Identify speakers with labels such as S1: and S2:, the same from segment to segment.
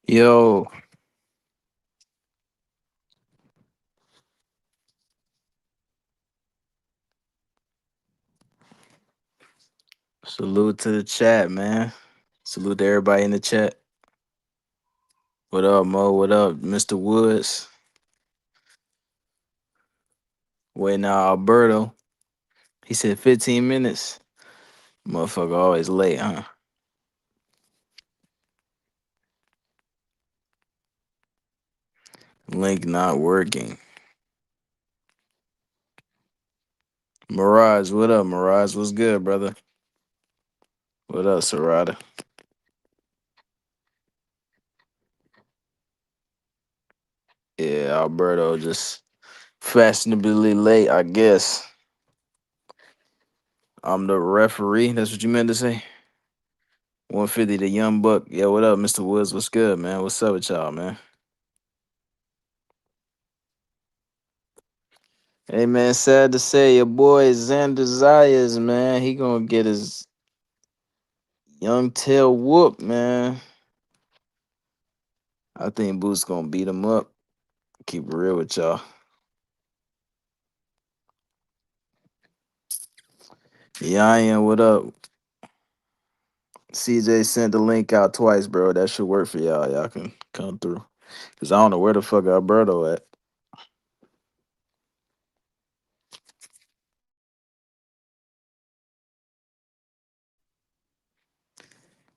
S1: Yo, salute to the chat, man. Salute to everybody in the chat. What up, Mo? What up, Mr. Woods? Wait now, Alberto. He said 15 minutes. Motherfucker always late, huh? Link not working. Mirage, what up, Mirage? What's good, brother? What up, Serrata? Yeah, Alberto just fashionably late, I guess. I'm the referee. That's what you meant to say? 150, the young buck. Yeah, what up, Mr. Woods? What's good, man? What's up with y'all, man? Hey man, sad to say your boy Xander Zayas, man, he gonna get his young tail whooped, man. I think Boots gonna beat him up. Keep it real with y'all. Yeah, what up? CJ sent the link out twice, bro. That should work for y'all. Y'all can come through. Cause I don't know where the fuck Alberto at.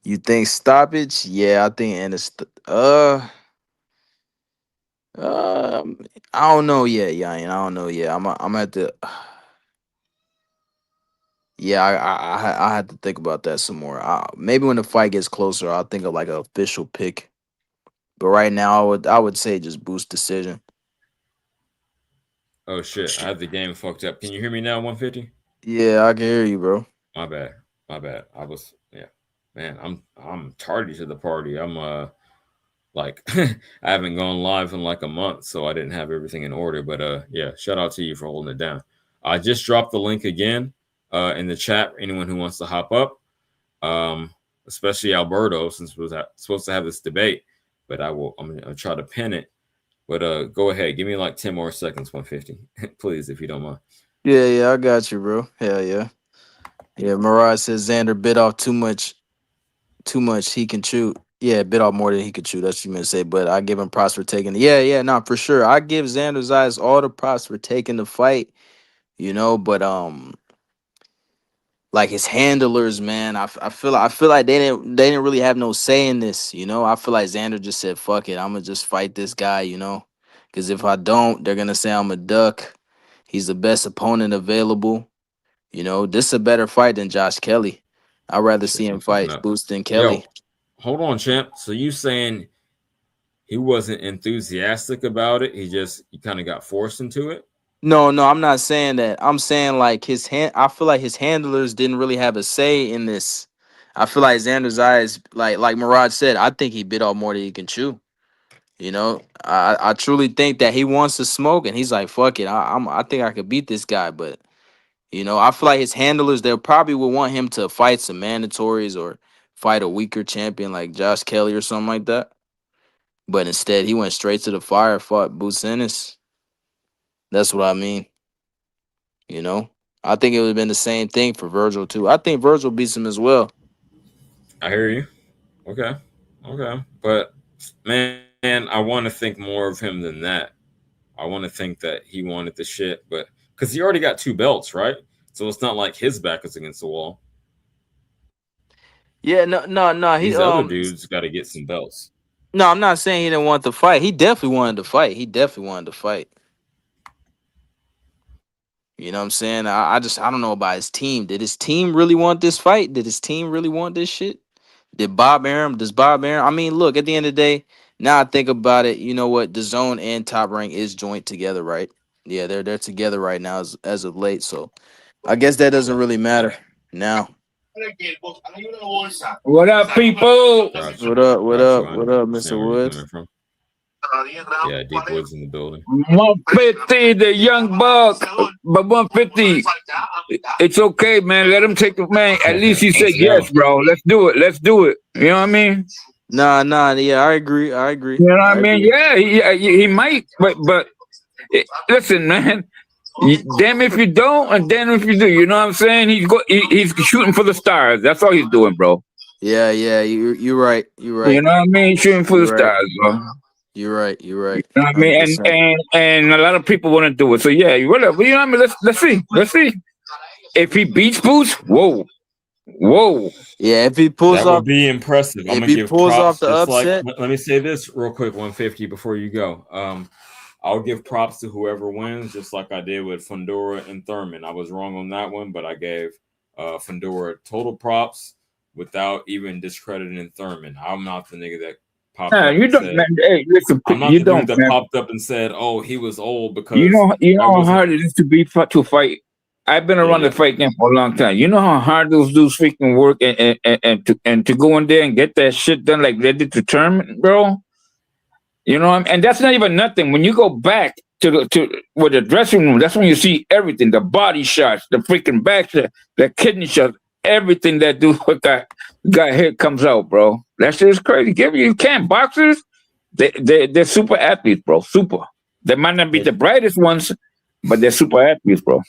S1: You think stoppage? Yeah, I think and it's I don't know yet, yeah, I don't know yet. I'm at the Yeah, I had to think about that some more. Maybe when the fight gets closer, I'll think of like an official pick. But right now, I would say just boost decision.
S2: Oh shit, I have the game fucked up. Can you hear me now, 150?
S1: Yeah, I can hear you, bro.
S2: My bad. My bad. I was yeah. Man, I'm tardy to the party. I'm like I haven't gone live in like a month, so I didn't have everything in order. But yeah, shout out to you for holding it down. I just dropped the link again in the chat. Anyone who wants to hop up, um, especially Alberto, since we're supposed to have this debate. But I'm gonna try to pin it. But go ahead, give me like 10 more seconds, 150, please, if you don't mind.
S1: Yeah, I got you, bro. Hell yeah. Yeah, Mirage says Xander bit off too much he can chew. Yeah, bit off more than he could chew. That's what you meant to say. But I give him props for taking. Yeah, no, for sure. I give Xander's eyes all the props for taking the fight. But like his handlers, man. I feel like they didn't really have no say in this. I feel like Xander just said, "Fuck it, I'm gonna just fight this guy." Because if I don't, they're gonna say I'm a duck. He's the best opponent available. This is a better fight than Josh Kelly. I'd rather see
S2: Shit, no
S1: him
S2: fucking
S1: fight
S2: up.
S1: Boots than Kelly.
S2: Yo, hold on, champ. So you saying he wasn't enthusiastic about it? He kind of got forced into it.
S1: No, I'm not saying that. I'm saying like his hand. I feel like his handlers didn't really have a say in this. I feel like Xander's eyes, like Mirage said, I think he bit off more than he can chew. I truly think that he wants to smoke, and he's like, "Fuck it, I think I could beat this guy." But I feel like his handlers, they probably would want him to fight some mandatories or fight a weaker champion like Josh Kelly or something like that. But instead, he went straight to the fire, fought Boots Ennis. That's what I mean. You know, I think it would have been the same thing for Virgil too. I think Virgil beats him as well.
S2: I hear you. Okay, okay, but man, I want to think more of him than that. I want to think that he wanted the shit, but because he already got two belts, right? So it's not like his back is against the wall.
S1: Yeah, no.
S2: These other dudes got to get some belts.
S1: No, I'm not saying he didn't want to fight. He definitely wanted to fight. He definitely wanted to fight. You know what I'm saying? I don't know about his team. Did his team really want this fight? Did his team really want this shit? Does Bob Arum? I mean, look, at the end of the day, now I think about it, you know what? The zone and top rank is joint together, right? Yeah, they're together right now as of late. So I guess that doesn't really matter now.
S3: What up, people?
S2: Got you.
S1: What up? What
S2: Got you.
S1: up?
S2: I
S1: What up,
S2: understand
S1: Mr.
S2: where you're coming
S1: Woods?
S2: from. Yeah, Deep Woods in the building.
S3: 150, the young buck. But 150, it's okay, man. Let him take the man. At least he said
S2: Let's
S3: yes,
S2: go.
S3: bro. Let's do it. Let's do it. You know what I mean?
S1: Nah. Yeah, I agree. I agree.
S3: You know what I
S1: I
S3: mean?
S1: agree.
S3: Yeah, he might, but listen, man. Damn if you don't, and damn if you do. You know what I'm saying? He's shooting for the stars. That's all he's doing, bro.
S1: Yeah. You're right. You're
S3: You
S1: right.
S3: know what I mean? He's shooting for the
S1: You're right.
S3: stars, bro. You
S1: You're right. You're right.
S3: know what I mean?
S1: Hundred
S3: And
S1: percent.
S3: and and a lot of people want to do it. So yeah, whatever. You know what I mean? Let's see. Let's see. If he beats Boots, whoa.
S1: Yeah, if he pulls
S2: That would
S1: off,
S2: be impressive. I'm
S1: if
S2: gonna
S1: he
S2: give
S1: pulls off
S2: props.
S1: the
S2: Just like
S1: upset,
S2: let me say this real quick, 150 before you go. I'll give props to whoever wins, just like I did with Fundora and Thurman. I was wrong on that one, but I gave Fundora total props without even discrediting Thurman. I'm not the nigga that popped
S3: Nah,
S2: up
S3: you
S2: and
S3: don't,
S2: said
S3: man. Hey, listen,
S2: I'm not
S3: you
S2: the dude
S3: don't,
S2: that
S3: man.
S2: popped up and said, "Oh, he was old,"
S3: You
S2: because
S3: know,
S2: that
S3: how
S2: wasn't.
S3: hard it is to fight. I've been
S2: Yeah,
S3: around the
S2: yeah.
S3: fight game for a long time. You know how hard those dudes freaking work and to go in there and get that shit done like they did to tournament, bro. You know, and that's not even nothing. When you go back to with the dressing room, that's when you see everything: the body shots, the freaking back shot, the kidney shots, everything that dude got hit comes out, bro. That shit is crazy. You can't boxers. They're super athletes, bro. Super. They might not be
S2: Hey,
S3: the brightest ones, but they're super athletes, bro.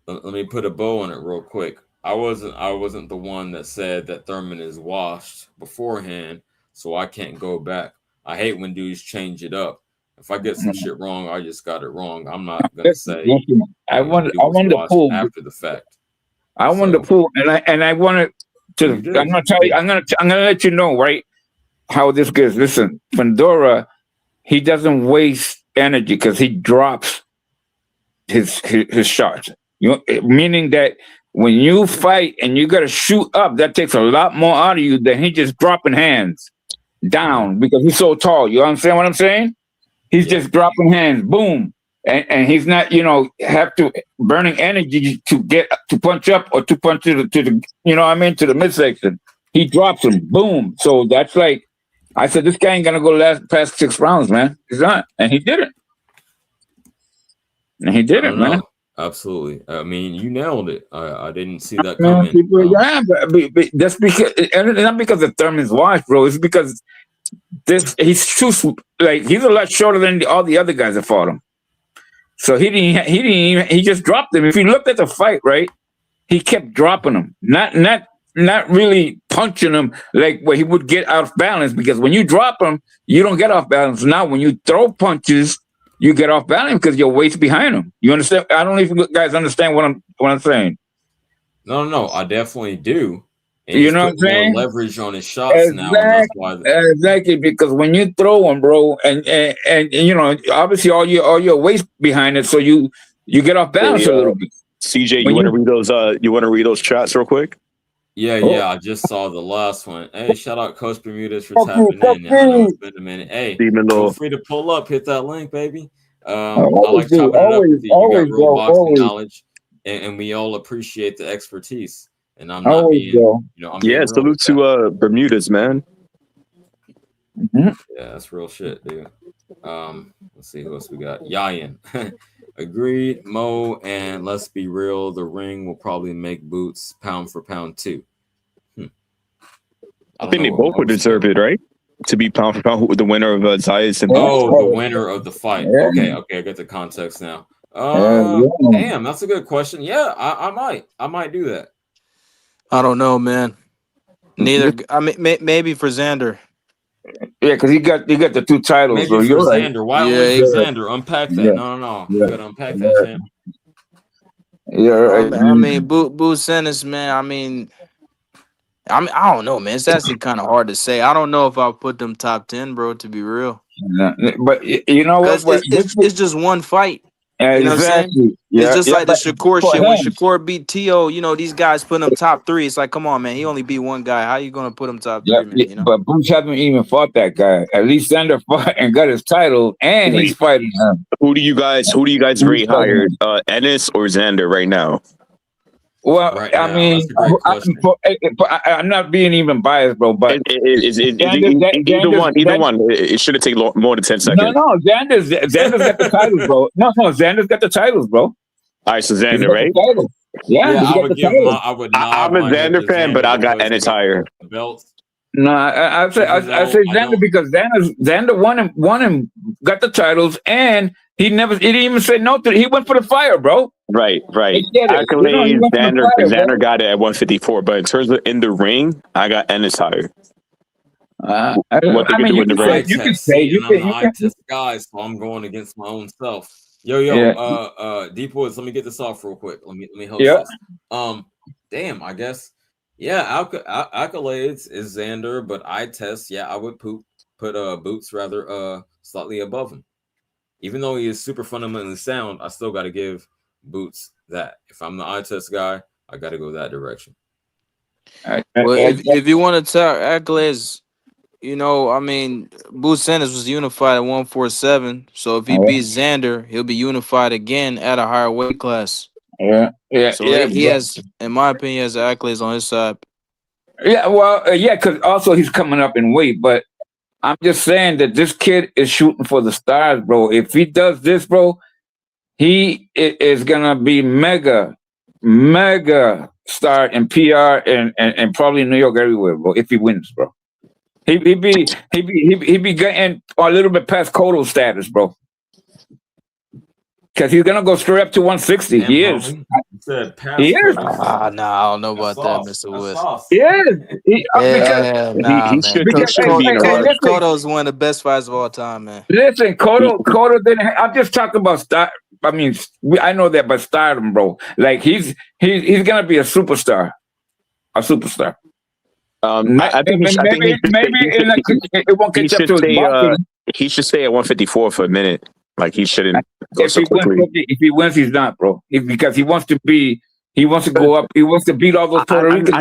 S2: let me put a bow on it real quick. I wasn't the one that said that Thurman is washed beforehand, so I can't go back. I hate when dudes change it up. If I get some shit wrong, I just got it wrong. I'm not gonna say,
S3: Listen, I
S2: the
S3: wanted,
S2: dude
S3: I
S2: was
S3: wanted to
S2: washed
S3: pull,
S2: after the fact.
S3: I wanted to
S2: So
S3: pull, and I wanted to.
S2: you
S3: I'm
S2: did.
S3: gonna tell you, I'm gonna let you know, right, how this goes. Listen, Pandora, he doesn't waste energy because he drops his shots. Meaning that when you fight and you got to shoot up, that takes a lot more out of you than he just dropping hands
S2: Yeah,
S3: down because he's so tall. You understand what I'm saying? He's
S2: yeah.
S3: just dropping hands, boom, and he's not, have to burning energy to get to punch up or to punch to the to the midsection. He drops him, boom. So that's like I said, this guy ain't gonna go last past 6 rounds, man. He's not, and he did it. And he
S2: I
S3: did it,
S2: don't
S3: man.
S2: know. Absolutely. I mean, you nailed it. I didn't see that
S3: Man,
S2: coming.
S3: people, yeah, but that's because, and it's not because of Thurman's watch, bro. It's because he's too like he's a lot shorter than all the other guys that fought him. So he just dropped him. If you looked at the fight, right, he kept dropping him, not really punching him like where he would get off balance. Because when you drop him, you don't get off balance. Now when you throw punches, you get off balance because your weight's behind him. You understand? I don't know if you guys understand what I'm saying.
S2: No. I definitely do. And
S3: You
S2: he's
S3: know what
S2: put
S3: I'm
S2: more
S3: saying?
S2: leverage on his shots now, and that's
S3: Exactly,
S2: why.
S3: exactly. Because when you throw them, bro, and obviously all your weight behind it, so you get off balance
S4: Hey,
S3: a little bit.
S4: CJ, you
S3: When
S4: want to
S3: you
S4: read those? You want to read those chats real quick?
S3: oh,
S2: Yeah. I just saw the last one. Hey, shout out Coach Bermudez for
S3: fuck you,
S2: tapping
S3: fuck
S2: in. I know it's
S3: you.
S2: been a minute. Hey,
S4: Even
S2: feel
S4: though
S2: free to pull up, hit that link, baby.
S3: I
S2: I
S3: always
S2: like
S3: do,
S2: chopping it up with you. You got
S3: always,
S2: real
S3: bro,
S2: boxing
S3: always,
S2: knowledge, and we all appreciate the expertise. And I'm not
S3: always,
S2: being,
S3: bro.
S2: I'm
S4: yeah,
S2: being real with
S4: salute
S2: that.
S4: to Bermudas, man.
S3: Mhm.
S2: Yeah, that's real shit, dude. Let's see who else we got. Yayan. Agreed, Mo, and let's be real, the ring will probably make Boots pound for pound too. Hmm. I
S4: I
S2: don't
S4: think
S2: know
S4: they
S2: what
S4: both would
S2: Mo's
S4: deserve
S2: feeling.
S4: it, right? To be pound for pound with the winner of Zayas and
S3: Yeah,
S4: Boots.
S2: Oh, the winner of the fight.
S3: yeah,
S2: Okay, I get the context now.
S3: yeah.
S2: Damn, that's a good question. Yeah, I might do that.
S1: I don't know, man. Neither. I mean, maybe for Xander.
S3: Yeah, because he got the two titles,
S2: Maybe
S3: so
S2: for
S3: you're right.
S2: Xander. Why
S1: Yeah,
S2: only for
S3: Yeah,
S2: Xander? Unpack that.
S3: yeah,
S2: No. You
S3: yeah,
S2: gotta unpack that,
S3: yeah.
S2: champ.
S3: You're right.
S1: I mean, Boo Sentence, man. I don't know, man. It's actually kind of hard to say. I don't know if I'll put them top 10, bro. To be real,
S3: But you know what?
S1: because it's just one fight. You know what I'm saying?
S3: Exactly.
S1: It's
S3: Yeah,
S1: just
S3: yeah.
S1: like the
S3: But
S1: Shakur
S3: for
S1: shit. When
S3: him,
S1: Shakur beat T.O., these guys putting him top three. It's like, come on, man. He only beat one guy. How you gonna put him top
S3: yeah,
S1: three, man? You know?
S3: but Bruce hasn't even fought that guy. At least Sander fought and got his title, and he's
S4: Wait,
S3: fighting him.
S4: who do you guys
S3: He's
S4: rate
S3: fighting
S4: higher,
S3: him.
S4: Ennis or Xander right now?
S3: Well,
S2: Right
S3: I
S2: now,
S3: mean,
S2: that's a great question.
S3: I'm not being even biased, bro. But
S4: Either
S3: Xander's
S4: one, either one. It shouldn't take more than 10
S3: no,
S4: seconds.
S3: no, Xander's got the titles, bro. No, Xander's got the titles, bro.
S4: All right, so
S3: He's
S4: Xander,
S3: got the
S4: right?
S3: titles. Yeah,
S2: Yeah,
S3: he's got the titles.
S2: I would
S4: I'm
S2: nod
S4: a
S2: my head to
S4: Xander fan, but
S2: Xander
S4: I got
S2: because he
S4: Ennis
S2: got
S4: higher.
S2: the belts.
S3: No, I say
S2: even
S3: I
S2: though
S3: say
S2: I
S3: Xander
S2: don't.
S3: because Xander won him, got the titles, and he didn't even say no to it. He went for the fire, bro.
S4: Right.
S3: He did it. You know, he
S4: Accolades.
S3: went for the fire,
S4: Xander
S3: bro.
S4: got it at 154, but in terms of in the ring, I got Ennis higher. What they
S3: I
S4: could
S3: mean,
S4: do in the ring.
S2: Eye test. See, and I'm the eye test guy, so I'm going against my own self.
S3: Yeah,
S2: Deep Woods, let me get this off real quick. Let me host
S3: yeah.
S2: this. Damn, I guess, yeah, accolades is Xander, but eye test, yeah, I would put Boots rather slightly above him. Even though he is super fundamentally sound, I still got to give Boots that. If I'm the eye test guy, I got to go that direction.
S1: Well, if you want to talk accolades, you know, I mean, Boots Sanders was unified at 147. So if he beats Xander, he'll be unified again at a higher weight class.
S3: Yeah.
S1: So he has, in my opinion, he has accolades on his side.
S3: Yeah, well, yeah, because also he's coming up in weight, but I'm just saying that this kid is shooting for the stars, bro. If he does this, bro, he is gonna be mega star in PR and probably New York everywhere, bro. If he wins, bro, he be getting a little bit past Cotto status, bro. Because he's gonna go straight up to 160.
S2: Damn,
S3: he is.
S2: homie. You said past
S3: He is.
S2: Cotto.
S1: Nah, I don't know about that,
S2: That's
S1: Mr. Woods.
S2: sauce.
S3: He is.
S1: Yeah, nah,
S4: He
S1: man.
S4: should
S3: Because
S4: be in the running.
S3: listen,
S1: Cotto's one of the best fighters of all time, man.
S3: listen, Cotto didn't. I'm just talking about star. I mean, I know that, but stardom, bro. Like he's gonna be a superstar. I think maybe it won't catch up to his boxing.
S4: He should stay at 154 for a minute. Like he shouldn't go so quickly.
S3: If he wins, he's not, bro. Because he wants to go up. He wants to beat all those Puerto Ricans.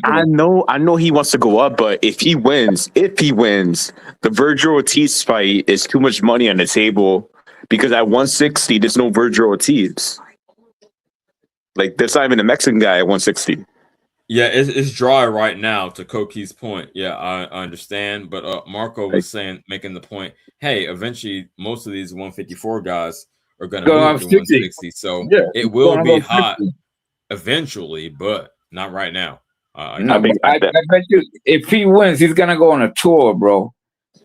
S4: I know he wants to go up, but if he wins, the Virgil Ortiz fight is too much money on the table because at 160, there's no Virgil Ortiz. Like there's not even a Mexican guy at 160.
S2: Yeah, it's dry right now. To Koki's point, yeah, I understand. But Marco was making the point. Hey, eventually, most of these 154 guys are going to move to 160, so it will be hot eventually, but not right now.
S3: I bet you, if he wins, he's gonna go on a tour, bro.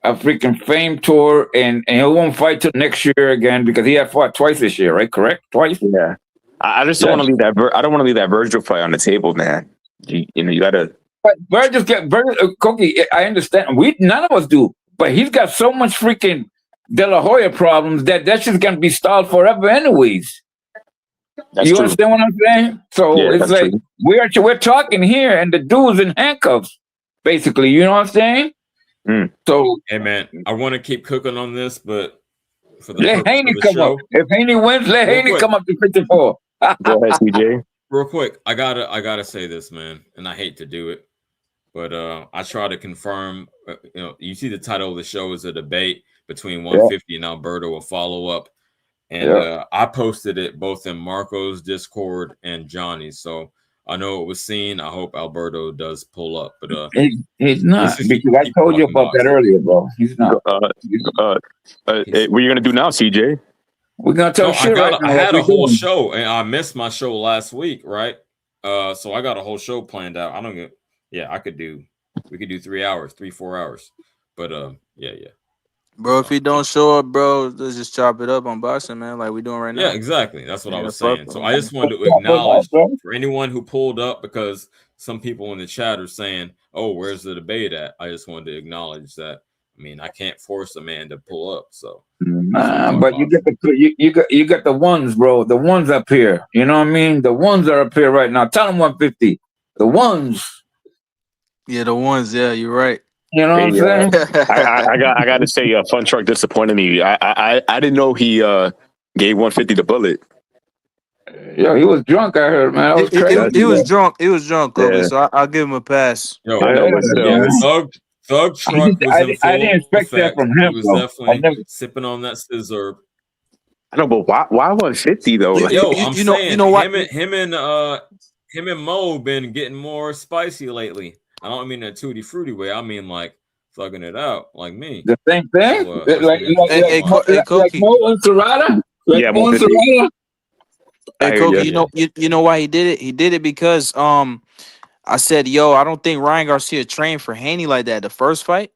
S3: A freaking fame tour, and he won't fight till next year again because he had fought twice this year, right? Correct, twice.
S4: Yeah, I just don't want to leave that. I don't want to leave that Virgil fight on the table, man. You gotta.
S3: But Virgil, Koki, I understand. None of us do, but he's got so much freaking De La Hoya problems that's just gonna be stalled forever, anyways. You understand what I'm saying? So it's like we're talking here, and the dude's in handcuffs, basically. You know what I'm saying? So,
S2: hey man, I want to keep cooking on this, but for the
S3: let Haney come up. If Haney wins, let Haney come up to 54.
S4: Go ahead, CJ.
S2: Real quick, I gotta say this, man, and I hate to do it, but I try to confirm. You see, the title of the show is a debate between 150 and Alberto, a follow up, and I posted it both in Marco's Discord and Johnny's, so I know it was seen. I hope Alberto does pull up, but
S3: he's not, because I told you about that earlier, bro. He's not.
S4: What are you gonna do now, CJ?
S3: We're gonna tell shit right now.
S2: I had a whole show, and I missed my show last week, right? So I got a whole show planned out. We could do 3 hours, 4 hours, but yeah.
S1: Bro, if he don't show up, bro, let's just chop it up on boxing, man, like we doing right now.
S2: Yeah, exactly. That's what I was saying. So I just wanted to acknowledge for anyone who pulled up, because some people in the chat are saying, "Oh, where's the debate at?" I just wanted to acknowledge that. I mean, I can't force a man to pull up, so.
S3: But you got the ones, bro. The ones up here. You know what I mean? The ones are up here right now. Tell them 150. The ones.
S1: Yeah, the ones. Yeah, you're right.
S3: You know what I'm saying?
S4: I got to say, Fun Truck disappointed me. I didn't know he gave 150 the bullet.
S3: Yo, he was drunk. I heard, man.
S1: He was drunk. He was drunk, Kobe. So I'll give him a pass.
S2: Yo, Thug Truck was
S3: I didn't expect that from him.
S2: He was definitely sipping on that scissor.
S4: I know, but why 150 though? Like,
S2: You know what? Him and Mo been getting more spicy lately. I don't mean a tutti fruity way. I mean like thugging it out, like me.
S3: The same thing,
S2: So,
S3: like Mo and Serrata.
S4: Mo and Serrata.
S1: Hey, Koki, you know why he did it? He did it because I said, yo, I don't think Ryan Garcia trained for Haney like that the first fight.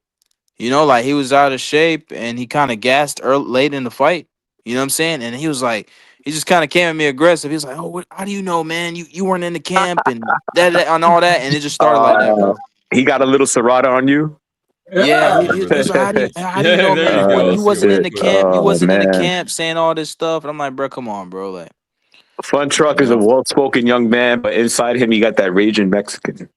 S1: You know, like he was out of shape and he kind of gassed late in the fight. You know what I'm saying? And he was like, he just kind of came at me aggressive. He was like, "Oh, how do you know, man? You weren't in the camp and that and all that." And it just started like that,
S4: Uh,
S1: bro.
S4: he got a little Serrata on you.
S1: Yeah,
S2: I
S3: Yeah.
S2: remember
S1: he was
S2: that.
S1: like, how do you
S2: Yeah,
S1: know,
S2: there
S1: man?
S2: you go. I
S1: You
S2: see where
S1: wasn't in
S2: you
S1: the
S4: Shit.
S2: put it.
S1: camp. You
S4: Oh
S1: wasn't in the
S4: man.
S1: camp saying all this stuff. And I'm like, bro, come on, bro. Like,
S4: Fun
S1: you
S4: Truck is a
S1: know.
S4: well-spoken young man, but inside him, he got that raging Mexican.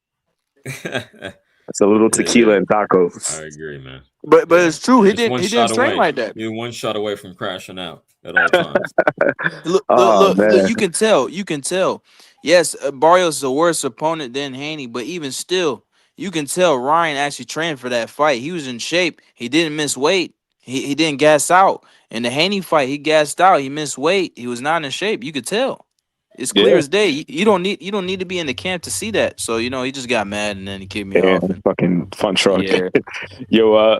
S4: It's a little
S2: Yeah, yeah.
S4: tequila and
S2: I
S4: tacos.
S2: agree, man.
S1: But
S2: Yeah,
S1: it's true.
S2: just one
S1: He didn't
S2: shot
S1: train
S2: away.
S1: like that.
S2: You're one shot away from crashing out at all times.
S4: Oh
S1: Look.
S4: man.
S1: You can tell. You can tell. Yes, Barrios is a worse opponent than Haney, but even still, you can tell Ryan actually trained for that fight. He was in shape. He didn't miss weight. He didn't gas out. In the Haney fight, he gassed out. He missed weight. He was not in shape. You could tell. It's clear
S4: Yeah.
S1: as day. You don't need to be in the camp to see that. So he just got mad and then he kicked me
S4: And
S1: off. And
S4: fucking Fun Truck.
S1: yeah,
S4: Yo,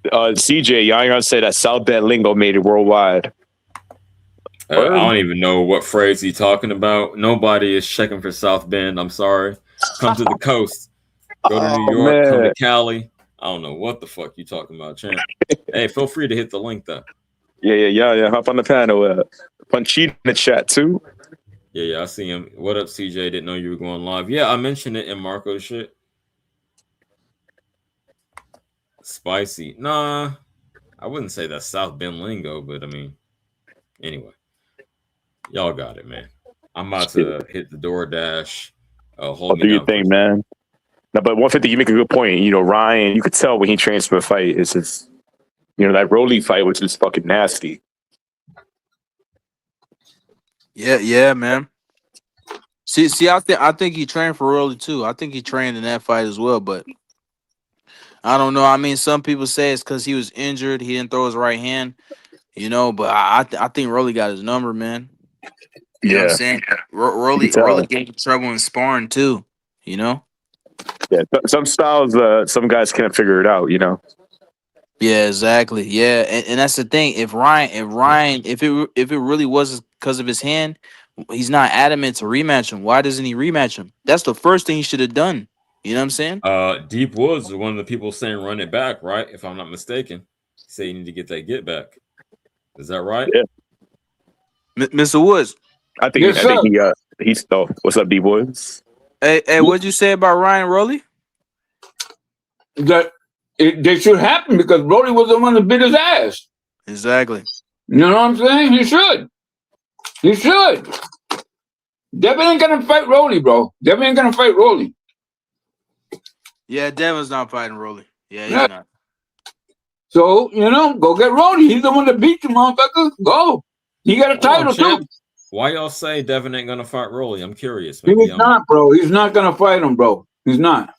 S4: CJ, y'all ain't gonna say that South Bend lingo made it worldwide.
S2: I don't even know what phrase he's talking about. Nobody is checking for South Bend. I'm sorry. Come to the coast. Go to New
S4: Oh
S2: York. Come to
S4: man.
S2: Cali. I don't know what the fuck you talking about, champ. Hey, feel free to hit the link though.
S4: Yeah. Hop on the panel. Punchita in the chat too.
S2: Yeah, I see him. What up, CJ? Didn't know you were going live. Yeah, I mentioned it in Marco's shit. Spicy. Nah, I wouldn't say that's South Bend lingo, but I mean, anyway, y'all got it, man. I'm about to hit the DoorDash.
S4: I'll
S2: Hold me
S4: do your
S2: down for a
S4: thing,
S2: second.
S4: man. No, but 150, you make a good point. You know, Ryan, you could tell when he trains for a fight. It's just, that Rolly fight was just fucking nasty.
S1: yeah, man. See, I think he trained for Rolly too. I think he trained in that fight as well, but I don't know. I mean, some people say it's because he was injured. He didn't throw his right hand, but I think Rolly got his number, man. You know what I'm
S4: Yeah,
S1: saying?
S4: you could
S1: Rolly
S4: tell.
S1: gave him trouble in sparring too. You know?
S4: Yeah, some styles, some guys can't figure it out.
S1: Yeah, exactly. Yeah, and that's the thing. If it really was because of his hand, he's not adamant to rematch him. Why doesn't he rematch him? That's the first thing he should have done. You know what I'm saying?
S2: Deep Woods is one of the people saying run it back, right? If I'm not mistaken. Say you need to get that get back. Is that right?
S4: Yeah,
S1: Mr. Woods.
S4: I think
S3: Yes, sir.
S4: he's. Oh, what's up, D Woods?
S1: Hey, what'd you say about Ryan Rolly?
S3: That they should happen because Brody was the one that bit his ass.
S1: Exactly.
S3: You know what I'm saying? He should. He should. Devin ain't gonna fight Rolly, bro. Devin ain't gonna fight Rolly.
S1: Yeah, Devin's not fighting Rolly. Yeah, he's
S3: Yeah.
S1: not.
S3: So, go get Rolly. He's the one that beat you, motherfucker. Go. He got a
S2: Hold on,
S3: title
S2: champ.
S3: too.
S2: Why y'all say Devin ain't gonna fight Rolly? I'm curious.
S3: He's
S2: Maybe I'm
S3: not, bro. He's not gonna fight him, bro. He's not.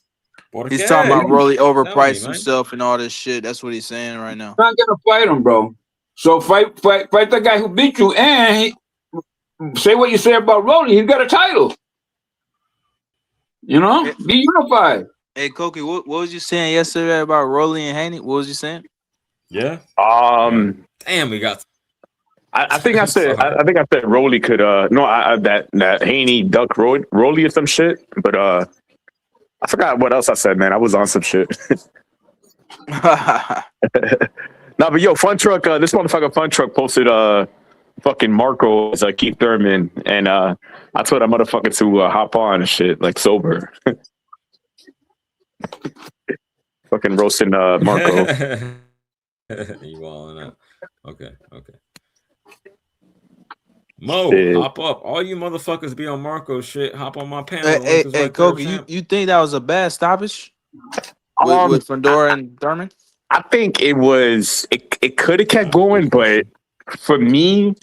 S1: He's talking about
S2: okay.
S1: Rolly
S2: Tell me,
S1: overpriced
S2: man.
S1: himself and all this shit. That's what he's saying right now.
S3: Not gonna fight him, bro. So fight the guy who beat you, and say what you say about Rolly. He's got a title. Be unified.
S1: Hey, Koki, what was you saying yesterday about Rolly and Haney? What was you saying?
S2: Yeah.
S4: Damn,
S2: we got.
S4: I think I
S2: I'm
S4: said
S2: sorry.
S4: I think I said Rolly could that Haney duck Rolly or some shit, but I forgot what else I said, man. I was on some shit. Nah, but yo, Fun Truck, this motherfucker Fun Truck posted fucking Marco as Keith Thurman, and I told that motherfucker to hop on and shit, like sober. Fucking roasting Marco.
S2: You walling out. Okay. Mo,
S4: Yeah.
S2: hop up. All you motherfuckers be on Marco shit. Hop on my panel. The link is
S1: Hey,
S2: right there,
S1: Koki,
S2: champ.
S1: you think that was a bad stoppage with Fedora and Thurman?
S4: I think it was. It could have kept going, but for me,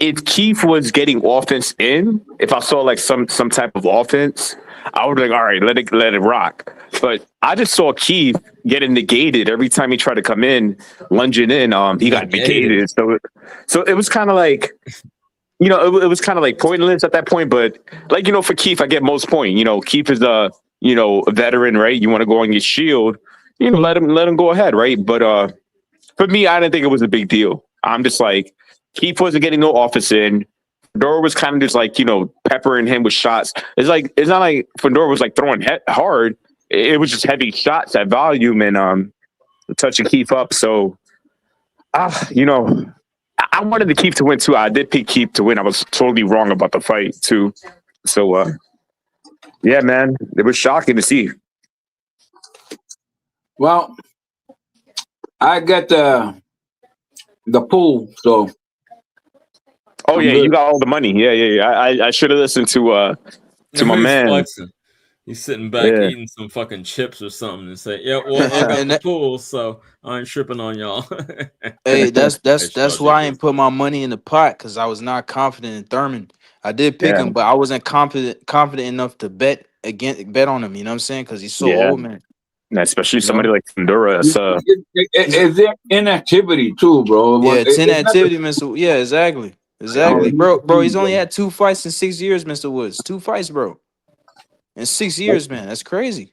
S4: if Keith was getting offense in, if I saw like some type of offense, I would be like, all right, let it rock. But I just saw Keith getting negated every time he tried to come in, lunging in. He got negated. So it was kind of like, it was kind of like pointless at that point. But like, for Keith, I get most point. Keith is a veteran, right? You want to go on your shield, let him go ahead, right? But for me, I didn't think it was a big deal. I'm just like, Keith wasn't getting no offense in. Fedor was kind of just like, peppering him with shots. It's not like Fedor was like throwing hard. It was just heavy shots at volume and touching Keith up. So, I wanted to Keith to win too. I did pick Keith to win. I was totally wrong about the fight too. So, yeah, man, it was shocking to see.
S3: Well, I got the pool, so.
S4: Oh yeah, you got all the money. Yeah. I should have listened to my man.
S2: Flexing. He's sitting back eating some fucking chips or something and say, "Yeah, well, I got the pool, so I ain't tripping on y'all."
S1: Hey, that's why I ain't put my money in the pot, because I was not confident in Thurman. I did pick him, but I wasn't confident enough to bet on him. You know what I'm saying? Because he's so old, man.
S4: And especially somebody like Fundora.
S3: Is there inactivity too, bro?
S1: Yeah, it's inactivity, Mr. Yeah, exactly, bro. He's only had 2 fights in 6 years, Mr. Woods. 2 fights, bro. In 6 years, man, that's crazy.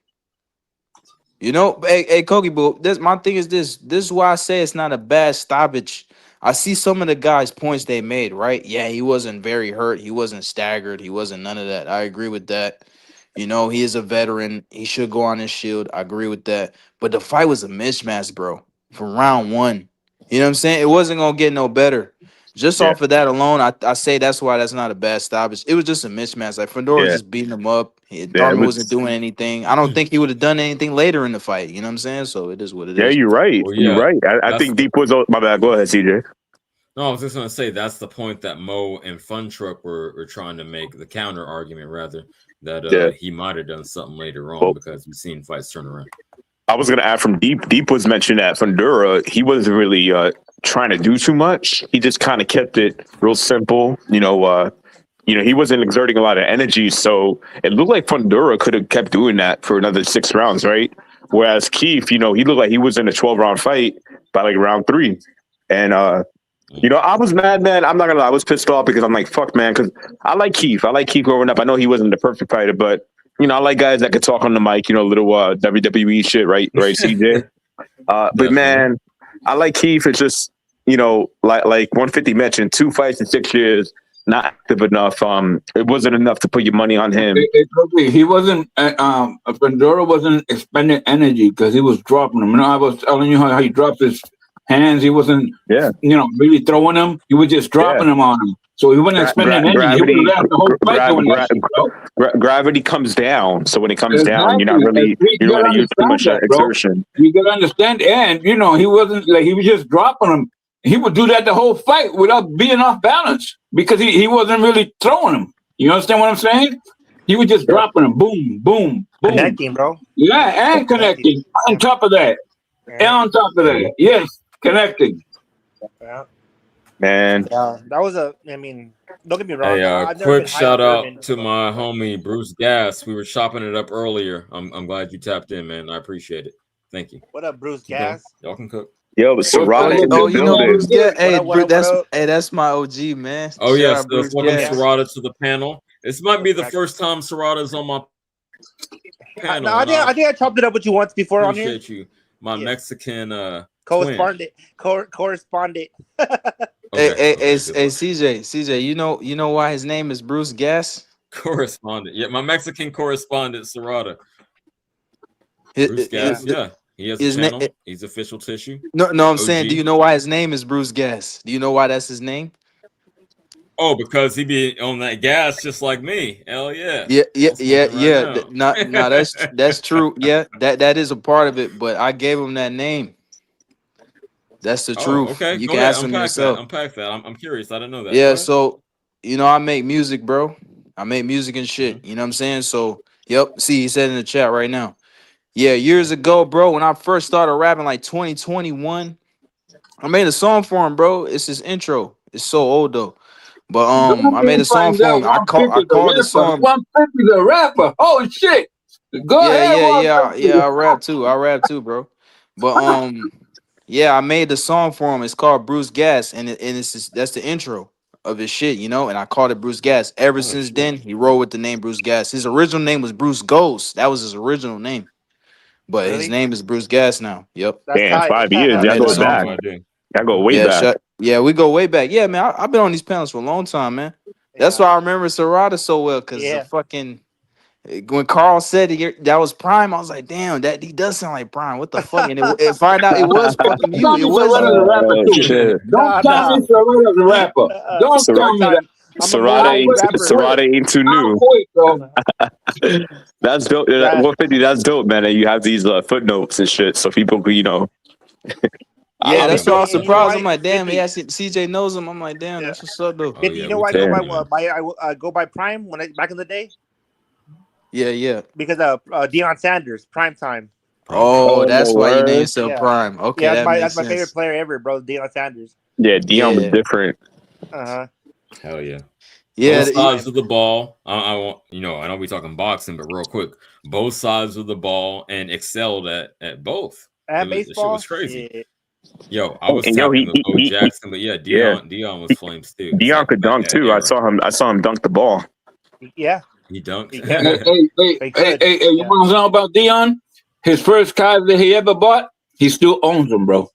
S1: Hey, Kogi, boo. My thing is this. This is why I say it's not a bad stoppage. I see some of the guys' points they made, right? Yeah, he wasn't very hurt. He wasn't staggered. He wasn't none of that. I agree with that. He is a veteran. He should go on his shield. I agree with that. But the fight was a mismatch, bro, from round 1. You know what I'm saying? It wasn't going to get no better. Just off of that alone, I say that's why that's not a bad stoppage. It was just a mismatch. Like, Fedor was just beating him up. Thurman wasn't doing anything. I don't think he would have done anything later in the fight. You know what I'm saying? So it is what it is.
S4: Yeah, you're right. Well, you're right. I think Deep was... My bad. Go ahead, CJ.
S2: No, I was just going to say that's the point that Mo and Fun Truck were trying to make, the counter argument, rather, that he might have done something later on because we've seen fights turn around.
S4: I was going to add from Deep. Deep was mentioned that Fundora, he wasn't really trying to do too much. He just kind of kept it real simple. He wasn't exerting a lot of energy, so it looked like Fundora could have kept doing that for another 6 rounds, right? Whereas Keith, he looked like he was in a 12-round fight by like round 3. And, I was mad, man. I'm not going to lie. I was pissed off because I'm like, fuck, man, because I like Keith. I like Keith growing up. I know he wasn't the perfect fighter, but, I like guys that could talk on the mic, little WWE shit, right, CJ? But, man, I like Keith. It's just, like 150 mentioned, 2 fights in 6 years, not active enough. It wasn't enough to put your money on him.
S3: He wasn't. Pandora wasn't expending energy because he was dropping them. I was telling you how he dropped his hands. He wasn't, really throwing them. He was just dropping them on him. So he wasn't expending energy.
S4: Gravity,
S3: he would have the whole fight doing that shit,
S4: gravity comes down. So when it comes down, you're not really use too much exertion.
S3: You gotta understand, and he wasn't like he was just dropping them. He would do that the whole fight without being off balance because he wasn't really throwing them. You understand what I'm saying? He was just dropping them. Boom, boom, boom.
S5: Connecting, bro.
S3: Yeah, and connecting. On top of that. And on top of that. Yes, connecting.
S5: Yeah.
S4: Man.
S5: Yeah, that was don't get me wrong.
S2: Hey, quick shout out to my homie Bruce Gas. We were chopping it up earlier. I'm glad you tapped in, man. I appreciate it. Thank you.
S5: What up, Bruce Gas?
S2: Y'all can cook.
S4: Yo, but Serrata.
S1: Bruce Gas. Hey, that's my OG, man.
S2: Oh yes, welcome Serrata to the panel. This might be the first time Serrata's on my panel.
S5: I think I chopped it up with you once before on here.
S2: Appreciate you, my Mexican
S5: correspondent.
S1: Hey, CJ, you know why his name is Bruce Gas?
S2: Correspondent. Yeah, my Mexican correspondent, Serrata. Bruce Gas, he has a channel. He's official tissue.
S1: No, I'm saying, do you know why his name is Bruce Gas? Do you know why that's his name?
S2: Oh, because he be on that gas just like me. Hell yeah.
S1: Yeah. No, that's true. Yeah, that is a part of it, but I gave him that name. That's the truth.
S2: Okay,
S1: you can ask him yourself.
S2: Unpack that. I'm curious. I didn't know that.
S1: Yeah, so I make music, bro. I make music and shit. You know what I'm saying? So, yep. See, he said in the chat right now. Yeah, years ago, bro, when I first started rapping, like 2021, I made a song for him, bro. It's his intro. It's so old though. But I made a song for him. I called the song
S3: 150 the rapper. Oh shit. Go ahead.
S1: Yeah, I rap too, bro. But yeah, I made the song for him. It's called Bruce Gas, and that's the intro of his shit, and I called it Bruce Gas. Ever since then, he rolled with the name Bruce Gas. His original name was Bruce Ghost. That was his original name. But his name is Bruce Gas now. Yep.
S4: Damn, 5 years. Y'all go back. Y'all go way back.
S1: We go way back. Yeah, man. I've been on these panels for a long time, man. That's why I remember Serrata so well, because the fucking when Carl said that was Prime, I was like, damn, that he does sound like Prime. What the fuck? And find out it was fucking you.
S3: Tell
S1: It
S3: me
S1: was
S3: Serrata's a
S1: you.
S3: rapper
S4: Oh
S3: too.
S4: shit.
S3: Don't tell me Serrata's a rapper. Don't
S4: Ser-
S3: tell me that.
S5: I'm a mobile rapper.
S4: Serrata ain't too
S3: I'll
S4: new.
S3: quit, bro.
S4: That's dope.
S5: Yeah.
S4: 150. That's dope, man. And you have these footnotes and shit, so people, I
S1: Yeah,
S4: like
S1: that's
S4: it.
S1: why I was
S5: You know
S1: surprised.
S5: why?
S1: I'm like, damn,
S5: 50.
S1: yeah, CJ knows him. I'm like, damn, that's what's up, though.
S2: Oh,
S5: 50,
S2: yeah,
S5: you know
S2: we
S5: why I go
S2: told
S5: by,
S2: him, man.
S5: I go by Prime back in the day?
S1: Yeah.
S5: Because of Deion Sanders, Prime Time.
S1: Oh,
S4: Oh,
S1: that's why you named
S4: word.
S1: yourself
S5: Yeah.
S1: Prime. Okay,
S5: Yeah,
S1: that makes
S5: that's my favorite
S1: sense.
S5: player ever, bro. Deion Sanders.
S4: Yeah, Dion was
S1: Yeah.
S4: different.
S2: Hell yeah.
S1: Yeah,
S2: Both sides of the ball. I want I know we talking boxing, but real quick, both sides of the ball and excelled at both.
S5: At
S2: The shit
S5: baseball,
S2: was crazy.
S5: shit.
S2: Yo, I was
S4: And yo,
S2: tapping with Bo
S4: he
S2: Jackson, but yeah,
S4: yeah,
S2: Dion was flames too. It's
S4: Dion
S2: like
S4: could dunk
S2: that
S4: too.
S2: era.
S4: I saw him dunk the ball.
S5: Yeah,
S2: He dunked.
S5: he
S3: Hey,
S5: can. They could.
S3: you
S5: Yeah.
S3: want to know about Dion? His first car that he ever bought, he still owns them, bro.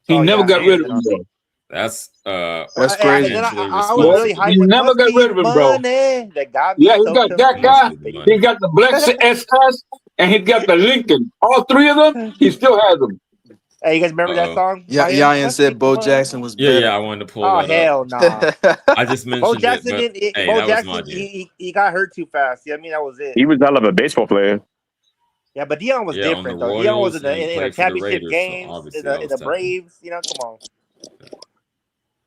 S3: He
S5: Oh,
S3: never
S5: yeah,
S3: got
S5: he
S3: rid of
S5: is,
S3: them, bro.
S2: That's
S1: That's
S5: And
S1: crazy.
S5: then
S2: potentially
S5: I was really hyped
S3: He
S5: when
S3: never got rid of him, bro.
S5: money that got me
S3: Yeah, he
S5: so
S3: got that car.
S5: confused.
S3: He got the black S-Class, and he got the Lincoln. All three of them, he still has them.
S5: Hey, you guys remember that song?
S1: Yeah,
S5: by him?
S1: Ryan
S5: Must
S1: said
S5: be
S1: Bo
S5: money.
S1: Jackson was
S2: Yeah,
S1: better.
S2: I wanted to pull
S5: Oh
S2: that
S5: hell
S2: up.
S5: nah.
S2: I just
S5: Bo
S2: mentioned
S5: Jackson
S2: it, but
S5: didn't.
S2: hey,
S5: Bo
S2: that was my
S5: Jackson
S2: dude.
S5: he got hurt too fast. Yeah, I mean that was it.
S4: He was hell of a baseball player.
S5: Yeah, but Dion was
S2: Yeah, on the
S5: different though. Dion was
S2: Royals, and he
S5: in a
S2: played for the
S5: championship
S2: Raiders, so
S5: games in
S2: obviously I was
S5: the
S2: tapping.
S5: Braves. You know, come on.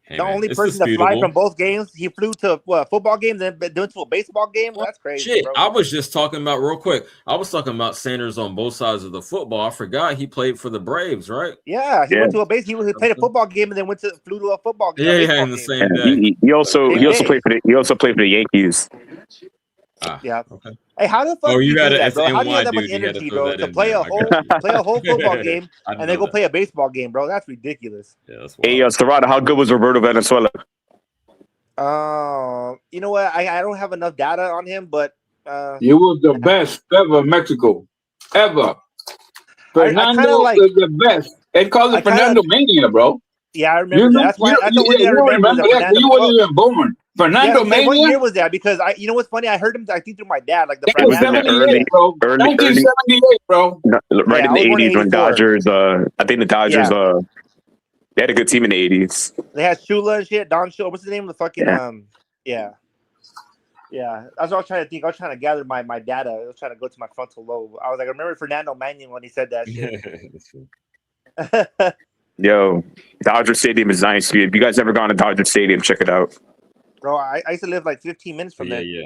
S2: Hey,
S5: The
S2: man,
S5: only
S2: it's
S5: person to fly from
S2: disputable.
S5: both games, he flew to football games and then to a baseball game. That's crazy,
S2: Shit,
S5: bro.
S2: I was just talking about real quick. I was talking about Sanders on both sides of the football. I forgot he played for the Braves, right?
S5: Yeah, he
S4: Yeah,
S5: went to a base. He played a football game and then flew to a
S2: Yeah,
S5: baseball
S2: in the
S5: game.
S2: same
S4: and
S2: day.
S4: he also
S5: Same day.
S4: played for the Yankees.
S5: Yeah.
S2: Okay.
S5: Hey, how the fuck
S2: Oh,
S5: do you
S2: you got
S5: do
S2: it.
S5: that,
S2: As
S5: bro?
S2: an
S5: How do you have
S2: NY
S5: that much
S2: dude, you had to
S5: energy,
S2: throw
S5: bro,
S2: that
S5: to
S2: in there. I got you.
S5: play a whole football game
S2: I
S5: and
S2: didn't
S5: then
S2: know
S5: go
S2: that.
S5: play a baseball game, bro? That's ridiculous.
S2: Yeah, that's
S4: Hey,
S2: wild.
S4: Serrata, how good was Roberto Venezuela?
S5: You know what? I don't have enough data on him, but
S3: He was the best ever in Mexico. Ever.
S5: I kind
S3: Fernando
S5: of like.
S3: is the best. They call
S5: I
S3: it
S5: kind of.
S3: Fernando Mania, bro.
S5: Yeah, I
S3: You
S5: remember that.
S3: remember?
S5: That's why. That's the only thing I
S3: You
S5: remember is
S3: remember
S5: that
S3: that? 'Cause
S5: Fernando.
S3: you wasn't
S5: Well,
S3: even born.
S5: yeah,
S3: Fernando
S5: what
S3: Mania.
S5: year was that? Because you know what's funny? I heard him. I think through my dad, like the
S3: That
S4: It
S3: was
S4: was in the
S5: Fernando.
S3: 78, bro.
S4: early
S3: 1978, bro.
S4: right
S5: Yeah,
S4: in
S5: I
S4: the
S5: was born in
S4: '80s when
S5: '84.
S4: Dodgers. I think the Dodgers.
S5: Yeah,
S4: They had a good team in the '80s.
S5: they had Shula and shit. Don Shula. What's the name of the fucking
S4: Yeah.
S5: Yeah. Yeah, that's what I was trying to think. I was trying to gather my data. I was trying to go to my frontal lobe. I was like, I remember Fernando Mannion when he said that shit.
S4: Yo, Dodger Stadium is nice. If you guys ever gone to Dodger Stadium, check it out.
S5: Bro, I used to live like 15 minutes from there.
S2: Yeah.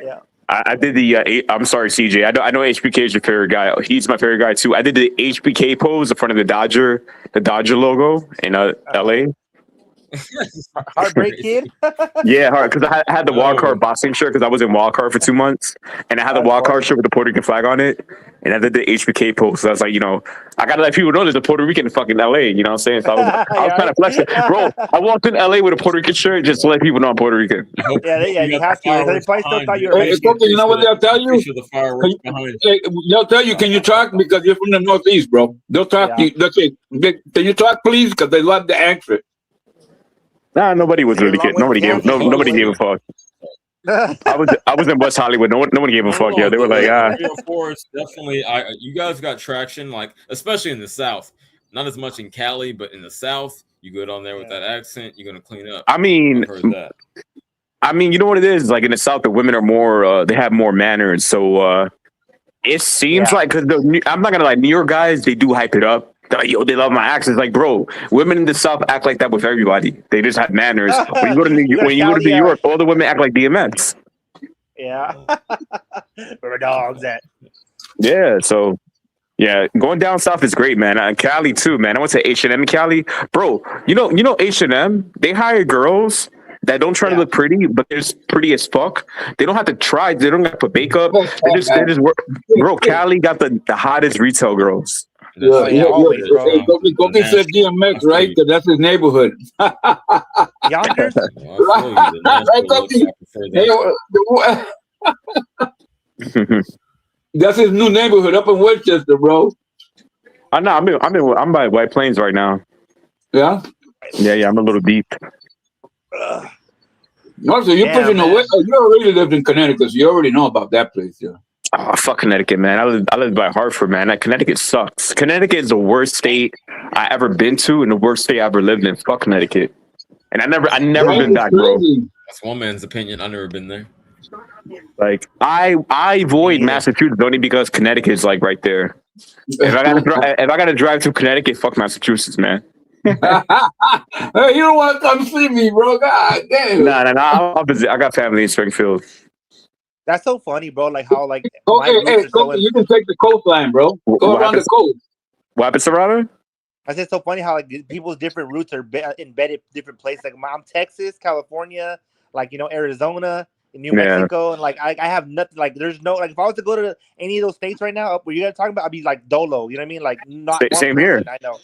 S5: Yeah.
S4: I did the. I'm sorry, CJ. I know HBK is your favorite guy. He's my favorite guy too. I did the HBK pose in front of the Dodger logo in LA.
S5: Heartbreak Kid.
S4: Yeah, because I had the wild
S2: No.
S4: card boxing shirt because I was in wild card for 2 months, and I had the
S5: That's
S4: wild card
S5: funny.
S4: shirt with the Puerto Rican flag on it, and I did the HBK post. So I was like, I gotta let people know there's a Puerto Rican in fucking LA. You know what I'm saying? So I was kind of flexing, bro. I walked in LA with a Puerto Rican shirt just to let people know I'm Puerto Rican.
S5: Yeah, you have to. They probably still thought you were
S3: Hey, it's
S5: Mexican.
S3: okay, you know what they'll tell you?
S2: Appreciate the fireworks behind you.
S3: Hey, they'll tell you, can you talk? Because you're from the Northeast, bro. They'll talk to you. They'll say, can you talk, please? Because they love the accent.
S4: Nah, nobody was really
S5: Long
S4: good.
S5: way from Kansas,
S4: Nobody gave a fuck. I was in West Hollywood. No one gave a fuck. Yeah, they were like, ah.
S2: 304 is definitely. You guys got traction, like especially in the South. Not as much in Cali, but in the South, you go down there with that accent, you're gonna clean up.
S4: I mean,
S2: I've heard that.
S4: you know what it is? Like in the South, the women are more. They have more manners. So it seems like because I'm not gonna lie, New York guys they do hype it up. Yo, they love my accent. It's like, bro, women in the South act like that with everybody. They just have manners. When you go to New York, all the women act like DMX.
S5: Yeah. Where are dogs at?
S4: Yeah, so yeah, going down south is great, man. And Cali too, man. I went to H&M in Cali, bro. You know H&M. They hire girls that don't try to look pretty, but they're just pretty as fuck. They don't have to try. They don't have to put makeup. They just work. Bro, Cali got the hottest retail girls.
S5: Always, bro.
S3: Kobe said DMX, right? Because that's his neighborhood.
S5: Yonkers?
S3: Right, Kobe? That's his new neighborhood up in Westchester, bro.
S4: I know. I'm by White Plains right now.
S3: Yeah.
S4: Yeah. I'm a little deep.
S3: Also, you're
S5: Damn,
S3: pushing
S5: man.
S3: away. You already lived in Connecticut, so you already know about that place. Yeah.
S4: Oh, fuck Connecticut, man. I live by Hartford, man. Connecticut sucks. Connecticut is the worst state I ever been to and the worst state I ever lived in. Fuck Connecticut. And I never
S3: That
S4: been
S3: is
S4: back, bro.
S3: crazy.
S2: That's one man's opinion. I've never been there.
S4: Like I
S5: Me
S4: avoid
S5: neither.
S4: Massachusetts only because Connecticut is like right there. If I gotta drive to Connecticut, fuck Massachusetts, man.
S3: Hey, you don't want to come see me, bro? God damn.
S4: Nah. I'll visit. I got family in Springfield.
S5: That's so funny, bro. Like how like
S3: Oh,
S5: my
S3: hey,
S5: roots are so.
S3: you can take the coastline, bro. Go
S4: What
S3: around the
S4: happens?
S3: coast.
S4: What happens, Serrano?
S5: I said it's so funny how like people's different roots are embedded different places. Like I'm Texas, California, like Arizona, New
S4: Yeah.
S5: Mexico, and like I have nothing. Like there's no like if I was to go to any of those states right now, up where you guys talking about, I'd be like dolo. You know what I mean? Like not one
S4: Same
S5: person
S4: here.
S5: I know.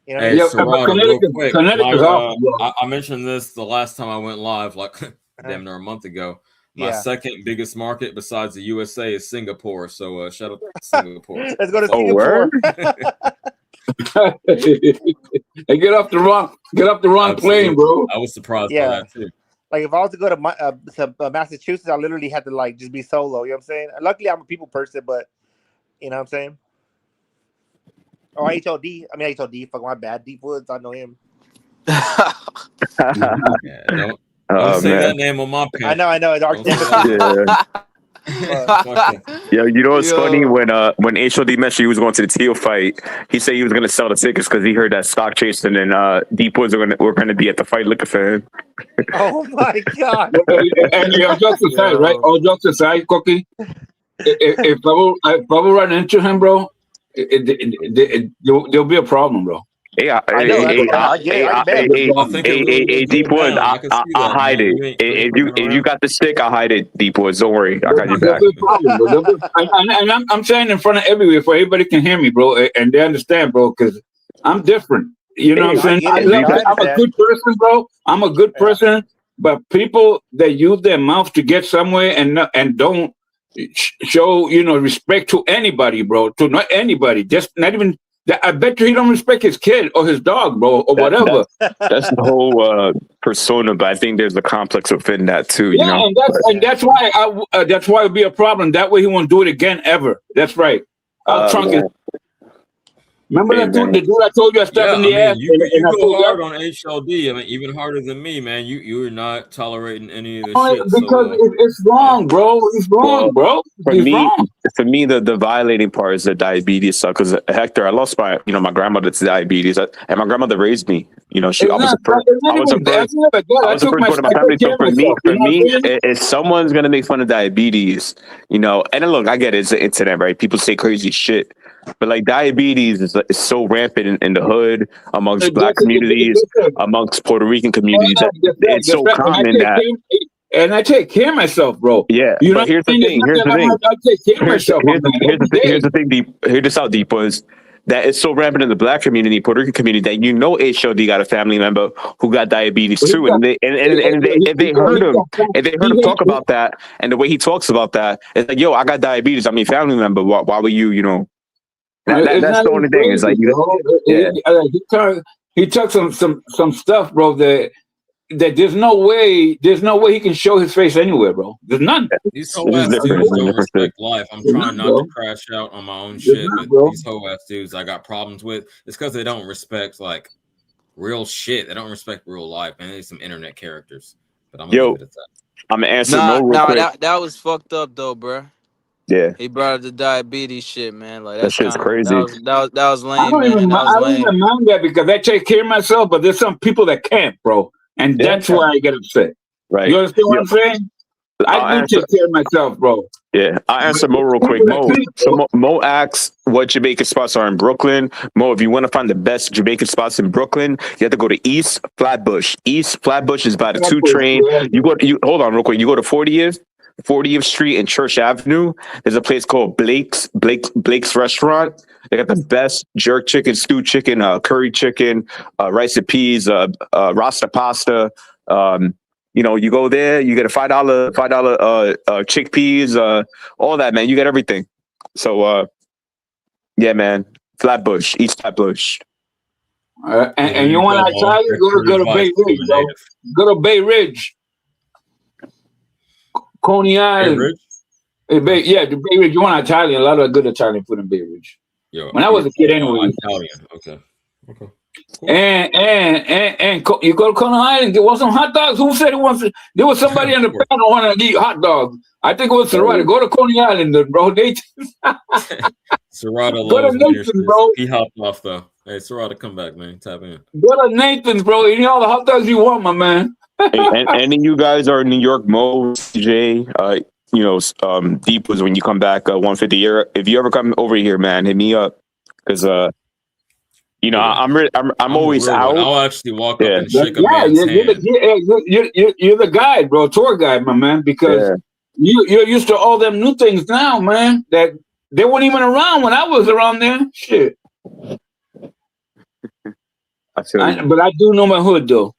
S5: You know what I
S2: Hey,
S5: mean?
S3: Yeah, but
S2: Serrano, real quick.
S3: Connecticut's awful, bro.
S2: I mentioned this the last time I went live, like damn near a month ago. My
S5: Yeah.
S2: second biggest market besides the USA is Singapore. So shout out to Singapore.
S5: Let's go to
S4: Oh,
S5: Singapore.
S3: Hey, get off the wrong plane, bro.
S2: I was surprised by
S5: Yeah.
S2: that too.
S5: Like if I was to go to Massachusetts, I literally had to like just be solo. You know what I'm saying? And luckily, I'm a people person, but you know what I'm saying. Or HOD. I mean HOD. Fuck my bad. Deep Woods. I know him.
S2: Yeah, don't
S4: Oh
S2: say that
S4: man.
S2: name on my page.
S5: I know. It's Arch
S2: Don't say that.
S4: Yeah.
S2: Fuck that.
S4: You know what's
S1: Yo.
S4: funny when HOD mentioned he was going to the Teal fight, he said he was gonna sell the tickets because he heard that Stock Chasing and Deep Woods were gonna be at the fight looking for him.
S5: Oh my god.
S3: And all jokes aside,
S1: Yo.
S3: right? All jokes aside, Cookie. If I will run into him, bro, there'll be a problem, bro.
S4: Hey,
S5: I know. I get it. I bet.
S2: I think it really would
S4: Deep
S2: go
S4: Woods,
S2: down. I can see
S4: I'll
S2: that,
S4: hide
S2: man.
S4: it.
S2: You ain't
S4: If you got the stick, I'll hide it. Deep Woods, don't worry, I got your back.
S3: There'll be a problem, bro. And I'm saying in front of everywhere for everybody can hear me, bro, and they understand, bro, because I'm different. You know what I'm saying?
S5: I get it.
S3: I'm a good person, bro. I'm a good person, but people that use their mouth to get somewhere and don't show respect to anybody, bro. To not anybody, just not even. I bet you he don't respect his kid or his dog, bro, or whatever.
S4: That's the whole persona, but I think there's a complex within that too. You
S3: Yeah,
S4: know,
S3: and that's why it'll be a problem. That way he won't do it again ever. That's right. I'll trunk it. Remember that dude, the dude I told you I stabbed in the ass?
S2: You go hard on HLD. I mean, even harder than me, man. You are not tolerating any of this shit.
S3: Because it's wrong, bro. It's wrong, bro.
S4: For me, the violating part is the diabetes stuff. Because Hector, I lost my grandmother to diabetes, and my grandmother raised me. You know, I was the first one in my family. So for me, if someone's gonna make fun of diabetes, and then look, I get it, it's the internet, right? People say crazy shit. But like diabetes is so rampant in the hood amongst Black communities, amongst Puerto Rican communities. It's so common that.
S3: And I take care of myself, bro.
S4: Yeah, but here's the thing.
S3: I take care of myself.
S4: Here's the thing. Hear this out, Deep, was that it's so rampant in the Black community, Puerto Rican community, that HOD got a family member who got diabetes too, and they heard him talk about that, and the way he talks about that, it's like, yo, I got diabetes. I mean, family member. Why were you, That's the only thing. It's like,
S3: he took some stuff, bro. That there's no way he can show his face anywhere, bro. There's none.
S2: These hoe ass dudes don't respect life. I'm trying not to crash out on my own shit, but these hoe ass dudes I got problems with. It's because they don't respect like real shit. They don't respect real life, man. They're some internet characters. But I'm gonna leave it at that.
S4: I'm gonna answer real quick.
S1: That was fucked up though, bro.
S4: Yeah,
S1: he brought up the diabetes shit, man. Like
S4: that shit's crazy.
S1: That was lame.
S3: I don't even mind that because I take care of myself, but there's some people that can't, bro, and that's why I get upset.
S4: Right?
S3: You understand what I'm saying? I do take care of myself, bro.
S4: Yeah, I'll answer Mo real quick. Mo asks what Jamaican spots are in Brooklyn. Mo, if you want to find the best Jamaican spots in Brooklyn, you have to go to East Flatbush. East Flatbush is by the 2 train. Hold on real quick. You go to 40th Street and Church Avenue. There's a place called Blake's Restaurant. They got the best jerk chicken, stewed chicken, curry chicken, rice and peas, rasta pasta. You go there, you get a $5 chickpeas, all that, man. You get everything. So, yeah, man. Flatbush, East Flatbush.
S3: And you want to try it? Go to Bay Ridge, bro. Go to Bay Ridge. Coney
S2: Hey,
S3: Island.
S2: Rich. Okay.
S3: The Bay Ridge. You want Italian? A lot of good Italian food in Bay Ridge.
S2: Yo,
S3: When I was a kid, anyway.
S2: Italian. Okay. Cool.
S3: And you go to Coney Island. There was some hot dogs. Who said it was? There was somebody in the panel wanting to eat hot dogs. I think it was Serrata. Go to Coney Island, bro.
S2: Serrata
S3: Go to
S2: loves
S3: Nathan's, bro.
S2: He hopped off though. Hey, Serrata, come back, man. Tap in.
S3: Go to Nathan's, bro. Eat all the hot dogs you want, my man.
S4: And any of you guys are in New York, Mo, CJ, Deep was when you come back 150 year. If you ever come over here, man, hit me up because I'm always out.
S2: I'll actually walk up and shake a man's
S3: you're the guide, bro, tour guide, my man, because you're used to all them new things now, man. That they weren't even around when I was around there. Shit. But I do know my hood though.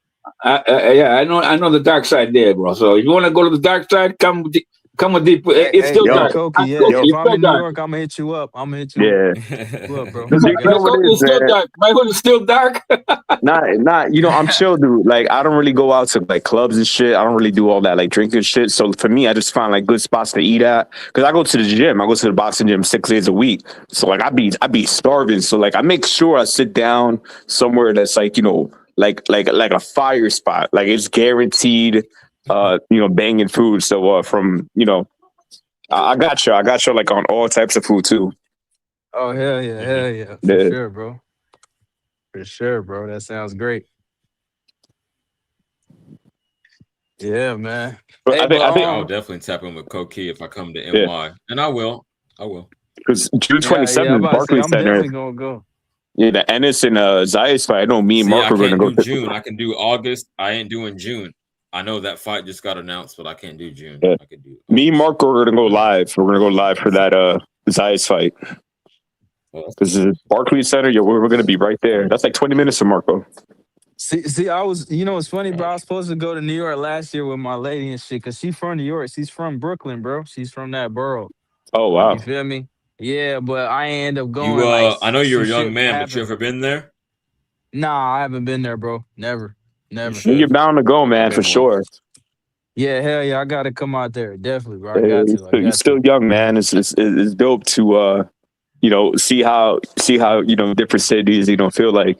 S3: I know the dark side there, bro. So if you want to go to the dark side, come with Deep. It's still dark.
S1: Koki, if I'm in New York, I'm gonna hit you up. Up, bro.
S3: It's still dark. My hood is still dark.
S4: I'm chill, dude. Like, I don't really go out to like clubs and shit. I don't really do all that like drinking shit. So for me, I just find like good spots to eat at. Cause I go to the gym. I go to the boxing gym 6 days a week. So like I be starving. So like I make sure I sit down somewhere that's like, like a fire spot. Like it's guaranteed banging food. So I got you like on all types of food too.
S1: Oh hell yeah. For sure, bro. That sounds great. Yeah, man.
S2: I think I'll definitely tap in with Koki if I come to NY, and I will.
S4: Because June 27th, Barclays Center.
S1: I'm definitely gonna go.
S4: Yeah, the Ennis and Zayas fight. I know me and Mark are gonna go.
S2: June. I can do August. I ain't doing June. I know that fight just got announced, but I can't do June.
S4: Yeah.
S2: I can do August.
S4: Me and Mark are gonna go live. We're gonna go live for that Zayas fight. Because Barclays Center, we're gonna be right there. That's like 20 minutes from Marco.
S1: See, I was, it's funny, bro. I was supposed to go to New York last year with my lady and shit, cause she's from New York. She's from Brooklyn, bro. She's from that borough.
S4: Oh wow.
S1: You feel me? Yeah, but I end up going.
S2: I know you're a young man, but you ever been there?
S1: Nah, I haven't been there, bro. Never.
S4: You're bound to go, man, for sure.
S1: Yeah, hell yeah, I gotta come out there, definitely, bro.
S4: You're still young, man. It's dope to see how different cities feel like.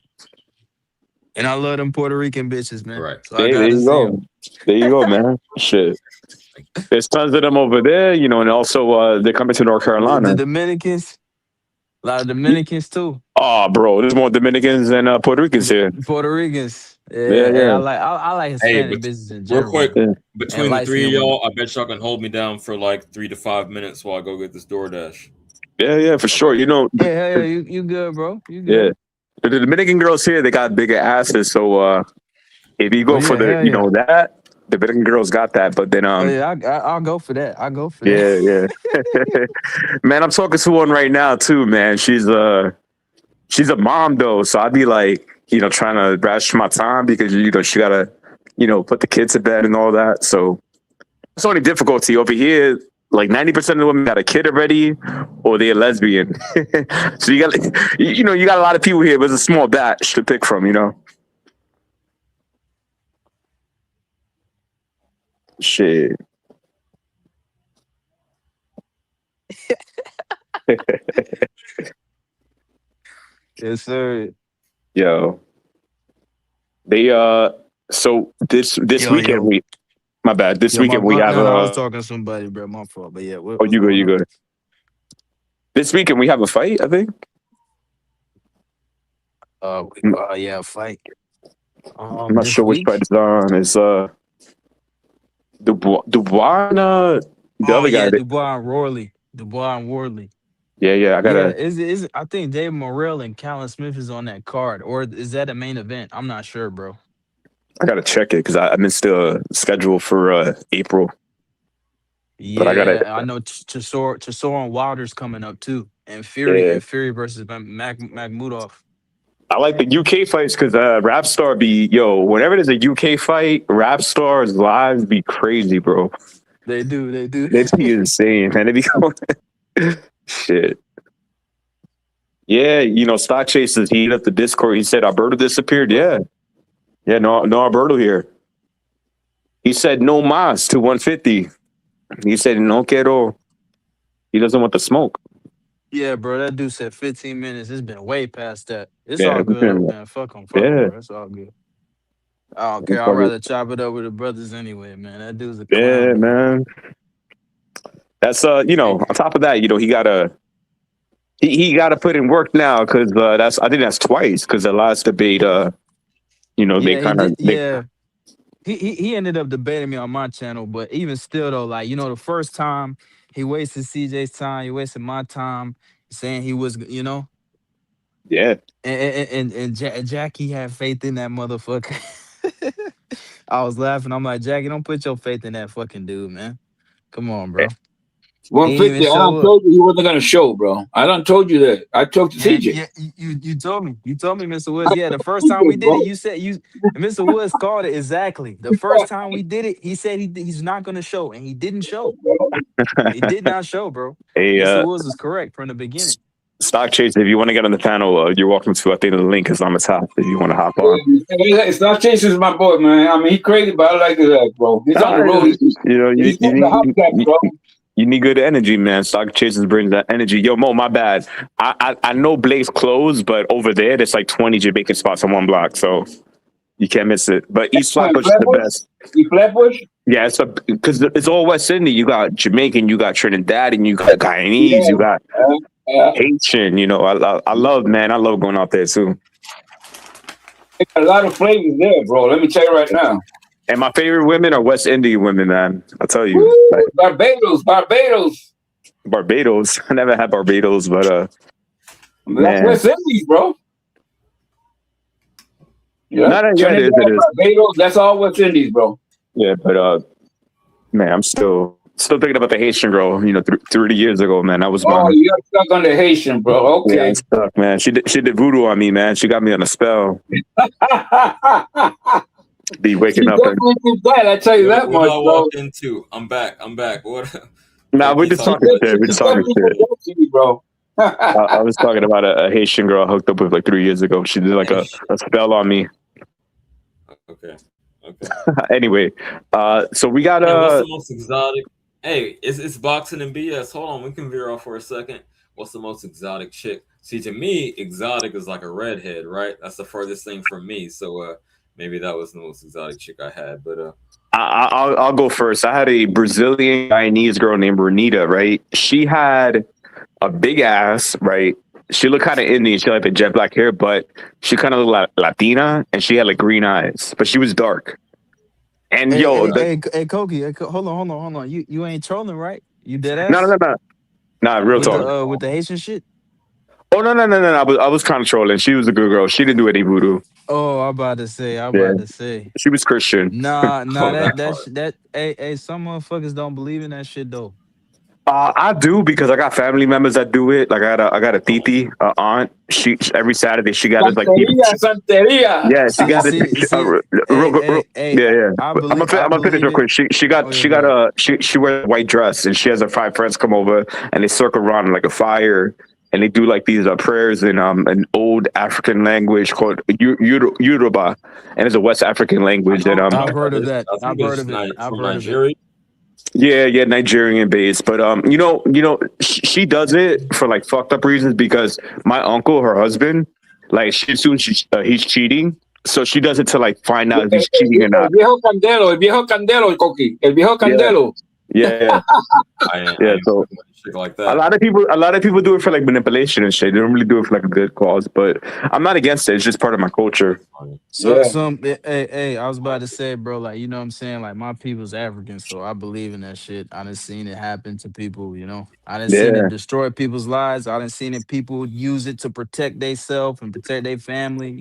S1: And I love them Puerto Rican bitches, man.
S2: Right.
S1: So
S4: there you go. There you go, man. Shit. There's tons of them over there, and also they're coming to North Carolina.
S1: The Dominicans. A lot of Dominicans too.
S4: Oh, bro, there's more Dominicans than Puerto Ricans here.
S1: Puerto Ricans. Yeah. I like Hispanic business in general.
S2: Real quick, between the three of y'all, I bet y'all can hold me down for like 3 to 5 minutes while I go get this DoorDash.
S4: Yeah, for sure.
S1: Yeah, you good, bro. You good.
S4: Yeah. The Dominican girls here, they got bigger asses. So if you go for that, the Dominican girls got that. But then
S1: I'll go for that.
S4: Yeah. Man, I'm talking to one right now too, man. She's a mom though. So I'd be like, trying to ration my time because she gotta, put the kids to bed and all that. So it's only difficulty over here. Like 90% of the women got a kid already, or they're lesbian. So you got a lot of people here, but it's a small batch to pick from. Shit.
S1: Yes, sir.
S4: Yo, they so this weekend my bad. This weekend we have
S1: I was talking to somebody, bro. My fault, but yeah.
S4: You good. This weekend we have a fight, I think.
S1: Yeah, a fight.
S4: I'm not sure which fight it's on. It's Dubois and the other guy.
S1: Dubois and Worley.
S4: Yeah. I gotta.
S1: Is I think Dave Morrell and Callum Smith is on that card, or is that a main event? I'm not sure, bro.
S4: I gotta check it because I missed the schedule for April.
S1: Yeah, but I know Chisora and Wilder's coming up too, and Fury versus Makhmudov.
S4: I like the UK fights because Rapstar whenever there's a UK fight, Rapstar's lives be crazy, bro.
S1: They do.
S4: They be insane, man. They be going shit. Yeah, Stock Chasers, he hit up the Discord. He said Alberto disappeared. Yeah, no Alberto here. He said no mas to 150. He said no quiero. He doesn't want the smoke.
S1: Yeah, bro. That dude said 15 minutes. It's been way past that. It's
S4: Yeah,
S1: all good though, man. Fuck him,
S4: yeah,
S1: bro. It's all good. I don't care. I'd rather chop it up with the brothers anyway, man. That dude's a
S4: yeah,
S1: clown, bro.
S4: man. That's
S1: Hey,
S4: on top of that, he gotta put in work now because I think that's twice because the last debate, they
S1: yeah, he
S4: kind of
S1: did. Yeah, he ended up debating me on my channel, but even still though, like the first time he wasted CJ's time, he wasted my time, saying he was,
S4: yeah.
S1: and Jackie had faith in that motherfucker. I was laughing. I'm like, Jackie, don't put your faith in that fucking dude, man. Come on, bro. He ain't even
S3: 150. I done
S1: show up.
S3: told you he wasn't gonna show, bro. I done told you that. I told to
S1: Yeah,
S3: CJ.
S1: yeah, you told me. You told me, Mr. Woods.
S3: I
S1: Yeah, the
S3: told
S1: first time we
S3: CJ,
S1: did it,
S3: bro.
S1: you said you and Mr. Woods called it exactly. The first time we did it, he said he's not gonna show, and he didn't show. He did not show, bro.
S4: Hey,
S1: Mr. Woods was correct from the beginning.
S4: Stock Chaser, if you want to get on the panel, you're welcome to. I think the link is on the top if you want to hop on.
S3: It's not Jason's my boy, man. I mean, he crazy, but I like his ass, bro. He's on the road. He's getting the hot cat, bro.
S4: You need good energy, man. Stock Chasers brings that energy. Yo, Mo, my bad. I know Blake's closed, but over there, there's like 20 Jamaican spots on one block, so you can't miss it. But East Flatbush is the best.
S3: East Flatbush?
S4: Yeah, because it's all West Indian. You got Jamaican, you got Trinidad, and you got Guyanese, you got Haitian. I love, man. I love going out there too.
S3: They got a lot of flavors there, bro. Let me tell you right now.
S4: And my favorite women are West Indian women, man. I'll tell you.
S3: Woo, Barbados.
S4: Barbados. I never had Barbados, but
S3: that's West Indies, bro. Yeah,
S4: it is.
S3: Barbados, that's all West Indies, bro.
S4: Yeah, but man, I'm still thinking about the Haitian girl. 30 years ago, man. I was.
S3: Oh, you got stuck on the Haitian, bro. Okay,
S4: yeah, I'm stuck, man. She did voodoo on me, man. She got me on a spell. Be waking up.
S3: I tell you that much, bro.
S2: I'm back. What?
S4: Nah, we're just talking shit. We're just talking shit,
S3: bro.
S4: I was talking about a Haitian girl I hooked up with like 3 years ago. She did like a spell on me.
S2: Okay.
S4: Anyway, so we got
S2: what's the most exotic? Hey, it's boxing and BS. Hold on, we can veer off for a second. What's the most exotic chick? See, to me, exotic is like a redhead, right? That's the furthest thing from me. So maybe that was the most exotic chick I had. But
S4: I'll go first. I had a Brazilian Guyanese girl named Renita, right? She had a big ass, right? She looked kind of Indian. She had like the jet black hair, but she kind of looked like Latina, and she had like green eyes, but she was dark. And
S1: hey,
S4: yo,
S1: Koki, hold on. You ain't trolling, right? You dead ass?
S4: No. Nah, real
S1: with
S4: talk.
S1: With the Haitian shit.
S4: Oh no. I was kind of trolling. She was a good girl. She didn't do any voodoo.
S1: Oh, I'm about to say.
S4: She was Christian.
S1: Nah. Hey, some motherfuckers don't believe in that shit though.
S4: I do because I got family members that do it. Like I got a titi, aunt. She every Saturday she got this like
S3: Santeria.
S4: Yeah, she got it. Yeah. I'm gonna finish real quick. She wears a white dress and she has her 5 friends come over and they circle around like a fire and they do like these prayers in an old African language called Yoruba, and it's a West African language that
S1: I've heard of that. I've heard of it.
S2: From Nigeria.
S4: Yeah, Nigerian based, but she does it for like fucked up reasons because my uncle, her husband, like he's cheating, so she does it to like find out if he's cheating or not.
S3: El viejo candelo, Coqui, el viejo candelo.
S4: Yeah. So
S2: like that.
S4: A lot of people do it for like manipulation and shit. They don't really do it for like a good cause, but I'm not against it. It's just part of my culture.
S1: So hey, I was about to say, bro, like you know what I'm saying, like my people's African, so I believe in that shit. I done seen it happen to people, I done seen it destroy people's lives. I done seen it people use it to protect themselves and protect their family,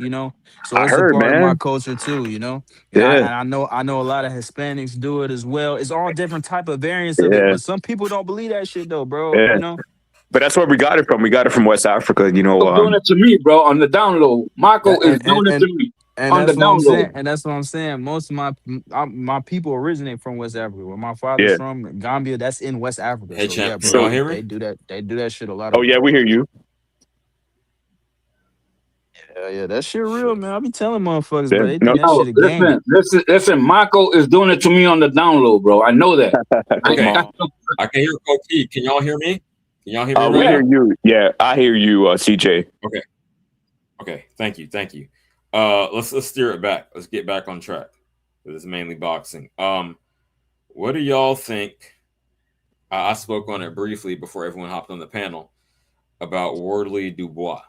S1: So it's a part of my culture too, And I know a lot of Hispanics do it as well. It's all different type of variants of it, but some people don't believe that shit though, bro.
S4: But that's where we got it from. We got it from West Africa,
S3: doing it to me, bro, on the download. Marco is doing it to me.
S1: And that's what I'm saying. Most of my people originate from West Africa. Where my father's from, Gambia, that's in West Africa.
S2: Hey,
S1: so,
S2: champ,
S1: bro, they do that. They do that shit a lot.
S4: Oh yeah, we hear you.
S1: Yeah, that shit real,
S2: Shit.
S1: man. I be telling motherfuckers,
S4: Yeah,
S1: bro. They
S4: no,
S1: think that
S3: No,
S1: shit a game.
S3: listen. Marco is doing it to me on the download, bro. I know that.
S1: Come
S2: Okay,
S1: on.
S2: I can hear Koki. Can y'all hear me? Can y'all hear me
S4: we
S2: right
S3: Yeah.
S4: hear you. Yeah, I hear you, CJ.
S2: Okay. Okay. Thank you. Let's steer it back. Let's get back on track. This is mainly boxing. What do y'all think? I spoke on it briefly before everyone hopped on the panel about Wardley Dubois.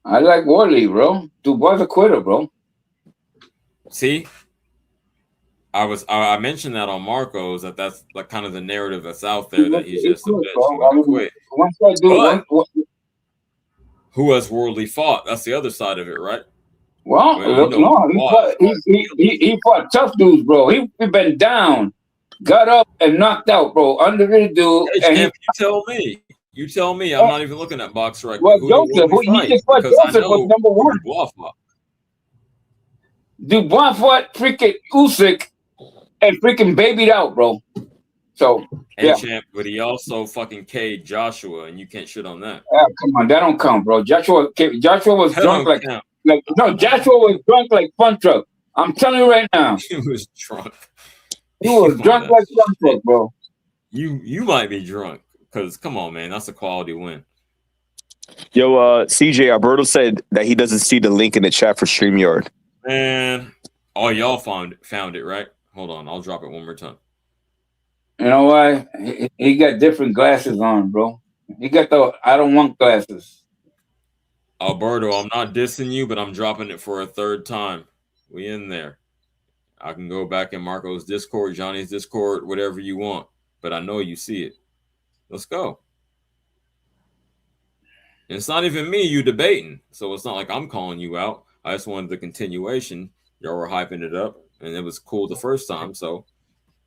S3: I like Wardley, bro. Dubois a quitter, bro.
S2: See, I mentioned that on Marco's that's like kind of the narrative that's out there that he's just a bitch who
S3: Bro.
S2: would quit.
S3: Once I do,
S2: But who has Wardley fought? That's the other side of it, right?
S3: well,
S2: Well, you know,
S3: no,
S2: Dubois
S3: he fought tough dudes, bro. He been down, got up, and knocked out, bro. Under the dude,
S2: Hey,
S3: and
S2: champ, you tell me. You tell me. I'm not even looking at box right quick.
S3: well,
S2: Who did
S3: Joseph,
S2: Wardley
S3: he
S2: fight?
S3: just fought
S2: Because I
S3: Joseph was
S2: know
S3: number
S2: who
S3: one.
S2: Dubois fought.
S3: Dubois fought freaking Usyk and freaking babied out, bro. So
S2: Hey,
S3: yeah,
S2: champ, but he also fucking K'd Joshua, and you can't shit on that.
S3: come on, that don't count, bro. Joshua was
S2: That
S3: drunk
S2: don't count.
S3: no, Joshua was drunk like Fun Truck. I'm telling you right now,
S2: He was drunk.
S3: he was
S2: Come on,
S3: drunk like Fun Truck, bro.
S2: You might be drunk because come on, man, that's a quality win.
S4: Yo, CJ, Alberto said that he doesn't see the link in the chat for StreamYard.
S2: Man, oh y'all found it, right? Hold on, I'll drop it one more time.
S3: You know why? He got different glasses on, bro. He got the I don't want glasses.
S2: Alberto, I'm not dissing you, but I'm dropping it for a third time. We in there. I can go back in Marco's Discord, Johnny's Discord, whatever you want. But I know you see it. Let's go. And it's not even me you debating. So it's not like I'm calling you out. I just wanted the continuation. Y'all were hyping it up. And it was cool the first time. So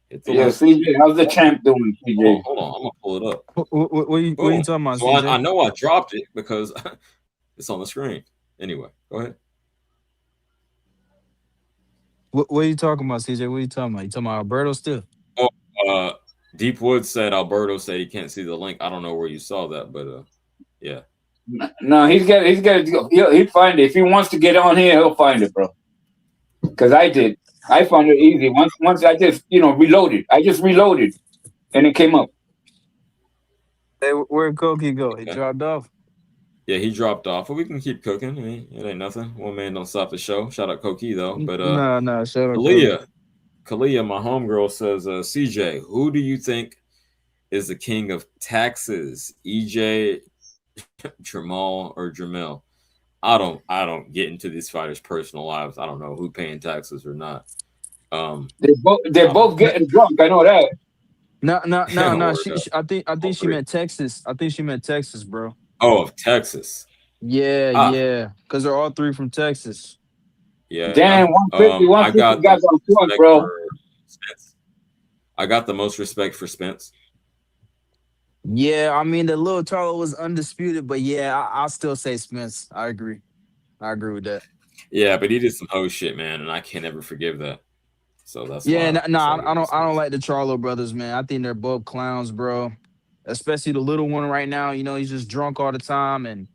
S2: it's the
S3: Yeah, CJ, how's the champ doing, CJ?
S2: Hold on. I'm going to pull it up.
S1: What are you talking about,
S2: So
S1: CJ?
S2: I know I dropped it because it's on the screen. Anyway, go ahead.
S1: What are you talking about, CJ? What are you talking about? You talking about Alberto still?
S2: Oh, Deep Woods said Alberto said he can't see the link. I don't know where you saw that, but yeah.
S3: No, he's got to go. He'll find it. If he wants to get on here, he'll find it, bro. Because I did. I found it easy. Once I just, reloaded. I just reloaded, and it came up.
S1: Hey, where'd Koki go? He
S2: Okay.
S1: dropped off.
S2: Yeah, he dropped off, but we can keep cooking. I mean, it ain't nothing. One man don't stop the show. Shout out Koki though. But
S1: Nah, shut up.
S2: Kalia, my homegirl says, CJ, who do you think is the king of taxes? EJ, Jamal, or Jamel? I don't get into these fighters' personal lives. I don't know who paying taxes or not.
S3: They're both getting drunk. I know that.
S1: No.
S2: Word
S1: I think she meant Texas. I think she meant Texas, bro.
S2: Oh, of Texas.
S1: Yeah. Because they're all three from Texas.
S2: Yeah.
S3: Damn, 150,
S2: I got
S3: guys on front, bro.
S2: Spence. I got the most respect for Spence.
S1: Yeah, I mean the little Charlo was undisputed, but yeah, I'll still say Spence. I agree with that.
S2: Yeah, but he did some hoe shit, man, and I can't ever forgive that. So that's
S1: Yeah,
S2: why
S1: I don't like the Charlo brothers, man. I think they're both clowns, bro. Especially the little one right now. He's just drunk all the time, and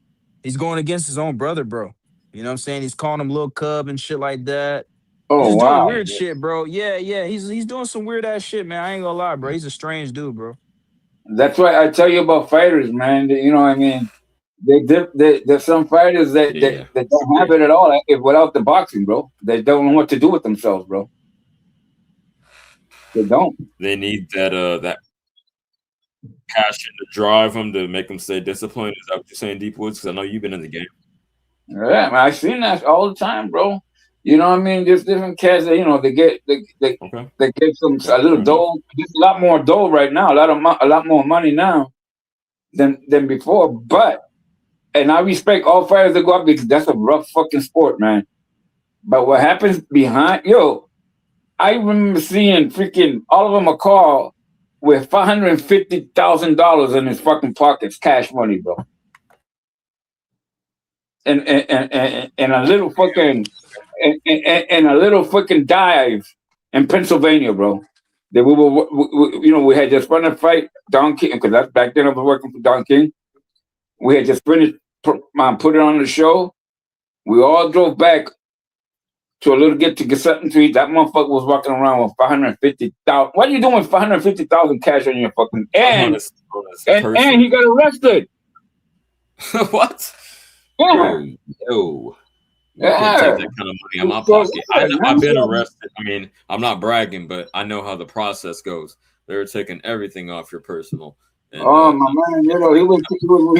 S1: he's going against his own brother, bro. You know what I'm saying? He's calling him little cub and shit like that. He's
S3: Oh,
S1: just
S3: wow.
S1: doing weird shit, bro. Yeah. He's doing some weird ass shit, man. I ain't gonna lie, bro. He's a strange dude, bro.
S3: That's why I tell you about fighters, man. I mean, there's some fighters that don't have it at all without the boxing, bro. They don't know what to do with themselves, bro. They don't.
S2: They need that passion to drive them to make them stay disciplined. Is that what you're saying, Deep Woods? Because I know you've been in the game.
S3: Yeah, man, I've seen that all the time, bro. You know what I mean? There's different cats that they get a little dough. There's a lot more dough right now. A lot more money now than before. And I respect all fighters that go up because that's a rough fucking sport, man. But what happens behind I remember seeing freaking Oliver McCall with $550,000 in his fucking pockets, cash money, bro. And a little fucking and a little fucking dive in Pennsylvania, bro. That we had just run a fight, Don King, because back then I was working for Don King. We had just finished put it on the show. We all drove back to a little get something to eat. That motherfucker was walking around with 550,000. What are you doing with 550,000 cash on your fucking and he got arrested.
S2: What?
S3: Yeah.
S2: Yo. You
S3: Yeah.
S2: can't take that kind of money out my pocket. I've been arrested. I mean, I'm not bragging, but I know how the process goes. They're taking everything off your personal. And,
S3: my man, he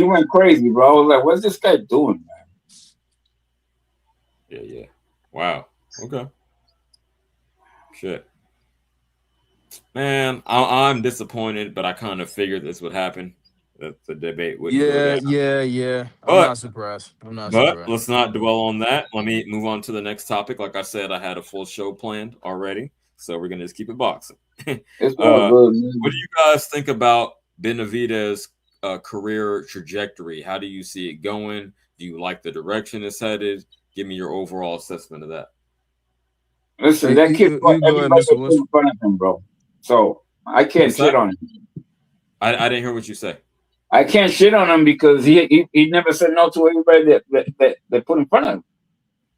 S3: went crazy, bro. I was like, what's this guy doing, man?
S2: Yeah. Wow. Okay. Shit. Man, I'm disappointed, but I kind of figured this would happen. That the debate wouldn't go down.
S1: Yeah. I'm not surprised.
S2: But let's not dwell on that. Let me move on to the next topic. Like I said, I had a full show planned already, so we're gonna just keep it boxing.
S3: It's all good, man.
S2: What do you guys think about Benavidez' career trajectory? How do you see it going? Do you like the direction it's headed? Give me your overall assessment of that.
S3: Listen, that kid fought everybody in front of him, bro. So I can't shit on him.
S2: I didn't hear what you say.
S3: I can't shit on him because he never said no to everybody that put in front of him.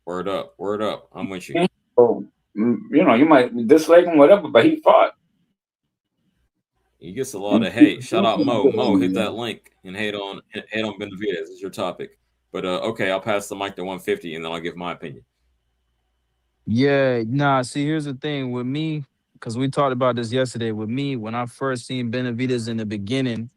S2: Word up. I'm with you.
S3: So, you might dislike him, whatever, but he fought.
S2: He gets a lot of hate. Shout out Mo. Mo, hit that link and hate on Benavidez. It's your topic. But okay, I'll pass the mic to 150 and then I'll give my opinion.
S1: Yeah, nah. See, here's the thing with me, because we talked about this yesterday. With me, when I first seen Benavidez in the beginning,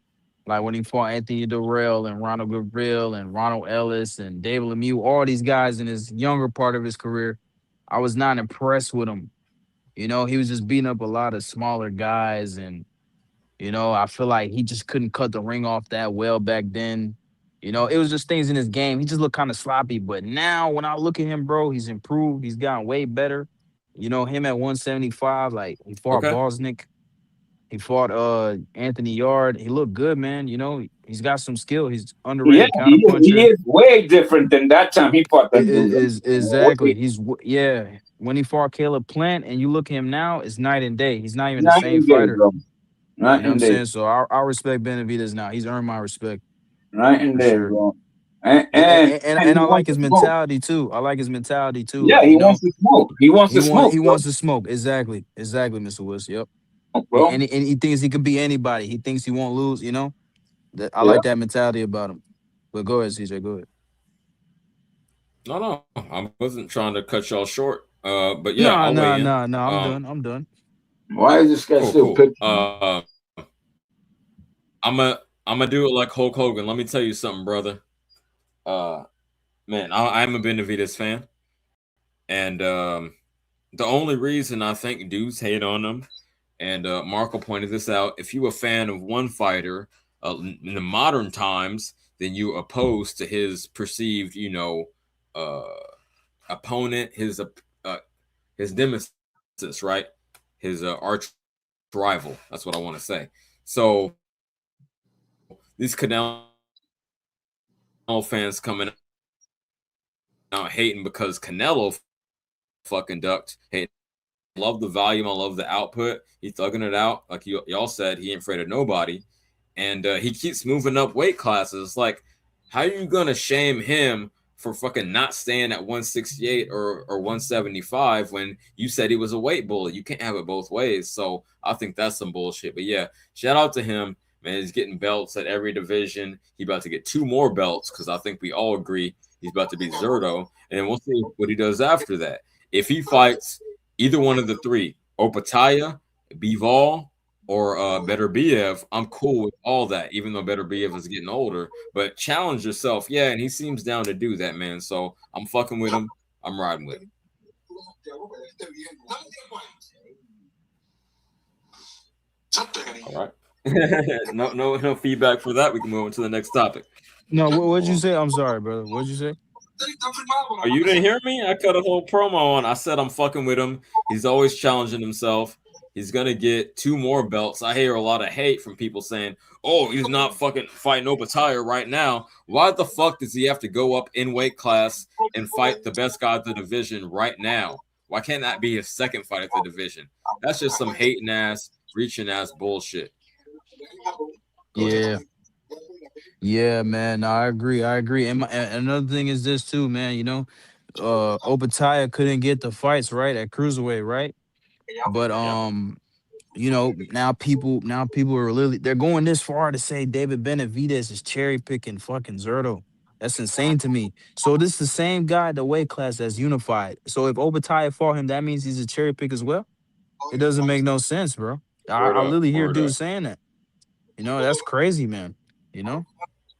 S1: like when he fought Anthony Durrell and Ronald Gabriel and Ronald Ellis and David Lemieux, all these guys in his younger part of his career, I was not impressed with him. He was just beating up a lot of smaller guys, and I feel like he just couldn't cut the ring off that well back then. It was just things in his game. He just looked kind of sloppy. But now when I look at him, bro, he's improved. He's gotten way better. Him at 175, like he fought Bosnick. He fought Anthony Yard. He looked good, man. He's got some skill. He's underrated counterpuncher.
S3: He is way different than that time he fought that dude.
S1: Exactly. When he fought Caleb Plant and you look at him now, it's night and day. He's not even the same fighter.
S3: Bro.
S1: You know what I'm saying? So I respect Benavidez now. He's earned my respect.
S3: Right in there, bro. And
S1: I like his mentality too.
S3: Yeah, he wants to smoke. He wants
S1: to smoke. Exactly, Mr. Woods. Yep.
S3: Bro.
S1: And he thinks he could be anybody. He thinks he won't lose. I like that mentality about him. But go ahead, CJ. Go ahead.
S2: No, I wasn't trying to cut y'all short. But yeah,
S1: no. I'm done.
S3: Why is this guy still pitching?
S2: I'm gonna do it like Hulk Hogan. Let me tell you something, brother. Man, I'm a Benavidez fan, and the only reason I think dudes hate on him, and Marco pointed this out, if you're a fan of one fighter in the modern times, then you oppose to his perceived, opponent, his nemesis, right? His arch rival. That's what I want to say. So these Canelo fans coming out hating because Canelo fucking ducked. Hey, I love the volume. I love the output. He's thugging it out. Like y'all said, he ain't afraid of nobody. And he keeps moving up weight classes. Like, how are you going to shame him for fucking not staying at 168 or 175 when you said he was a weight bully? You can't have it both ways. So I think that's some bullshit. But yeah, shout out to him. Man, he's getting belts at every division. He's about to get 2 more belts because I think we all agree he's about to be Zerto. And we'll see what he does after that. If he fights either one of the 3, Opataya, Bivol, or Beterbiev, I'm cool with all that, even though Beterbiev is getting older. But challenge yourself. Yeah, and he seems down to do that, man. So I'm fucking with him. I'm riding with him. All right. No feedback for that. We can move on to the next topic.
S1: No, what'd you say? I'm sorry, brother. What'd you say?
S2: Oh, you didn't hear me? I cut a whole promo on. I said I'm fucking with him. He's always challenging himself. He's gonna get 2 more belts. I hear a lot of hate from people saying, "Oh, he's not fucking fighting Opataya right now." Why the fuck does he have to go up in weight class and fight the best guy of the division right now? Why can't that be his second fight at the division? That's just some hating ass, reaching ass bullshit.
S1: Yeah. Yeah, man. No, I agree. I agree. And another thing is this too, man. Obitaya couldn't get the fights right at cruiserweight, right? But
S2: Yeah.
S1: now people are really they're going this far to say David Benavidez is cherry picking fucking Zerto. That's insane to me. So this is the same guy, the weight class that's unified. So if Obitaya fought him, that means he's a cherry pick as well. It doesn't make no sense, bro.
S2: Word
S1: I
S2: up.
S1: literally hear
S2: Word up.
S1: dudes saying that. That's crazy, man. You know,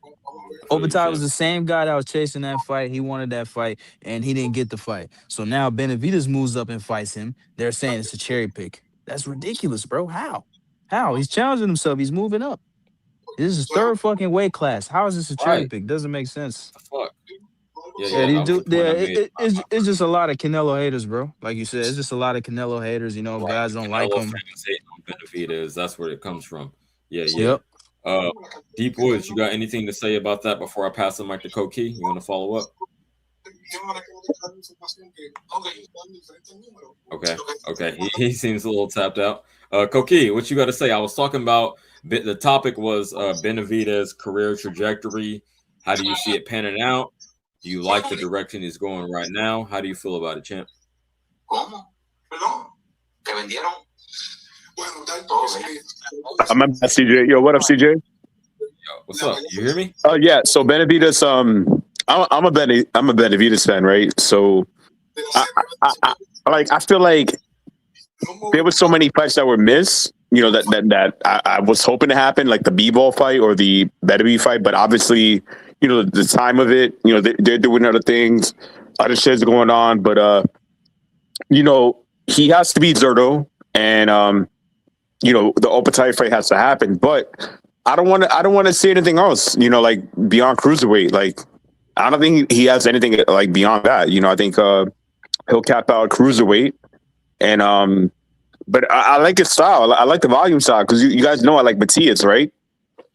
S2: I feel you,
S1: Obitaya was
S2: champ.
S1: the same guy that was chasing that fight. He wanted that fight, and he didn't get the fight. So now Benavidez moves up and fights him. They're saying it's a cherry pick. That's ridiculous, bro. How? How? He's challenging himself. He's moving up. This is his third fucking weight class. How is this a cherry
S2: Right.
S1: pick? Doesn't make sense.
S2: The fuck. Yeah,
S1: Yeah,
S2: yeah.
S1: these
S2: That was
S1: do.
S2: the point
S1: Yeah,
S2: I made.
S1: it's just a lot of Canelo haters, bro. Like you said, it's just a lot of Canelo haters.
S2: Right.
S1: Guys
S2: The
S1: don't like
S2: Canelo
S1: him.
S2: fans hating on Benavidez. That's where it comes from. Yeah, yeah.
S1: Yep.
S2: Uh, Deep Woods, you got anything to say about that before I pass the mic to Koki? You want to follow up? Okay. Okay. He seems a little tapped out. Koki, what you got to say? I was talking about the topic was Benavidez' career trajectory. How do you see it panning out? Do you like the direction he's going right now? How do you feel about it, champ?
S4: I'm at CJ. Yo, what up, CJ?
S2: Yo, what's up? You hear me?
S4: Oh yeah. So Benavidez, I'm a Benavidez fan, right? So I feel like there were so many fights that were missed. That I was hoping to happen, like the B-ball fight or the Benavidez fight, but obviously, the time of it, they're doing other things, other shit's going on, but he has to beat Zerto, and the Opetite fight has to happen, but I don't want to see anything else, like beyond cruiserweight. Like I don't think he has anything like beyond that. I think he'll cap out cruiserweight, and but I like his style. I like the volume style because you guys know I like Matias, right?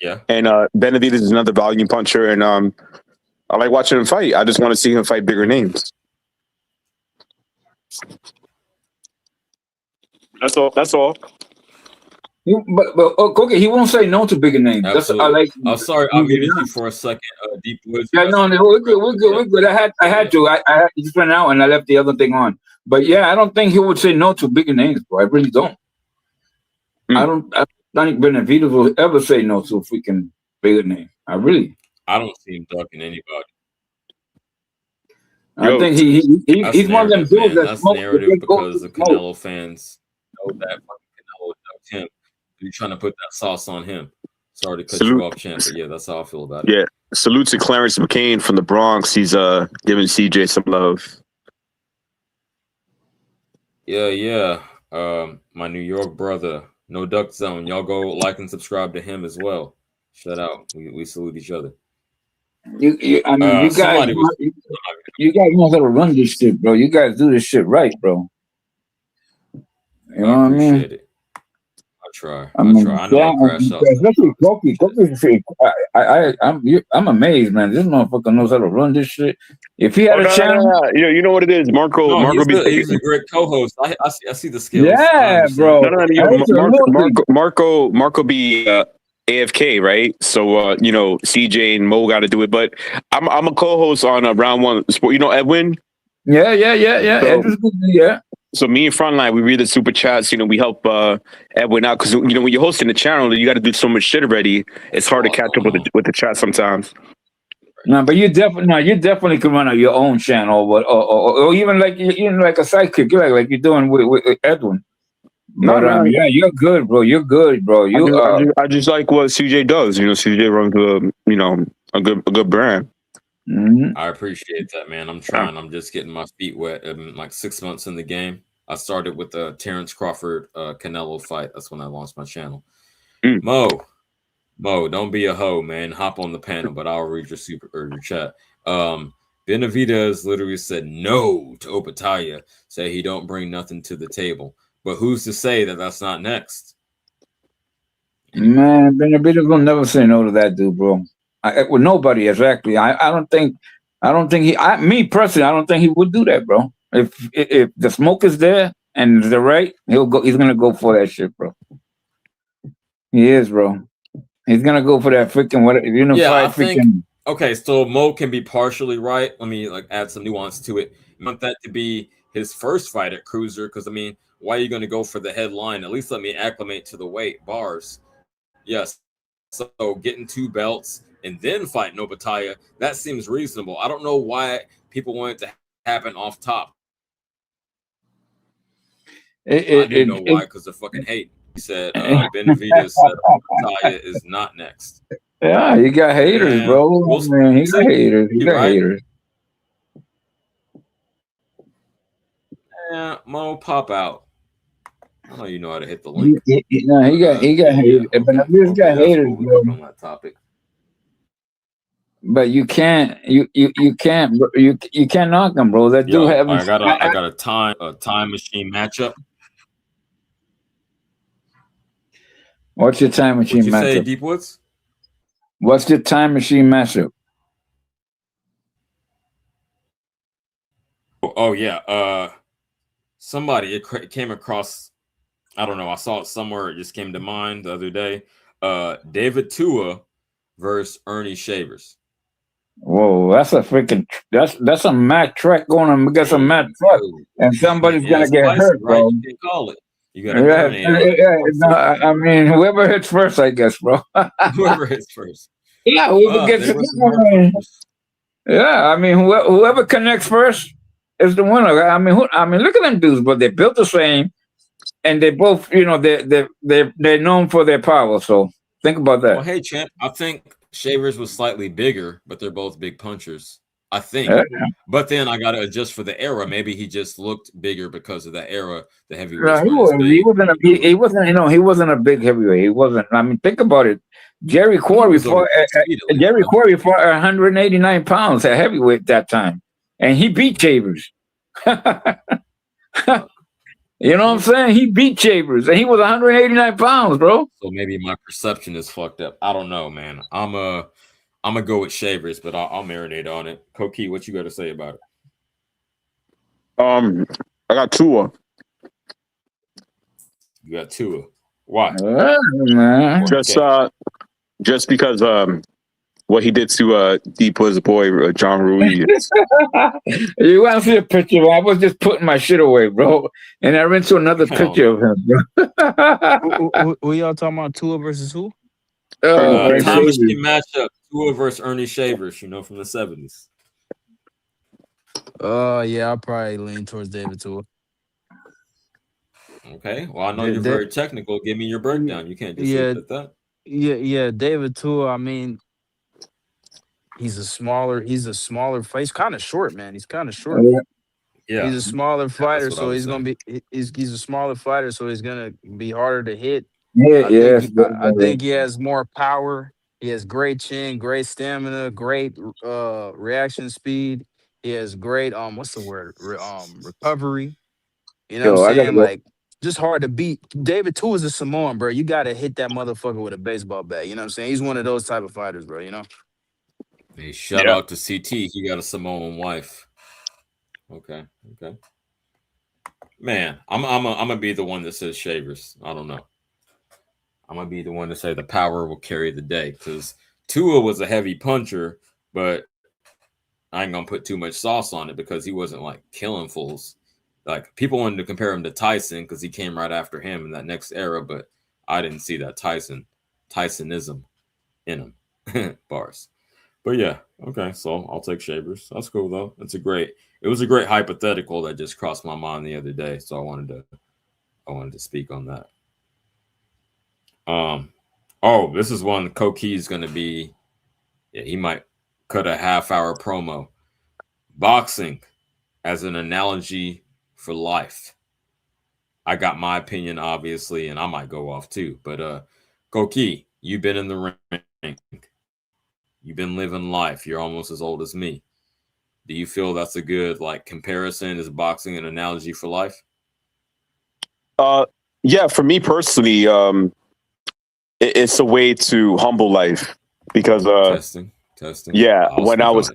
S2: Yeah.
S4: And Benavidez is another volume puncher, and I like watching him fight. I just want to see him fight bigger names. That's all. That's all.
S3: But okay, he won't say no to bigger names.
S2: Absolutely.
S3: I like.
S2: I'm sorry, I muted you for a second. Deep Woods.
S3: Yeah, no, we're good. I had to. I just went out and I left the other thing on. But yeah, I don't think he would say no to bigger names, bro. I really don't. I don't think Benavidez will ever say no to a freaking bigger name. I
S2: don't see him ducking anybody.
S3: I think he's one of them dudes
S2: that's narrative because the Canelo fans know that Canelo ducked him. You're trying to put that sauce on him. Sorry to cut you off, champ, but yeah, that's how I feel about it.
S4: Yeah, salute to Clarence McCain from the Bronx. He's giving CJ some love.
S2: Yeah. My New York brother, No Duck Zone. Y'all go like and subscribe to him as well. Shout out. We salute each other.
S3: You guys know how to run this shit, bro. You guys do this shit right, bro. You know what I mean?
S2: Appreciate it. I try. I know I crashed out.
S3: Especially Koki. I'm amazed, man. This motherfucker knows how to run this shit. If he had a channel,
S4: you know what it is, Marco.
S2: He's a great co-host. I see the skills.
S3: Yeah, bro.
S4: Marco be AFK, right? So CJ and Mo got to do it, but I'm a co-host on Round One Sport. Edwin.
S3: Yeah. Yeah.
S4: So me and Frontline, we read the super chats. We help Edwin out because when you're hosting the channel, you got to do so much shit already. It's hard to catch up with the chat sometimes.
S3: No, but you definitely can run your own channel, or even like like a sidekick, like you're doing with Edwin. But yeah, you're good, bro. You're good, bro.
S4: I just like what CJ does. CJ runs a good brand.
S3: Mm-hmm.
S2: I appreciate that, man. I'm trying. I'm just getting my feet wet. I'm like 6 months in the game. I started with the Terrence Crawford Canelo fight. That's when I launched my channel. Mo, don't be a hoe, man. Hop on the panel, but I'll read your chat. Benavidez literally said no to Opetaya. Say he don't bring nothing to the table. But who's to say that that's not next?
S3: Man, Benavidez will never say no to that dude, bro. Well, nobody exactly. I don't think he. Me personally, I don't think he would do that, bro. If the smoke is there and the right, he'll go. He's gonna go for that shit, bro. He is, bro. He's gonna go for that freaking
S2: Yeah, I
S3: unified
S2: think
S3: freaking.
S2: okay, so Mo can be partially right. Let me like add some nuance to it. I want that to be his first fight at cruiser because I mean, why are you going to go for the headline? At least let me acclimate to the weight bars. Yes, so getting 2 belts and then fight Nobataya that seems reasonable. I don't know why people want it to happen off top. I do know why because they're fucking hate. He said Benavidez said Nobataya is not next.
S3: Yeah, he got haters,
S2: Yeah,
S3: bro.
S2: we'll
S3: Man, he got
S2: see,
S3: haters. He got
S2: right?
S3: haters.
S2: Yeah, Mo, pop out. I know you know how to hit the
S3: He,
S2: link.
S3: no,
S2: But
S3: he got
S2: yeah,
S3: haters. But
S2: okay,
S3: he's
S2: okay,
S3: got
S2: that's
S3: haters,
S2: cool. We
S3: bro.
S2: cook on that topic.
S3: But you can't knock him, bro. That dude
S2: Yo,
S3: having.
S2: I got a time machine matchup.
S3: What's your time
S2: What
S3: machine
S2: you say,
S3: matchup?
S2: Deep Woods?
S3: What's the time machine matchup?
S2: Oh yeah, somebody it came across. I don't know. I saw it somewhere. It just came to mind the other day. David Tua versus Ernie Shavers.
S3: Whoa, that's a freaking that's a Mack truck going against a Mack
S2: Hey,
S3: truck,
S2: yo.
S3: and somebody's
S2: Yeah,
S3: gonna
S2: it's
S3: get
S2: spicy,
S3: hurt,
S2: right?
S3: bro.
S2: You can call it. You got to
S3: Yeah,
S2: marinate on it.
S3: no, I mean, whoever hits first, I guess, bro.
S2: Whoever hits first.
S3: Yeah, whoever gets
S2: They
S3: it.
S2: were some hard punches.
S3: Yeah, I mean, whoever connects first is the winner. I mean, look at them dudes, but they're built the same, and they both, they're known for their power. So think about
S2: Well,
S3: that.
S2: hey, champ. I think Shavers was slightly bigger, but they're both big punchers. I think.
S3: Yeah.
S2: But then I got to adjust for the era. Maybe he just looked bigger because of that era. The
S3: No,
S2: heavyweights weren't as
S3: he
S2: big.
S3: wasn't. He wasn't. He wasn't a big heavyweight. He wasn't. I mean, think about it. Jerry
S2: But he
S3: Quarry
S2: was over
S3: fought.
S2: 6 feet at least,
S3: Jerry
S2: right?
S3: Quarry fought 189 pounds at heavyweight that time, and he beat Shavers.
S2: Fuck.
S3: You know what I'm saying? He beat Shavers, and he was 189 pounds, bro.
S2: So maybe my perception is fucked up. I don't know, man. I'm gonna go with Shavers, but I'll marinate on it. Koki, what you got to say about it?
S4: I got Tua.
S2: You got Tua. Why?
S3: Man.
S2: Okay.
S4: Just because what he did to Deep was boy John Ruiz.
S3: You want to see a picture? I was just putting my shit away, bro, and I ran to another
S2: Hell
S3: picture of him, bro.
S1: Who y'all talking about? Tua versus who?
S3: Ernie
S2: Time
S3: Shavers.
S2: machine matchup: Tua versus Ernie Shavers. From the '70s.
S1: Yeah, I'll probably lean towards David Tua.
S2: Okay. Well, I know you're very technical. Give me your breakdown. You can't just leave it at that.
S1: Yeah. David Tua. I mean, he's a smaller face, kind of short, man. He's kind of short.
S2: Yeah.
S1: He's a smaller fighter,
S2: what I
S1: so
S2: was
S1: he's gonna
S2: saying.
S1: be he's a smaller fighter, so he's gonna be harder to hit.
S3: Yeah, yes.
S1: I think he has more power. He has great chin, great stamina, great reaction speed. He has great what's the word? Recovery. You know what I'm
S3: Yo, I gotta
S1: saying?
S3: go.
S1: Like just hard to beat. David Tua is a Samoan, bro. You gotta hit that motherfucker with a baseball bat. You know what I'm saying? He's one of those type of fighters, bro. You know?
S2: Hey, shout out to CT. He got a Samoan wife. Okay. Man, I'm gonna be the one that says Shavers. I don't know. I'm gonna be the one to say the power will carry the day because Tua was a heavy puncher, but I ain't gonna put too much sauce on it because he wasn't like killing fools. Like people wanted to compare him to Tyson because he came right after him in that next era, but I didn't see that Tysonism in him. Bars. But yeah, okay, so I'll take Shavers. That's cool though. It was a great hypothetical that just crossed my mind the other day, so I wanted to speak on that. This is one Koki's gonna be. Yeah, he might cut a half-hour promo. Boxing as an analogy for life. I got my opinion, obviously, and I might go off too. But Koki, you've been in the ring. You've been living life. You're almost as old as me. Do you feel that's a good comparison? Is boxing an analogy for life?
S4: Yeah, for me personally, it's a way to humble life because
S2: Testing.
S4: yeah, when I was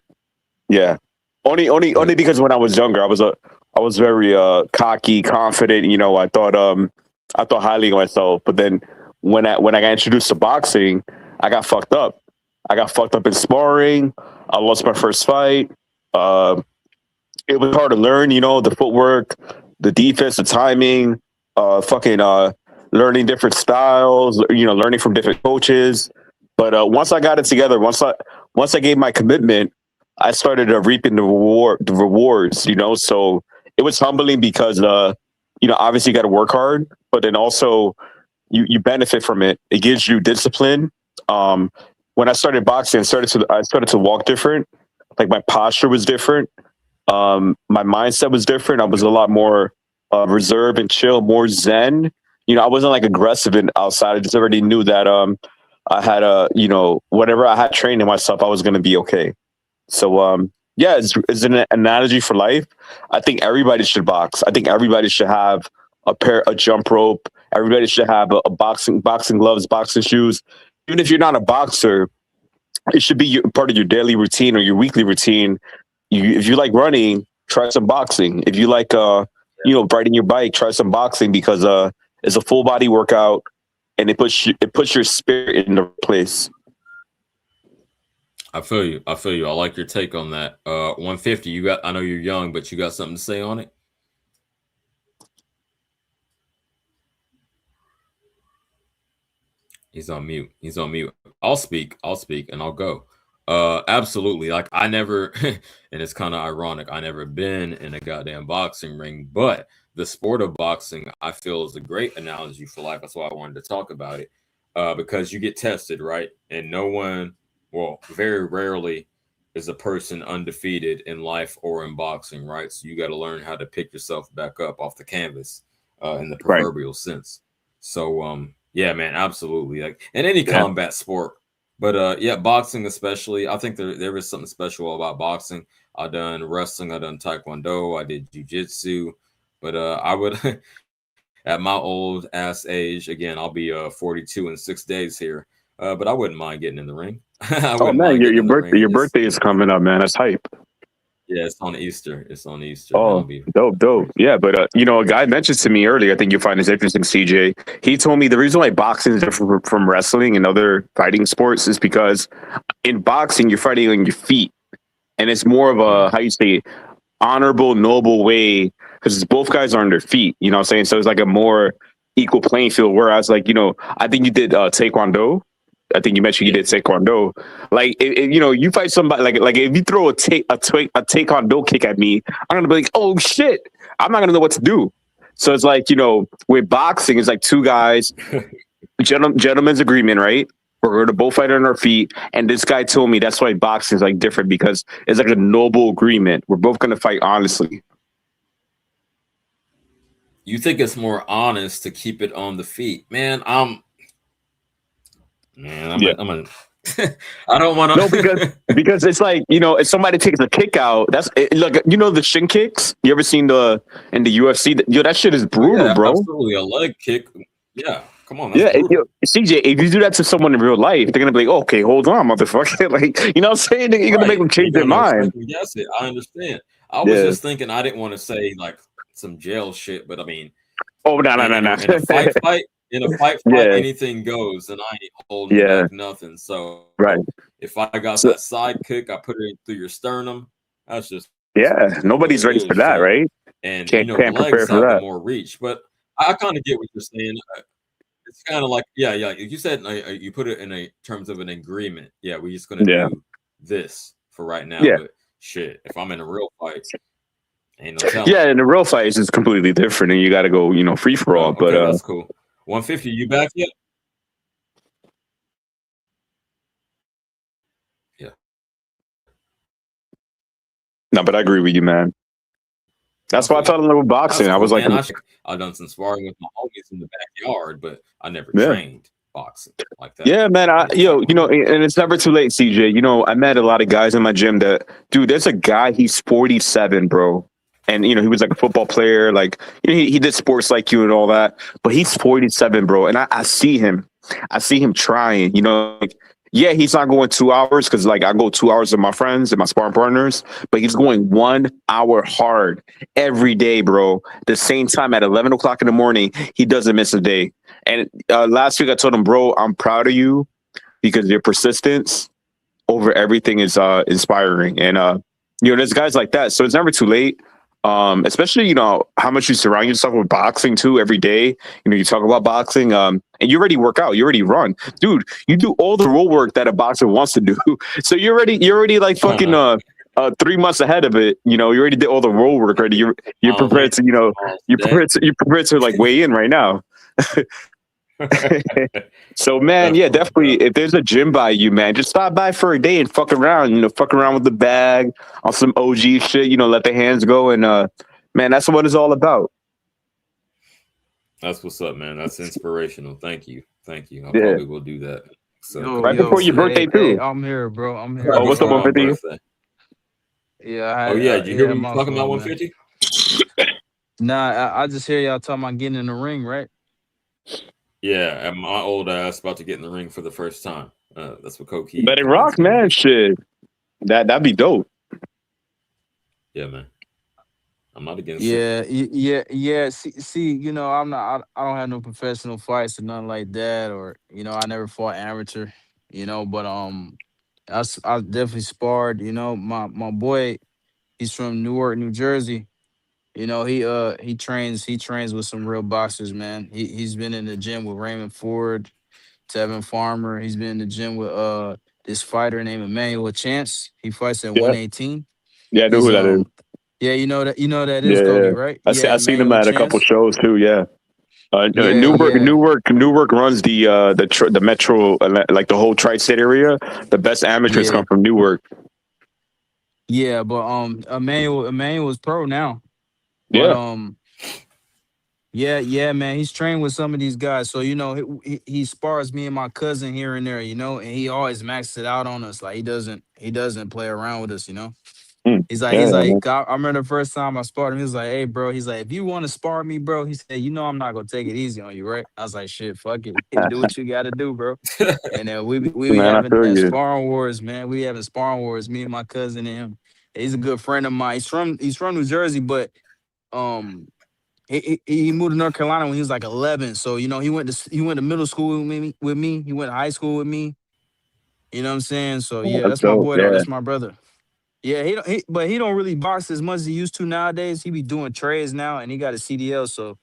S4: only because when I was younger, I was very cocky, confident. I thought highly of myself. But then when I got introduced to boxing, I got fucked up. I got fucked up in sparring. I lost my first fight. Uh, it was hard to learn, the footwork, the defense, the timing, fucking learning different styles, learning from different coaches. But once I got it together, once I gave my commitment, I started reaping the rewards. So it was humbling because obviously you got to work hard, but then also you benefit from it. It gives you discipline. When I started boxing, I started to walk different. Like my posture was different. My mindset was different. I was a lot more reserved and chill, more zen. I wasn't like aggressive and outside. I just already knew that I had whatever I had trained in myself, I was going to be okay. So yeah, it's an analogy for life. I think everybody should box. I think everybody should have a jump rope. Everybody should have a boxing gloves, boxing shoes. Even if you're not a boxer, it should be part of your daily routine or your weekly routine. If you like running, try some boxing. If you like, riding your bike, try some boxing because it's a full body workout and it puts your spirit in the place.
S2: I feel you. I like your take on that. 150. I know you're young, but you got something to say on it? He's on mute. I'll speak, and I'll go. Absolutely. Like I never, and it's kind of ironic. I never been in a goddamn boxing ring, but the sport of boxing, I feel, is a great analogy for life. That's why I wanted to talk about it, because you get tested, right? And no one, well, very rarely is a person undefeated in life or in boxing, right? So you got to learn how to pick yourself back up off the canvas, in the
S4: Right.
S2: proverbial sense. So, yeah, man, absolutely. Like in any combat sport, but yeah, boxing especially. I think there is something special about boxing. I done wrestling, I done taekwondo, I did jujitsu, but I would at my old ass age, again, I'll be 42 in 6 days here. But I wouldn't mind getting in the ring. I
S4: Oh
S2: wouldn't
S4: man,
S2: mind
S4: your
S2: getting
S4: your
S2: in the
S4: birthday
S2: ring.
S4: your birthday is coming up, man. That's hype.
S2: Yeah, it's on Easter. Man. I'll
S4: Oh,
S2: be
S4: dope. Yeah, but a guy mentioned to me earlier. I think you'll find this interesting, CJ. He told me the reason why boxing is different from wrestling and other fighting sports is because in boxing you're fighting on your feet, and it's more of a how you say honorable, noble way because both guys are on their feet. You know what I'm saying? So it's like a more equal playing field. Whereas, like I think you did taekwondo. I think you mentioned you did taekwondo. Like, if, you fight somebody like if you throw a taekwondo kick at me, I'm gonna be like, oh shit, I'm not gonna know what to do. So it's like with boxing, it's like two guys, gentleman's agreement, right? We're gonna both fight on our feet. And this guy told me that's why boxing is like different because it's like a noble agreement. We're both gonna fight honestly.
S2: You think it's more honest to keep it on the feet, man?
S4: Yeah.
S2: I don't want to.
S4: No, because it's like if somebody takes a kick out, that's like the shin kicks. You ever seen in the UFC? That shit is brutal,
S2: Yeah,
S4: bro.
S2: absolutely, a leg kick. Yeah, come on.
S4: Yeah,
S2: Brutal.
S4: CJ, if you do that to someone in real life, they're gonna be like, okay, hold on, motherfucker. Like, you know what I'm saying? You're gonna make them change their mind.
S2: Yes, I understand. I was just thinking I didn't want to say like some jail shit, but I mean,
S4: oh no.
S2: In a fight, anything goes, and I ain't holding back nothing. So
S4: right.
S2: If I got that side kick, I put it through your sternum. That's just
S4: nobody's ready for that, right?
S2: And
S4: can't
S2: the
S4: prepare
S2: legs
S4: for
S2: have
S4: that.
S2: the more reach, but I kind of get what you're saying. It's kind of like you said you put it in a terms of an agreement. Yeah, we're just gonna do this for right now.
S4: Yeah.
S2: But shit, if I'm in a real fight, ain't no telling.
S4: Yeah, in the real fight is completely different, and you got to go free for all.
S2: Okay,
S4: but
S2: that's cool. 150, you back yet? Yeah.
S4: No, but I agree with you, man. That's why I thought a little boxing.
S2: Cool,
S4: I was like,
S2: I've done some sparring with my homies in the backyard, but I never trained boxing like that.
S4: Yeah, man. And it's never too late, CJ. I met a lot of guys in my gym that, dude, there's a guy, he's 47, bro. And, he was like a football player. Like, he did sports like you and all that. But he's 47, bro. And I see him. I see him trying, yeah, he's not going 2 hours because, like, I go 2 hours with my friends and my sparring partners, but he's going 1 hour hard every day, bro. The same time at 11 o'clock in the morning, he doesn't miss a day. And last week I told him, bro, I'm proud of you. because your persistence over everything is inspiring. And there's guys like that. So it's never too late. Especially, how much you surround yourself with boxing too every day. You talk about boxing, and you already work out, you already run. Dude, you do all the road work that a boxer wants to do. So you're already like fucking 3 months ahead of it. You already did all the road work already. You're prepared to, you're prepared to like weigh in right now. So man, yeah, definitely. If there's a gym by you, man, just stop by for a day and fuck around. Fuck around with the bag on some OG shit. Let the hands go, and man, that's what it's all about.
S2: That's what's up, man. That's inspirational. Thank you. I probably will do that. So
S4: right before your birthday too.
S6: I'm here, bro. I'm here.
S4: Oh, what's up, 150?
S6: Yeah.
S2: Did you hear me talking about 150?
S6: Nah, I just hear y'all talking about getting in the ring, right?
S2: Yeah, and my old ass about to get in the ring for the first time. That's what Coke.
S4: Let it rock, man. Shit, that'd be dope.
S2: Yeah, man. I'm not against
S6: it. Yeah. See, I'm not. I don't have no professional fights or nothing like that, or I never fought amateur. But I definitely sparred. My boy, he's from Newark, New Jersey. He trains with some real boxers, man. He's been in the gym with Raymond Ford, Tevin Farmer. He's been in the gym with this fighter named Emmanuel Chance. He fights at 118.
S4: Yeah, I know who that is.
S6: Yeah, you know that is Kobe, right?
S4: I seen him at a couple shows too. Yeah. Newark runs the metro, like the whole tri-state area. The best amateurs come from Newark.
S6: Yeah, but Emmanuel is pro now. But, yeah, man. He's trained with some of these guys, so he spars me and my cousin here and there, and he always maxes it out on us. Like he doesn't play around with us, He's like, I remember the first time I sparred him, he was like, hey, bro, he's like, if you want to spar me, bro, he said, I'm not gonna take it easy on you, right? I was like, shit, fuck it, do what you gotta do, bro. And then we be having sparring wars, man. We having sparring wars, me and my cousin and him. He's a good friend of mine. He's from New Jersey, but he moved to North Carolina when he was like 11. So he went to middle school with me. He went to high school with me. You know what I'm saying? So yeah, that's my boy. Though. That's my brother. Yeah, but he don't really box as much as he used to nowadays. He be doing trades now, and he got a CDL, so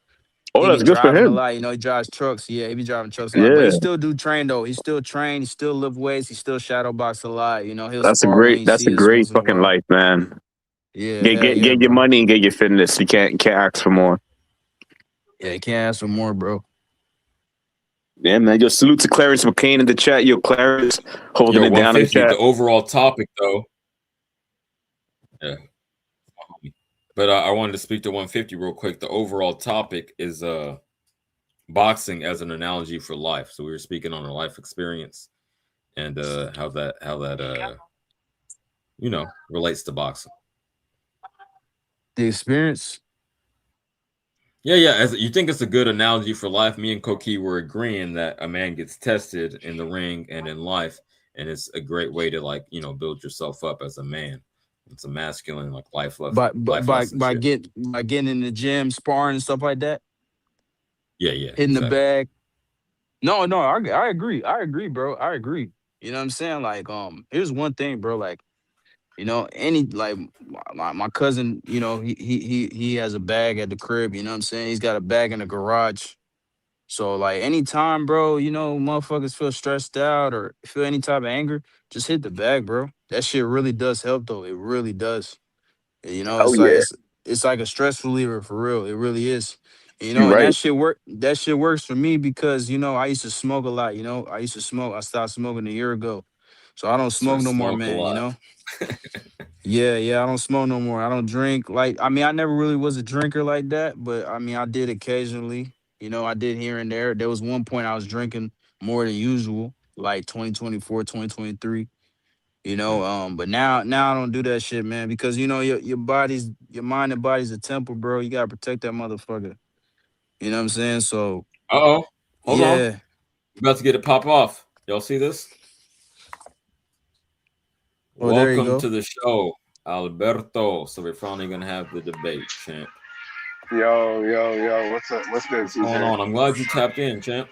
S6: he
S4: that's
S6: be
S4: good for
S6: driving
S4: him.
S6: a lot. He drives trucks. Yeah, he be driving trucks a lot. But he still do train though. He still train. He still lift weights. He still shadow box a lot. He'll
S4: that's
S6: spar when he
S4: that's a great fucking life, man.
S6: Yeah,
S4: get your money and get your fitness. You can't ask for more.
S6: Yeah, you can't ask for more, bro.
S4: Yeah, man. Yo, salute to Clarence McCain in the chat. Yo, Clarence holding it down in the chat.
S2: The overall topic, though. Yeah. But I wanted to speak to 150 real quick. The overall topic is boxing as an analogy for life. So we were speaking on our life experience and how that relates to boxing.
S6: The experience.
S2: Yeah. As you think it's a good analogy for life, me and Koki were agreeing that a man gets tested in the ring and in life, and it's a great way to build yourself up as a man. It's a masculine life lesson.
S6: By getting in the gym, sparring and stuff like that.
S2: Yeah.
S6: Hitting the bag. No, I agree. Bro. I agree. You know what I'm saying? Here's one thing, bro. My cousin, he has a bag at the crib, you know what I'm saying? He's got a bag in the garage. So anytime, bro, motherfuckers feel stressed out or feel any type of anger, just hit the bag, bro. That shit really does help though. It really does. It's like a stress reliever for real. It really is. And
S4: right.
S6: that shit works for me because I used to smoke a lot, I stopped smoking a year ago. So I don't smoke no more, man, Yeah, I don't smoke no more. I don't drink. I never really was a drinker like that, but I did occasionally. I did here and there. There was one point I was drinking more than usual, like 2024, 2023. But now I don't do that shit, man, because your mind and body's a temple, bro. You gotta protect that motherfucker. You know what I'm saying? So
S2: hold on. We're about to get it pop off. Y'all see this?
S6: Oh,
S2: welcome to the show, Alberto. So we're finally gonna have the debate, champ.
S7: Yo, what's up? What's good, CJ?
S2: Hold on, I'm glad you tapped in, champ.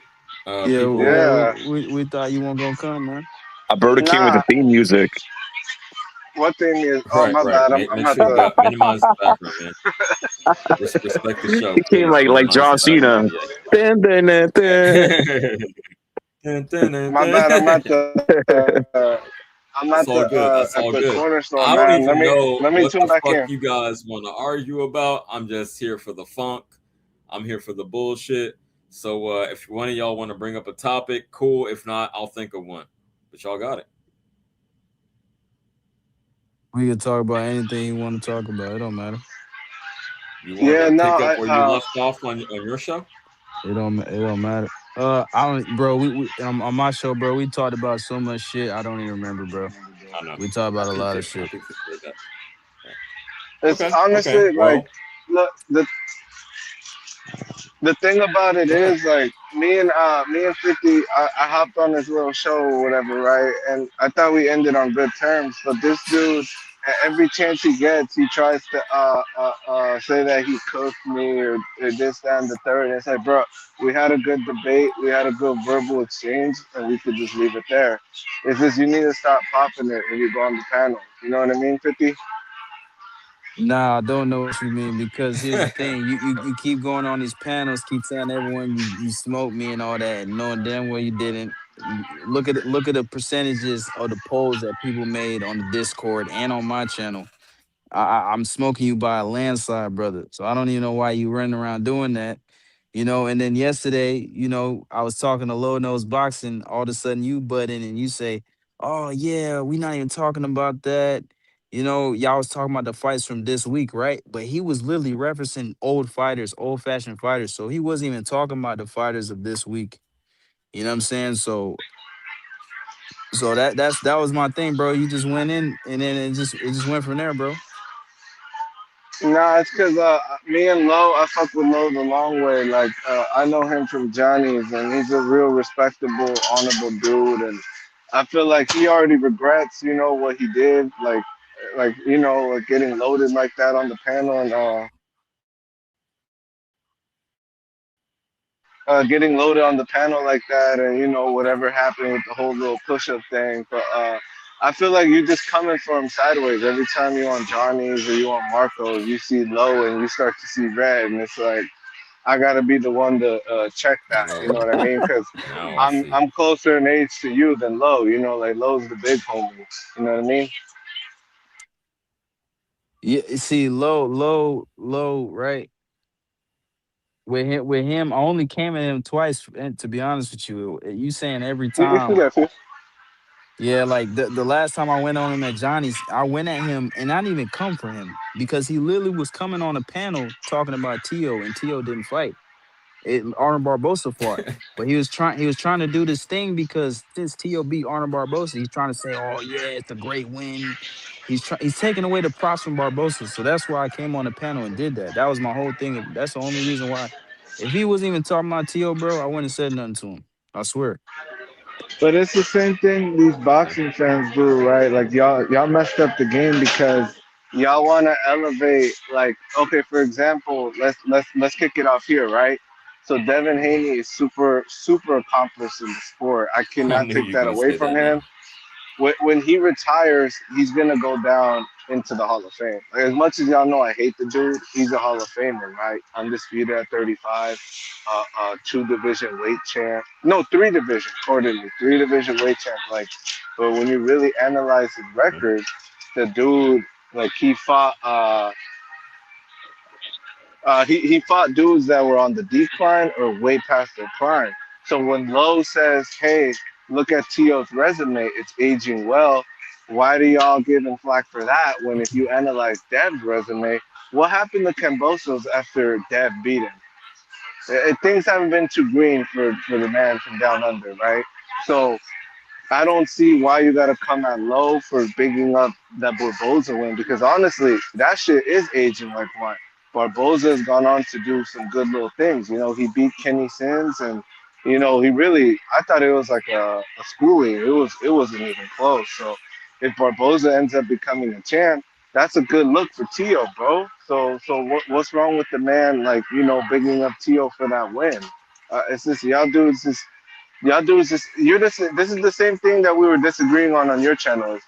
S6: Yeah,
S2: People.
S6: yeah.
S7: Yeah.
S6: We thought you weren't gonna come, man.
S4: Alberto came with
S7: Nah.
S4: the theme music.
S7: What thing is? Oh,
S2: Right,
S7: my
S2: right.
S7: bad. I'm
S2: Make
S7: at
S2: sure you
S7: the.
S2: got minimize the background, man. Respect the show,
S4: He came
S2: please.
S4: like
S2: Minimize
S4: John
S2: the
S4: Cena.
S2: background.
S4: Dun, dun, dun, dun.
S2: Yeah. Dun, dun, dun,
S7: My bad. I'm
S2: dun.
S7: at the. I'm
S2: That's all good.
S7: at
S2: That's
S7: the
S2: all good.
S7: corner store,
S2: I don't
S7: man.
S2: even know
S7: Let me
S2: what
S7: tune
S2: the
S7: back
S2: fuck
S7: in.
S2: you guys want to argue about. I'm just here for the funk. I'm here for the bullshit. So if one of y'all want to bring up a topic, cool. If not, I'll think of one. But y'all got it.
S6: We can talk about anything you want to talk about. It don't matter.
S2: You want
S7: Yeah.
S2: to
S7: No.
S2: pick up where you left off on your show?
S6: It don't matter. I don't, bro. We on my show, bro. We talked about so much shit. I don't even remember, bro.
S2: I know.
S6: We talked
S2: I
S6: about a lot of
S2: appreciate. I
S6: shit.
S2: appreciate that.
S7: It's
S2: Okay. Okay.
S7: honestly like,
S2: Well,
S7: look, the thing about it
S2: go ahead.
S7: is like me and 50, I hopped on this little show or whatever, right? And I thought we ended on good terms, but this dude, at every chance he gets, he tries to say that he cooked me or this, that, and the third. And it's like, bro, we had a good debate, we had a good verbal exchange, and we could just leave it there. It's just you need to stop popping it when you go on the panel. You know what I mean, 50?
S6: Nah, I don't know what you mean because here's the thing: you keep going on these panels, keep telling everyone you smoked me and all that, and knowing damn well you didn't. Look at the percentages of the polls that people made on the Discord and on my channel. I'm smoking you by a landslide, brother. So I don't even know why you running around doing that. And then yesterday, I was talking to Low Nose Boxing. All of a sudden, you butt in and you say, "Oh yeah, we not even talking about that." Y'all was talking about the fights from this week, right? But he was literally referencing old fighters, old fashioned fighters. So he wasn't even talking about the fighters of this week. You know what I'm saying? So that was my thing, bro. You just went in and then it just went from there, bro.
S7: Nah, it's because me and Lo, I fuck with Lo the long way. Like I know him from Johnny's, and he's a real respectable, honorable dude. And I feel like he already regrets, what he did. Like getting loaded like that on the panel and getting loaded on the panel like that, and whatever happened with the whole little push-up thing. But I feel like you're just coming from sideways every time you on Johnny's or you on Marco. You see low and you start to see red, and it's like I gotta be the one to check that. You know
S2: Oh,
S7: what I mean? Because
S2: now I
S7: I'm
S2: see.
S7: I'm closer in age to you than Low. Like Low's the big homie. You know what I mean?
S6: Yeah, see, low, right? With him, I only came at him twice. And to be honest with you, you saying every
S7: You can
S6: time,
S7: get it.
S6: yeah, like the last time I went on him at Johnny's, I went at him and I didn't even come for him because he literally was coming on a panel talking about Tio and Tio didn't fight. Arnold Barbosa fought. But he was trying to do this thing because since Tio beat Arnold Barbosa, he's trying to say, "Oh yeah, it's a great win." He's taking away the props from Barbosa, so that's why I came on the panel and did that. That was my whole thing. That's the only reason why. If he wasn't even talking about Tio, bro, I wouldn't have said nothing to him. I swear.
S7: But it's the same thing these
S2: Okay.
S7: boxing fans do, right? Like y'all messed up the game because y'all want to elevate. Like, okay, for example, let's kick it off here, right? So Devin Haney is super super accomplished in the sport. I
S2: I
S7: cannot
S2: knew
S7: take
S2: you were
S7: that
S2: gonna
S7: away
S2: say
S7: from
S2: that
S7: him.
S2: name.
S7: When he retires, he's gonna go down into the Hall of Fame. Like, as much as y'all know, I hate the dude. He's a Hall of Famer, right? Undisputed at 35, two division weight champ. No, three division. Accordingly, three division weight champ. Like, but when you really analyze his
S2: Mhm.
S7: record, the dude, like, he fought. He fought dudes that were on the decline or way past their prime. So when Lowe says, "Hey, look at Tio's resume; it's aging well," why do y'all give him flack for that? When if you analyze Dev's resume, what happened to Cambosos after Dev beat him? Things haven't been too green for the man from down under, right? So I don't see why you gotta come at low for bigging up that Barboza win because honestly, that shit is aging like wine. Barboza has gone on to do some good little things. He beat Kenny Sins and he really I thought it was like a schooling. It wasn't even close. So if Barboza ends up becoming a champ, that's a good look for Tio, bro. So what's wrong with the man like, bigging up Tio for that win? It's just y'all dudes just Y'all dudes, this is the same thing that we were disagreeing on your channel.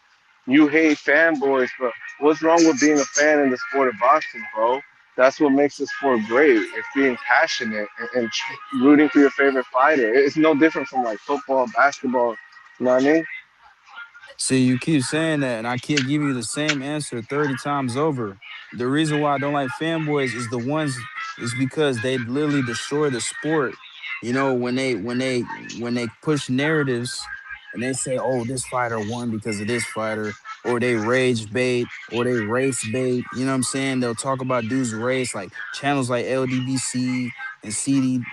S7: You hate fanboys, but what's wrong with being a fan in the sport of boxing, bro? That's what makes the sport great. It's being passionate and rooting for your favorite fighter. It's no different from like football, basketball. You know what I mean?
S6: See, you keep saying that, and I keep giving you the same answer 30 times over. The reason why I don't like fanboys is the ones is because they literally destroy the sport. You know, when they push narratives and they say, "Oh, this fighter won because of this fighter," or they rage bait, or they race bait. You know what I'm saying? They'll talk about dudes race like channels like LDBC and CCD.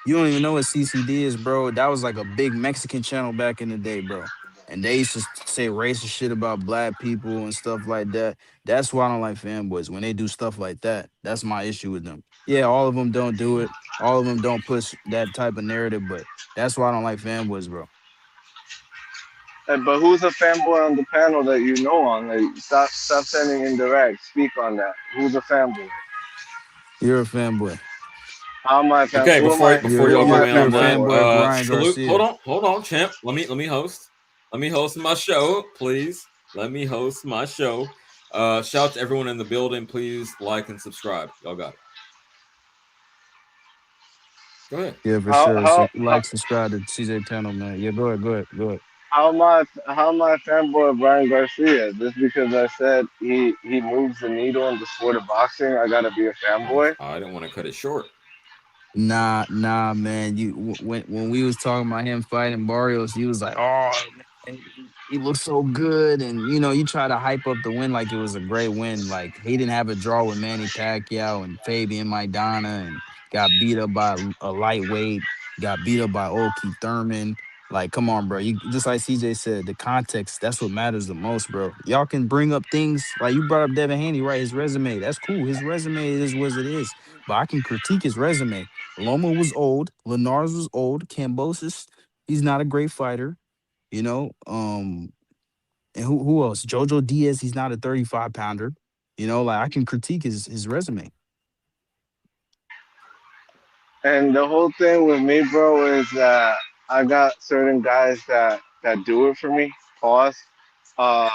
S6: You don't even know what CCD is, bro. That was like a big Mexican channel back in the day, bro. And they used to say racist shit about black people and stuff like that. That's why I don't like fanboys when they do stuff like that. That's my issue with them. Yeah, all of them don't do it. All of them don't push that type of narrative, but that's why I don't like fanboys, bro.
S7: But who's a fanboy on the panel that you know on? Like, stop sending indirect. Speak on that. Who's a fanboy?
S6: You're a fanboy.
S7: How am I a fan?
S2: Okay, before
S6: You're
S7: Who
S2: y'all
S7: am
S2: get
S7: I a
S6: you're
S2: away
S6: you're
S2: on
S6: a
S2: that,
S7: fanboy
S6: fanboy of Ryan
S2: salute.
S6: Garcia.
S2: Hold on, champ. Let me host. Let me host my show, please. Let me host my show. Shout out to everyone in the building. Please like and subscribe. Y'all got it. Go ahead.
S6: Yeah, for
S7: how
S6: sure.
S7: how
S6: So like, subscribe to CJ channel, man. Yeah, go ahead, go ahead, go ahead.
S7: how am I a fanboy of Brian Garcia? Just because I said he moves the needle in the sport of boxing, I gotta be a fanboy.
S2: I didn't want to cut it short.
S6: Nah, man. When we was talking about him fighting Barrios, he was like, "Oh, man, he looks so good," and you try to hype up the win like it was a great win. Like he didn't have a draw with Manny Pacquiao and Fabian Maidana, and got beat up by a lightweight, got beat up by old Keith Thurman. Like, come on, bro. You just like CJ said, the context, that's what matters the most, bro. Y'all can bring up things like you brought up Devin Haney, right? His resume, that's cool. His resume is what it is, but I can critique his resume. Loma was old. Linares was old. Cambosis, he's not a great fighter, you know. And who else? Jojo Diaz, he's not a 35 pounder. Like I can critique his resume.
S7: And the whole thing with me, bro, is that I got certain guys that do it for me. Pause. Uh,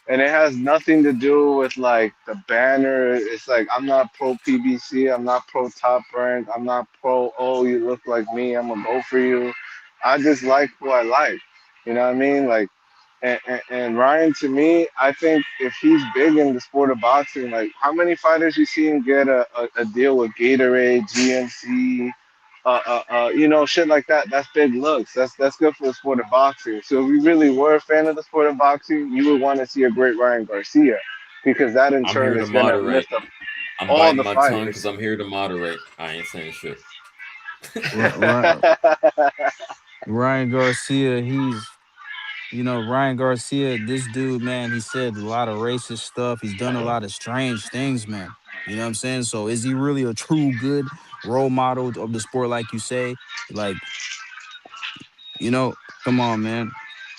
S7: and it has nothing to do with like the banner. It's like I'm not pro PBC. I'm not pro Top Rank. I'm not pro. Oh, you look like me. I'm gonna go for you. I just like who I like. You know what I mean? Like, and Ryan, to me, I think if he's big in the sport of boxing, like how many fighters you seen get a deal with Gatorade, GNC, shit like that. That's big looks. That's good for the sport of boxing. So if you really were a fan of the sport of boxing, you would want to see a great Ryan Garcia, because that in
S2: I'm
S7: turn
S2: here to
S7: is gonna
S2: moderate.
S7: lift up
S2: I'm
S7: all
S2: biting
S7: the
S2: my tongue because
S7: fighters.
S2: I'm here to moderate. I ain't saying shit.
S6: Ryan, Ryan Garcia, Ryan Garcia, this dude, man, he said a lot of racist stuff. He's done a lot of strange things, man. You know what I'm saying? So is he really a true good role model of the sport, like you say? Like, you know, come on, man.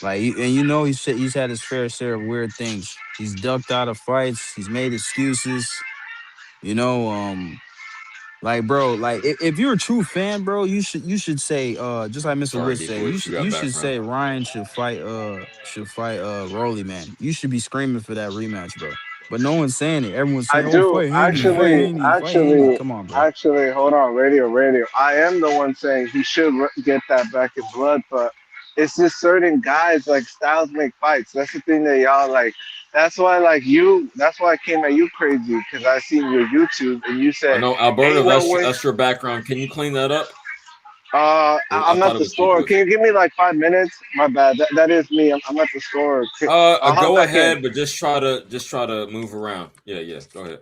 S6: Like, and he's had his fair share of weird things. He's ducked out of fights. He's made excuses. You know, like, bro, like if you're a true fan, bro, you should say, just like Mr.
S2: Sorry,
S6: Wood
S2: D
S6: said,
S2: boys, you got
S6: you should
S2: background.
S6: say Ryan should fight Rolly, man. You should be screaming for that rematch, bro. But no one's saying it. Everyone's
S7: I
S6: saying, "Oh,
S7: do
S6: fight Haney, fight
S7: actually,
S6: Haney, fight Haney."
S7: actually,
S6: Come on, bro.
S7: actually. Hold on, radio. I am the one saying he should get that back in blood, but it's just certain guys like styles make fights. That's the thing that y'all like. That's why like you. That's why I came at you crazy, because I seen your YouTube and you
S2: I
S7: said
S2: know, Alberto.
S7: ain't no
S2: That's
S7: way.
S2: that's your background. Can you clean that up? I
S7: I'm at
S2: thought it
S7: the
S2: was you.
S7: store. Can you give me like 5 minutes? My bad. That is me. I'm at the store. I'll hop
S2: Go
S7: back in.
S2: ahead, but just try to move around. Yeah. Go ahead.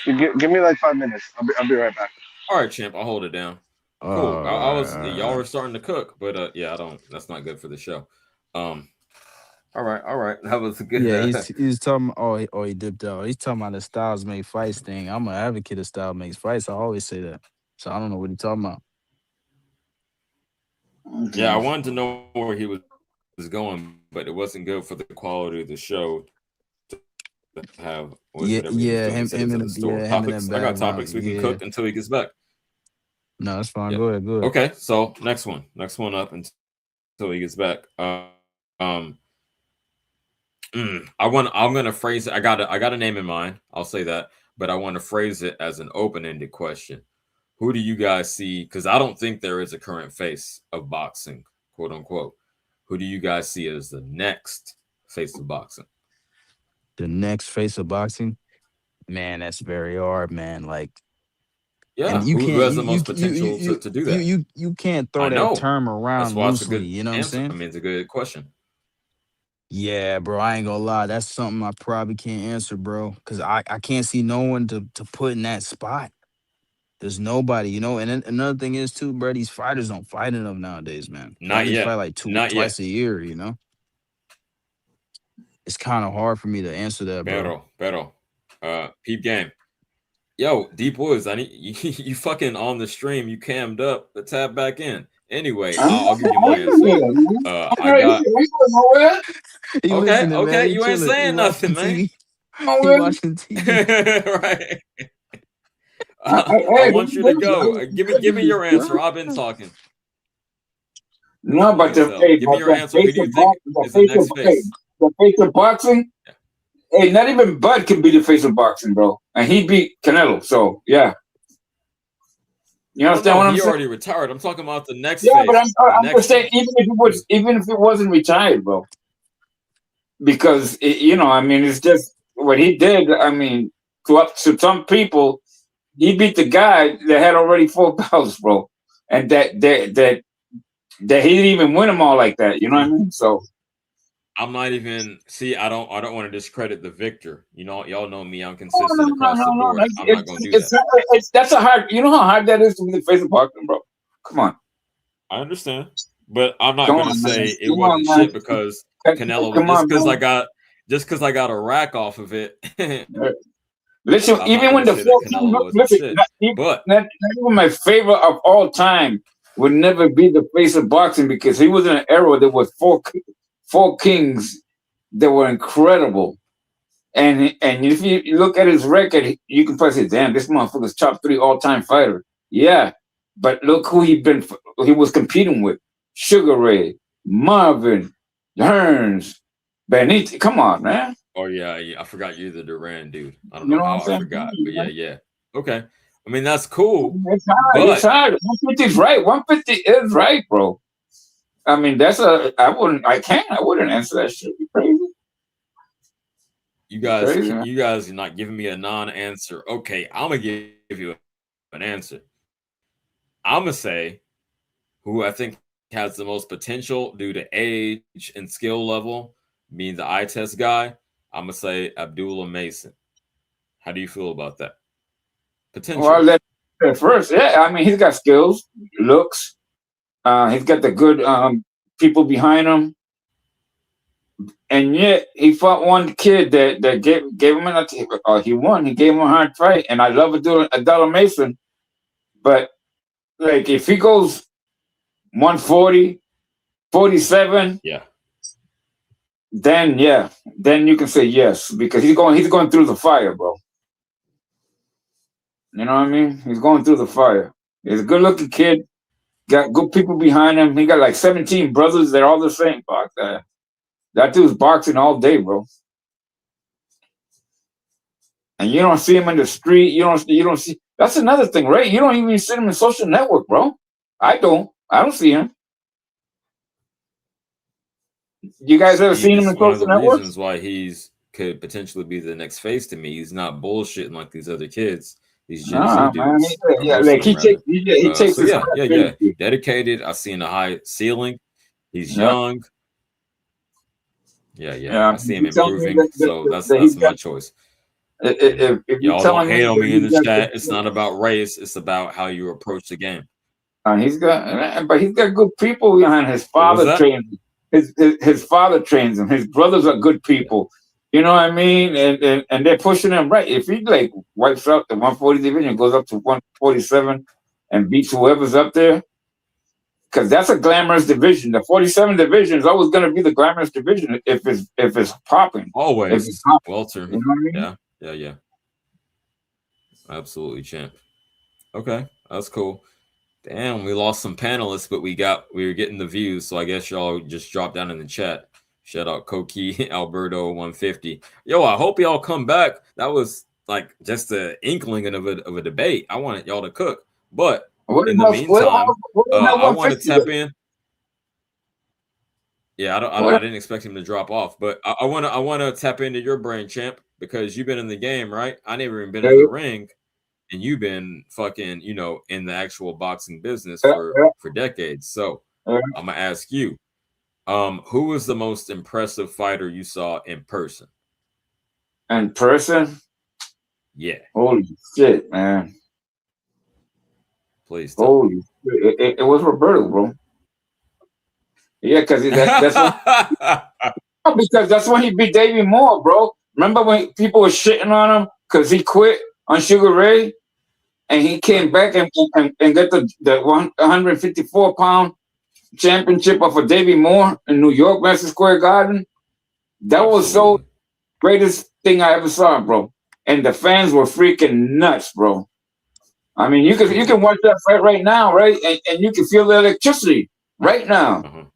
S7: Give me like 5 minutes. I'll be right back.
S2: All right, champ. I'll hold it down. Cool.
S6: All
S2: I was y'all
S6: right.
S2: were starting to cook, but yeah, I don't. That's not good for the show. Um. All right. That was a good.
S6: Yeah, he's talking. He dipped out. He's talking about the styles make fights thing. I'm an advocate of style makes fights. I always say that. So I don't know what he's talking about.
S2: Yeah, I
S3: Okay.
S2: wanted to know where he was going, but it wasn't good for the quality of the show to have whatever he was doing. He said
S6: Yeah,
S2: he was at the
S6: yeah,
S2: store.
S6: him and
S2: Topics.
S6: that
S2: I got topics. We
S6: background.
S2: can cook
S6: Yeah,
S2: until he gets back.
S6: No, that's fine.
S2: Yeah.
S6: Go ahead. Good.
S2: Okay. So next one up until he gets back. I'm gonna phrase it. I got a name in mind. I'll say that, but I want to phrase it as an open-ended question. Who do you guys see? Because I don't think there is a current face of boxing, quote unquote. Who do you guys see as the next face of boxing?
S6: The next face of boxing, man, that's very hard, man. Like, and
S2: Yeah,
S6: you
S2: who
S6: can't
S2: has the most potential to do that?
S6: you can't throw
S2: I
S6: that
S2: know.
S6: term
S2: That's
S6: around
S2: why it's a
S6: loosely.
S2: good
S6: You know what I'm
S2: answer. I
S6: saying?
S2: mean, it's a good question.
S6: Yeah, bro. I ain't gonna lie. That's something I probably can't answer, bro. Cause I can't see no one to put in that spot. There's nobody, you know. And then another thing is too, bro. These fighters don't fight enough nowadays, man.
S2: Not
S6: Fighters fight
S2: yet.
S6: like
S2: Not yet.
S6: twice a year. You know, it's kind of hard for me to answer that, bro.
S2: Pero. Peep game. Yo, Deep Woods, I need you fucking on the stream. You cammed up to tap back in. Anyway,
S3: I'm
S2: I'll give you
S3: I'm
S2: my answer.
S3: here, man. I'm
S2: I
S3: right here.
S2: got
S3: We going nowhere.
S6: He
S2: okay,
S6: listening, man.
S2: okay.
S6: He
S2: You ain't
S6: chilling. He
S2: saying
S6: watching
S2: nothing, man.
S6: TV. He
S3: Nowhere.
S6: watching TV.
S2: Right. I
S3: Hey,
S2: want you to go. Give me your answer. I've been talking.
S3: no, but
S2: So give me your
S3: the
S2: answer. Who
S3: face
S2: do you
S3: of
S2: think
S3: boxing,
S2: is the next
S3: hey,
S2: face?
S3: the face of boxing.
S2: Yeah.
S3: Hey, not even Bud can be the face of boxing, bro. And he beat Canelo. So yeah, you
S2: Well,
S3: understand
S2: no,
S3: what I'm
S2: he
S3: saying?
S2: already retired. I'm talking about the next
S3: Yeah, but
S2: face. The
S3: I'm just
S2: next
S3: saying,
S2: one.
S3: even if it wasn't retired, bro, because I mean, it's just what he did. I mean, to some people, he beat the guy that had already 4 belts, bro, and that he didn't even win them all like that. You know what I
S2: See,
S3: mean? So
S2: I'm not even see. I don't want to discredit the victor. You know, y'all know me. I'm
S3: no, no,
S2: consistent
S3: no,
S2: across
S3: no,
S2: the
S3: no.
S2: board. I'm not going to do that.
S3: That's a hard. You know how hard that is to be the face of boxing, bro. Come on,
S2: I understand, but I'm not
S3: come
S2: going to
S3: on, man.
S2: say it
S3: Come on,
S2: wasn't
S3: man.
S2: shit because Canelo.
S3: Come on, man.
S2: Just because I got a rack off of it.
S3: Listen,
S2: I'm not
S3: even
S2: going
S3: when
S2: to
S3: the
S2: say that
S3: 14,
S2: Canelo wasn't
S3: listen,
S2: shit. But
S3: not even my favorite of all time would never be the face of boxing because he was in an era where there was four kings that were incredible. And if you look at his record, you can probably say, "Damn, this motherfucker's top 3 all-time fighter." Yeah, but look who he was competing with: Sugar Ray, Marvin, Hearns, Benito. Come on, man.
S2: oh yeah, I forgot you're the Duran dude. I don't
S3: You
S2: know
S3: know what I'm
S2: how I
S3: saying?
S2: forgot, but yeah. Okay, I mean that's cool,
S3: It's hard. It's
S2: but
S3: hard. 150 is right. 150 is right, bro. I mean, I wouldn't answer that shit. You crazy? You crazy, man?
S2: you guys are not giving me a non-answer. Okay, I'm gonna give you an answer. I'm gonna say who I think has the most potential due to age and skill level, being the eye test guy. I'm gonna say Abdullah Mason. How do you feel about that
S3: Well,
S2: potential?
S3: at first, yeah. I mean, he's got skills, looks. He's got the good people behind him, and yet he fought one kid that gave him he won. He gave him a hard fight, and I love Abdullah Mason, but like if he goes 140, 47,
S2: Yeah.
S3: then you can say yes because he's going through the fire, bro. You know what I mean? He's going through the fire. He's a good looking kid, got good people behind him. He got like 17 brothers. They're all the same. Fuck that. That dude's boxing all day, bro. And you don't see him in the street. You don't see. That's another thing, right? You don't even see him in social network, bro. I don't see him. You guys ever
S2: See,
S3: seen him
S2: this
S3: in
S2: is one of
S3: social
S2: the
S3: networks?
S2: reasons why he's could potentially be the next face to me. He's not bullshitting like these other kids, these Gen Z
S3: Nah, man.
S2: dudes, or
S3: Yeah,
S2: most
S3: like
S2: of them rather.
S3: he takes
S2: So
S3: his
S2: yeah,
S3: heart
S2: yeah.
S3: seriously.
S2: Dedicated. I see in a high ceiling. He's
S3: Yeah,
S2: young. Yeah.
S3: yeah.
S2: I see
S3: If
S2: him
S3: you tell me
S2: improving. So
S3: that he's
S2: that's
S3: got,
S2: my choice.
S3: if you
S2: Y'all don't
S3: telling me
S2: hate on
S3: that
S2: me in
S3: he's
S2: the
S3: got
S2: chat. It's not about race. It's about how you approach the game.
S3: he's got good people behind. His
S2: What was
S3: father
S2: that?
S3: trains him. His father trains him. His brothers are good
S2: Yeah.
S3: people. You know what I mean? And they're pushing him right. If he like wipes out the 140 division, goes up to 147 and beats whoever's up there, because that's a glamorous division. The 47 division is always going to be the glamorous division if it's popping. If it's
S2: Always.
S3: popping,
S2: Walter.
S3: you know what I mean?
S2: Yeah. Absolutely, champ. Okay, that's cool. Damn, we lost some panelists, but we were getting the views, so I guess y'all just dropped down in the chat. Shout out Koki Alberto 150. Yo, I hope y'all come back. That was like just an inkling of a debate. I wanted y'all to cook, but in the meantime, I want to tap in. Yeah, I didn't expect him to drop off, but I want to tap into your brain, champ, because you've been in the game, right? I never even been in the ring, and you've been fucking, in the actual boxing business for decades. So I'm gonna ask you, who was the most impressive fighter you saw in person?
S3: In person?
S2: Yeah.
S3: Holy shit, man.
S2: Please.
S3: Holy shit. It was Roberto, bro. Yeah, because that's when, because that's when he beat Davey Moore, bro. Remember when people were shitting on him because he quit on Sugar Ray, and he came back and got the 154-pound championship off of Davey Moore in New York, Madison Square Garden. That was so greatest thing I ever saw, bro. And the fans were freaking nuts, bro. I mean, you can watch that fight right now, right? And you can feel the electricity right now.
S2: Uh-huh.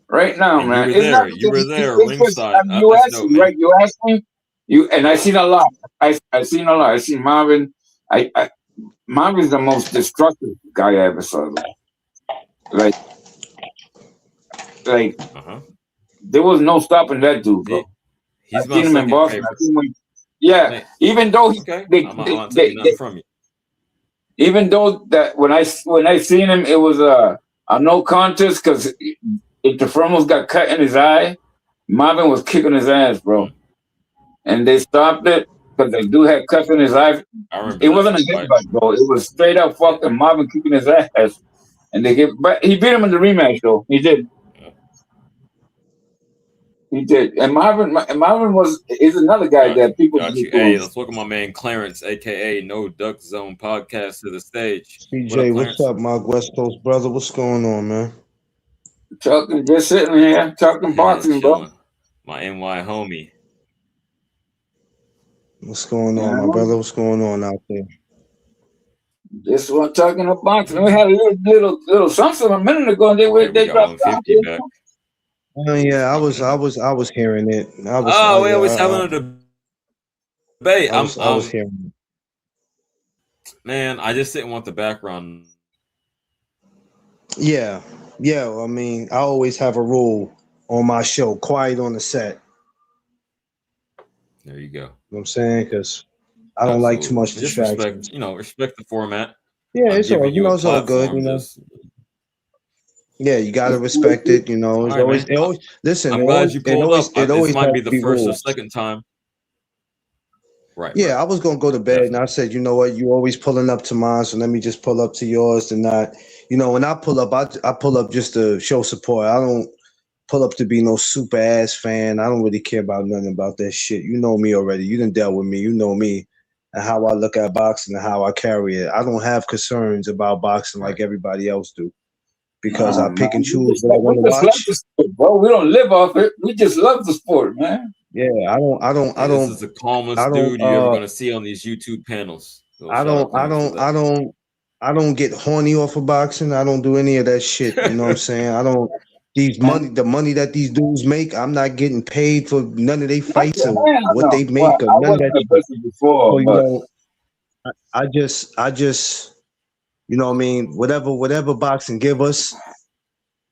S3: Right now, and man.
S2: You were there, ringside.
S3: You asked me, right? You asked me. I seen a lot. I seen a lot. I seen Marvin. Marvin's the most destructive guy I ever saw. Like there was no stopping that dude, bro.
S2: He's my second favorite.
S3: Yeah, even though even though that when I seen him, it was a no contest because if the Fromos got cut in his eye, Marvin was kicking his ass, bro. And they stopped it because the dude had cuts in his eye. It wasn't a headbutt, bro. It was straight up fucking Marvin kicking his ass. And but he beat him in the rematch, though. He did. He did. And Marvin is another guy that people.
S2: Hey, let's welcome my man Clarence, aka No Duck Zone Podcast, to the stage.
S8: CJ, what's up, my West Coast brother? What's going on, man?
S3: Just sitting here talking boxing, bro.
S2: My NY homie.
S8: What's going on, my brother? What's going on out there?
S3: Just one talking about boxing. We had a little something a minute ago, and they dropped back.
S8: Yeah, I was hearing it.
S2: We always having a debate. I was
S8: hearing it.
S2: Man, I just didn't want the background.
S8: Yeah. I mean, I always have a rule on my show: quiet on the set.
S2: There you go.
S8: You know what I'm saying? Because I don't like too much distraction.
S2: Respect the format.
S8: Yeah, it's all it's all good. Yeah, you gotta respect it. It always listen.
S2: I'm glad you pulled up. It always might be the first or second time. Right.
S8: Yeah, I was gonna go to bed, and I said, you know what? You always pulling up to mine, so let me just pull up to yours. And not, when I pull up, I pull up just to show support. I don't pull up to be no super ass fan. I don't really care about nothing about that shit. You know me already. You done dealt with me. You know me and how I look at boxing and how I carry it. I don't have concerns about boxing like everybody else do. Because I pick and choose what I want to watch.
S3: Sport, bro. We don't live off it. We just love the sport, man.
S8: Yeah, I don't.
S2: This is the calmest dude you're ever gonna see on these YouTube panels.
S8: I don't get horny off of boxing. I don't do any of that shit. You know what I'm saying? I don't. The money that these dudes make, I'm not getting paid for none of their fights or what they make or none of that. Before, so, I just. You know what I mean? Whatever boxing give us,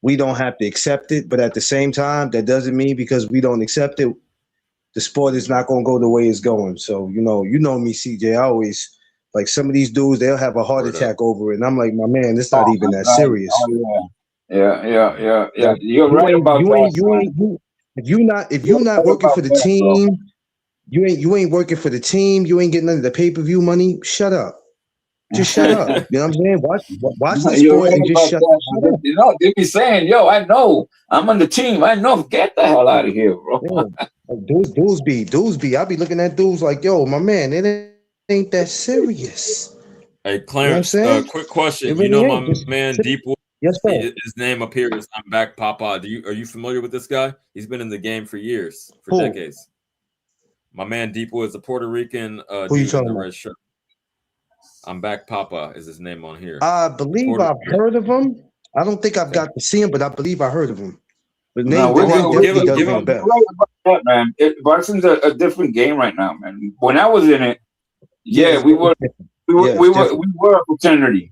S8: we don't have to accept it. But at the same time, that doesn't mean because we don't accept it, the sport is not going to go the way it's going. So, you know me, CJ. I always, like some of these dudes, they'll have a heart attack over it. And I'm like, my man, it's not even that serious.
S3: Yeah. You're right about that.
S8: If you're not working for the team, you ain't working for the team, you ain't getting none of the pay-per-view money, shut up. Just shut up. You know what I'm saying? Watch the sport and just shut up.
S3: They be saying, yo, I know. I'm on the team. I know. Get the hell out of here, bro.
S8: Dudes be. I be looking at dudes like, yo, my man, it ain't that serious.
S2: Hey, Clarence, quick question.
S8: Really
S2: my man Deepwood?
S8: Yes, sir.
S2: His name appears. I'm back, Papa. Are you familiar with this guy? He's been in the game for years, for decades. My man Deepwood is a Puerto Rican dude in the red shirt. I'm back. Papa is his name on here.
S8: I believe I've heard of him. I don't think I've got to see him, but I believe I heard of him. The name definitely does ring a bell.
S3: Right, man. Boxing's a different game right now, man. When I was in it, we were a fraternity.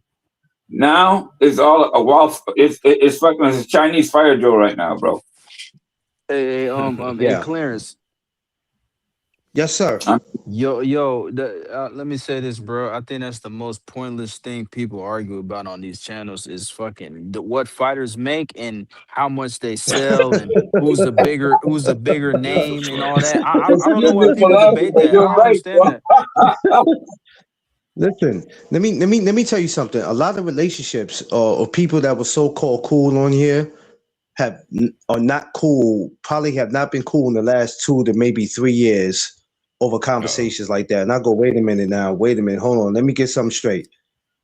S3: Now it's all a wild. It's fucking a Chinese fire drill right now, bro.
S6: Hey, Clarence.
S8: Yes, sir.
S6: Let me say this, bro. I think that's the most pointless thing people argue about on these channels is fucking what fighters make and how much they sell and who's the bigger name and all that. I don't know why people debate that. I don't understand that.
S8: Listen, let me tell you something. A lot of relationships or people that were so-called cool on here are not cool. Probably have not been cool in the last 2 to maybe 3 years over conversations like that. And I go, wait a minute, hold on. Let me get something straight.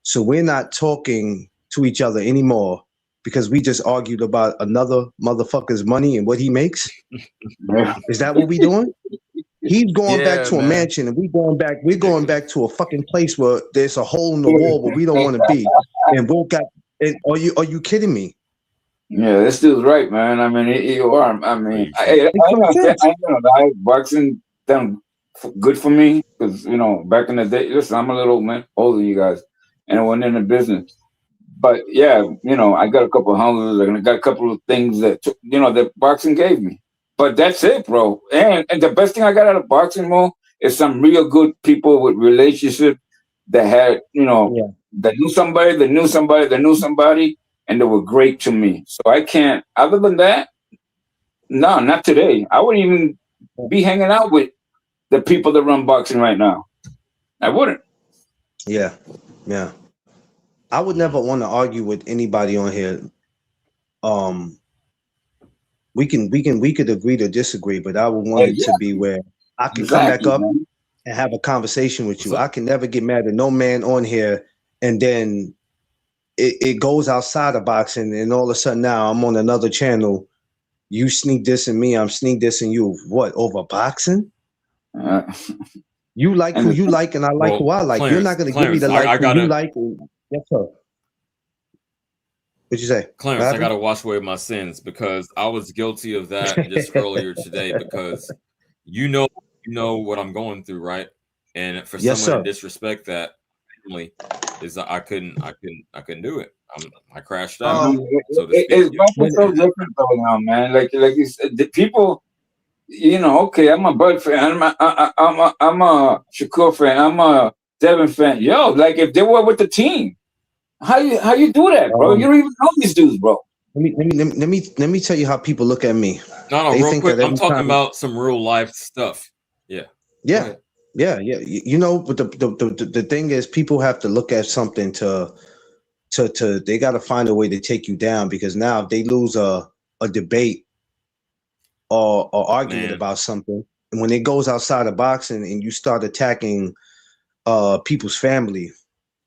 S8: So we're not talking to each other anymore because we just argued about another motherfucker's money and what he makes. Is that what we doing? He's going back to a mansion, and we're going back to a fucking place where there's a hole in the wall where we don't want to be. And are you kidding me?
S3: Yeah, this dude's right, man. I mean, you are. I mean, I lie. Boxing done good for me because back in the day. Listen, I'm a little older than you guys, and I went in the business. But I got a couple of houses, and I got a couple of things that that boxing gave me. But that's it, bro. And the best thing I got out of boxing, Mo, is some real good people with relationships that had, that knew somebody, and they were great to me. So I can't, other than that, no, not today. I wouldn't even be hanging out with the people that run boxing right now. I wouldn't.
S8: Yeah. I would never want to argue with anybody on here. We could agree to disagree, but I would want it to be where I can come back up and have a conversation with you. I can never get mad at no man on here, and then it goes outside of boxing, and all of a sudden now I'm on another channel. You sneak this in me, I'm sneak this in you. What, over boxing? You like who you like, and I like who I like. You're not going to give me the who you like. Yes, sir. What'd you say?
S2: Clarence, I got to wash away my sins because I was guilty of that just earlier today because you know what I'm going through, right? And for someone to disrespect that family is I couldn't do it. I crashed out.
S3: It's so different though now, man. Like you said, the people, okay, I'm a Bud fan, I'm a Shakur fan, I'm a Devin fan. Yo, like if they were with the team. How you do that, bro? You don't even know these dudes, bro.
S8: Let me tell you how people look at me.
S2: No, real quick. I'm talking about some real life stuff. Yeah.
S8: But the thing is, people have to look at something to they got to find a way to take you down because now if they lose a debate or argument about something, and when it goes outside of boxing and you start attacking people's family.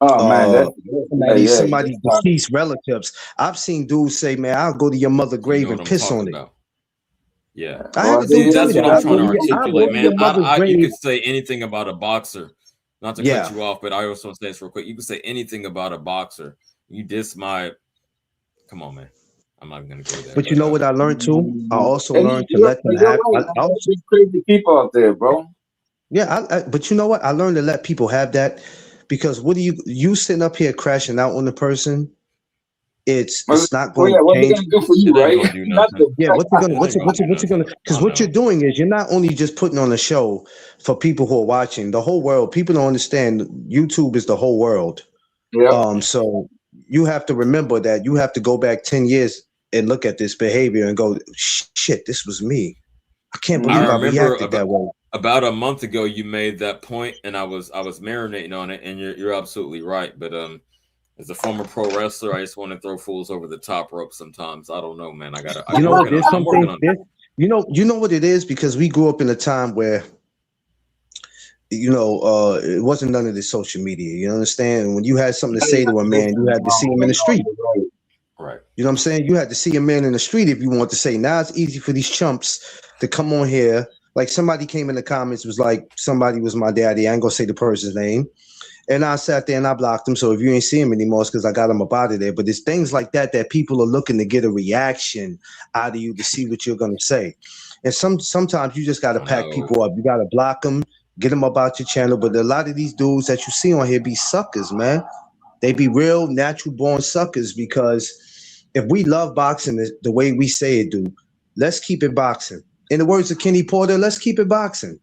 S8: Somebody deceased relatives. I've seen dudes say, "Man, I'll go to your mother's grave and piss on it."
S2: Yeah, that's what I'm trying to articulate, man. You could say anything about a boxer, not to cut you off, but I also want to say this real quick. You could say anything about a boxer. You diss my. Come on, man. I'm not even gonna go there.
S8: But you know what I learned too? I also learned to let them have.
S3: Crazy people out there, bro.
S8: Yeah, but you know what? I learned to let people have that. Because what do you sitting up here crashing out on the person? It's not going to change.
S3: What are do for you, right?
S8: What's it gonna? Because what you're doing is you're not only just putting on a show for people who are watching the whole world. People don't understand YouTube is the whole world.
S3: Yeah.
S8: So you have to remember that you have to go back 10 years and look at this behavior and go, shit, this was me. I can't believe I reacted that way.
S2: About a month ago, you made that point, and I was marinating on it, and you're absolutely right. But as a former pro wrestler, I just want to throw fools over the top rope sometimes. I don't know, man. You know
S8: what it is, because we grew up in a time where it wasn't none of this social media. You understand? And when you had something to say to a man, you had to see him in the street.
S2: Right.
S8: You know what I'm saying? You had to see a man in the street if you want to say. Now it's easy for these chumps to come on here. Like somebody came in the comments, was like, somebody was my daddy. I ain't gonna say the person's name. And I sat there and I blocked him. So if you ain't see him anymore, it's because I got him up out of there. But it's things like that that people are looking to get a reaction out of you to see what you're going to say. And sometimes you just got to pack people up. You got to block them, get them up out your channel. But a lot of these dudes that you see on here be suckers, man. They be real natural born suckers, because if we love boxing the way we say it do, let's keep it boxing. In the words of Kenny Porter, let's keep it boxing.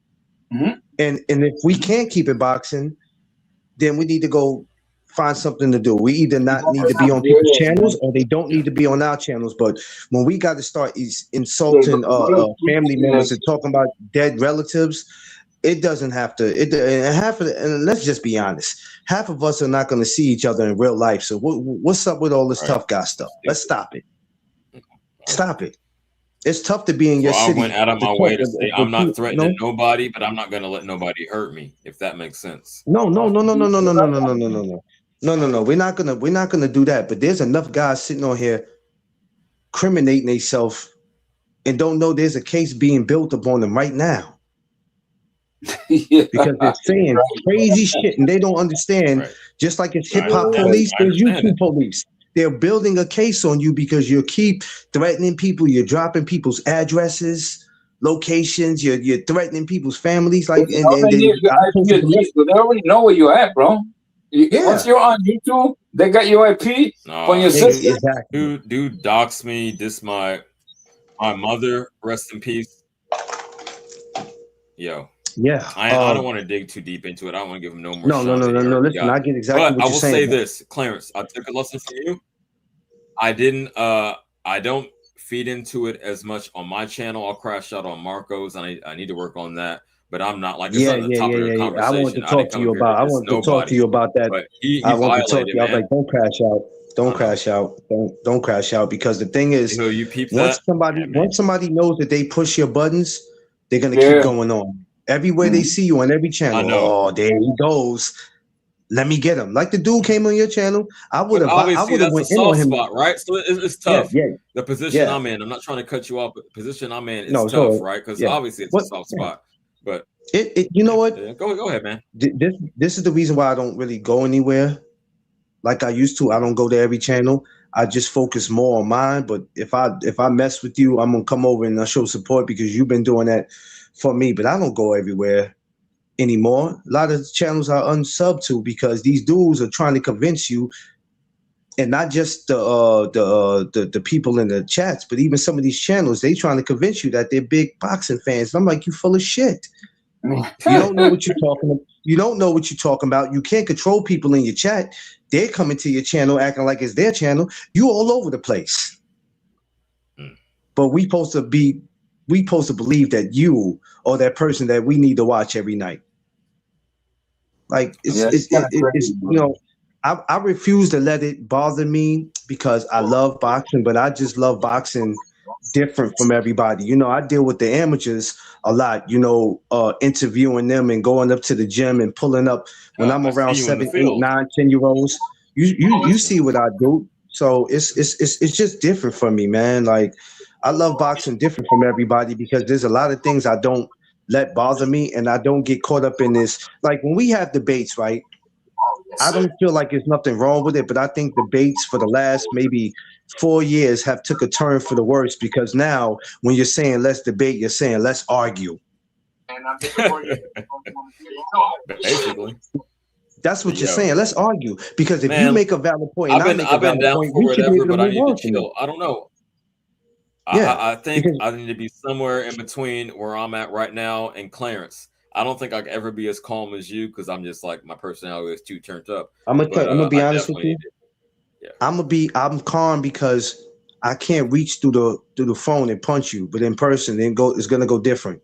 S3: Mm-hmm.
S8: And if we can't keep it boxing, then we need to go find something to do. We either not need to be on people's channels, or they don't need to be on our channels. But when we got to start insulting family members and talking about dead relatives, it doesn't have to. And let's just be honest, half of us are not going to see each other in real life. So what's up with all this tough guy stuff? Let's stop it. Stop it. It's tough to be in your city.
S2: I went out of my way to say I'm not threatening nobody, but I'm not going to let nobody hurt me, if that makes sense.
S8: No. We're not gonna do that. But there's enough guys sitting on here criminating themselves and don't know there's a case being built upon them right now. Because they're saying crazy shit and they don't understand.
S2: Right.
S8: Just like it's hip hop police, there's YouTube police. They're building a case on you because you keep threatening people. You're dropping people's addresses, locations. You're threatening people's families. Like,
S3: they already know where you're at, bro. Once you're on YouTube, they got your IP on your system.
S8: Exactly.
S2: Dude doxed me. This my mother. Rest in peace. Yo.
S8: Yeah.
S2: I don't want to dig too deep into it. I don't want to give him no more.
S8: No. Listen, I get exactly what you're saying.
S2: But I will say this, Clarence. I took a lesson from you. I didn't. I don't feed into it as much on my channel. I'll crash out on Marco's. I need to work on that. But I'm not like
S8: I wanted to talk to you about. I wanted to talk to you about that.
S2: But he
S8: I wanted to talk to you. I was
S2: man.
S8: like, don't crash out. Don't crash out. Don't crash out, because the thing is,
S2: So you peep
S8: once
S2: that?
S8: once somebody knows that they push your buttons, they're gonna keep going on. Everywhere they see you on every channel. Oh, there he goes. Let me get him. Like the dude came on your channel. I would have went in on him.
S2: Spot, right? So it's tough.
S8: Yeah.
S2: The position I'm in. I'm not trying to cut you off, but the position I'm in is tough, right? Because obviously it's a soft spot. But
S8: you know what?
S2: Go ahead, man.
S8: This is the reason why I don't really go anywhere like I used to. I don't go to every channel. I just focus more on mine. But if I mess with you, I'm gonna come over and I'll show support because you've been doing that for me. But I don't go everywhere anymore. A lot of channels are unsubbed to because these dudes are trying to convince you, and not just the people in the chats, but even some of these channels, they trying to convince you that they're big boxing fans. And I'm like, you full of shit. You don't know what you're talking about. You don't know what you're talking about. You can't control people in your chat. They're coming to your channel acting like it's their channel. You all over the place. But we supposed to believe that you are that person that we need to watch every night. Like it's you know, I refuse to let it bother me because I love boxing, but I just love boxing different from everybody. You know, I deal with the amateurs a lot, you know, interviewing them and going up to the gym and pulling up when I'm around 7, 8, 9, 10-year-olds. You see what I do. So it's just different for me, man. Like I love boxing different from everybody because there's a lot of things I don't let bother me, and I don't get caught up in this. Like when we have debates, right? I don't feel like there's nothing wrong with it, but I think debates for the last maybe 4 years have took a turn for the worse because now when you're saying let's debate, you're saying let's argue.
S2: Basically.
S8: That's what you're saying. Let's argue. Because if you make a valid point, and
S2: I've been down for whatever, but I need to chill. I don't know. I think I need to be somewhere in between where I'm at right now and Clarence. I don't think I could ever be as calm as you because I'm just like my personality is too turned up.
S8: I'm gonna be honest with you. I'm calm because I can't reach through the phone and punch you, but in person, it's gonna go different.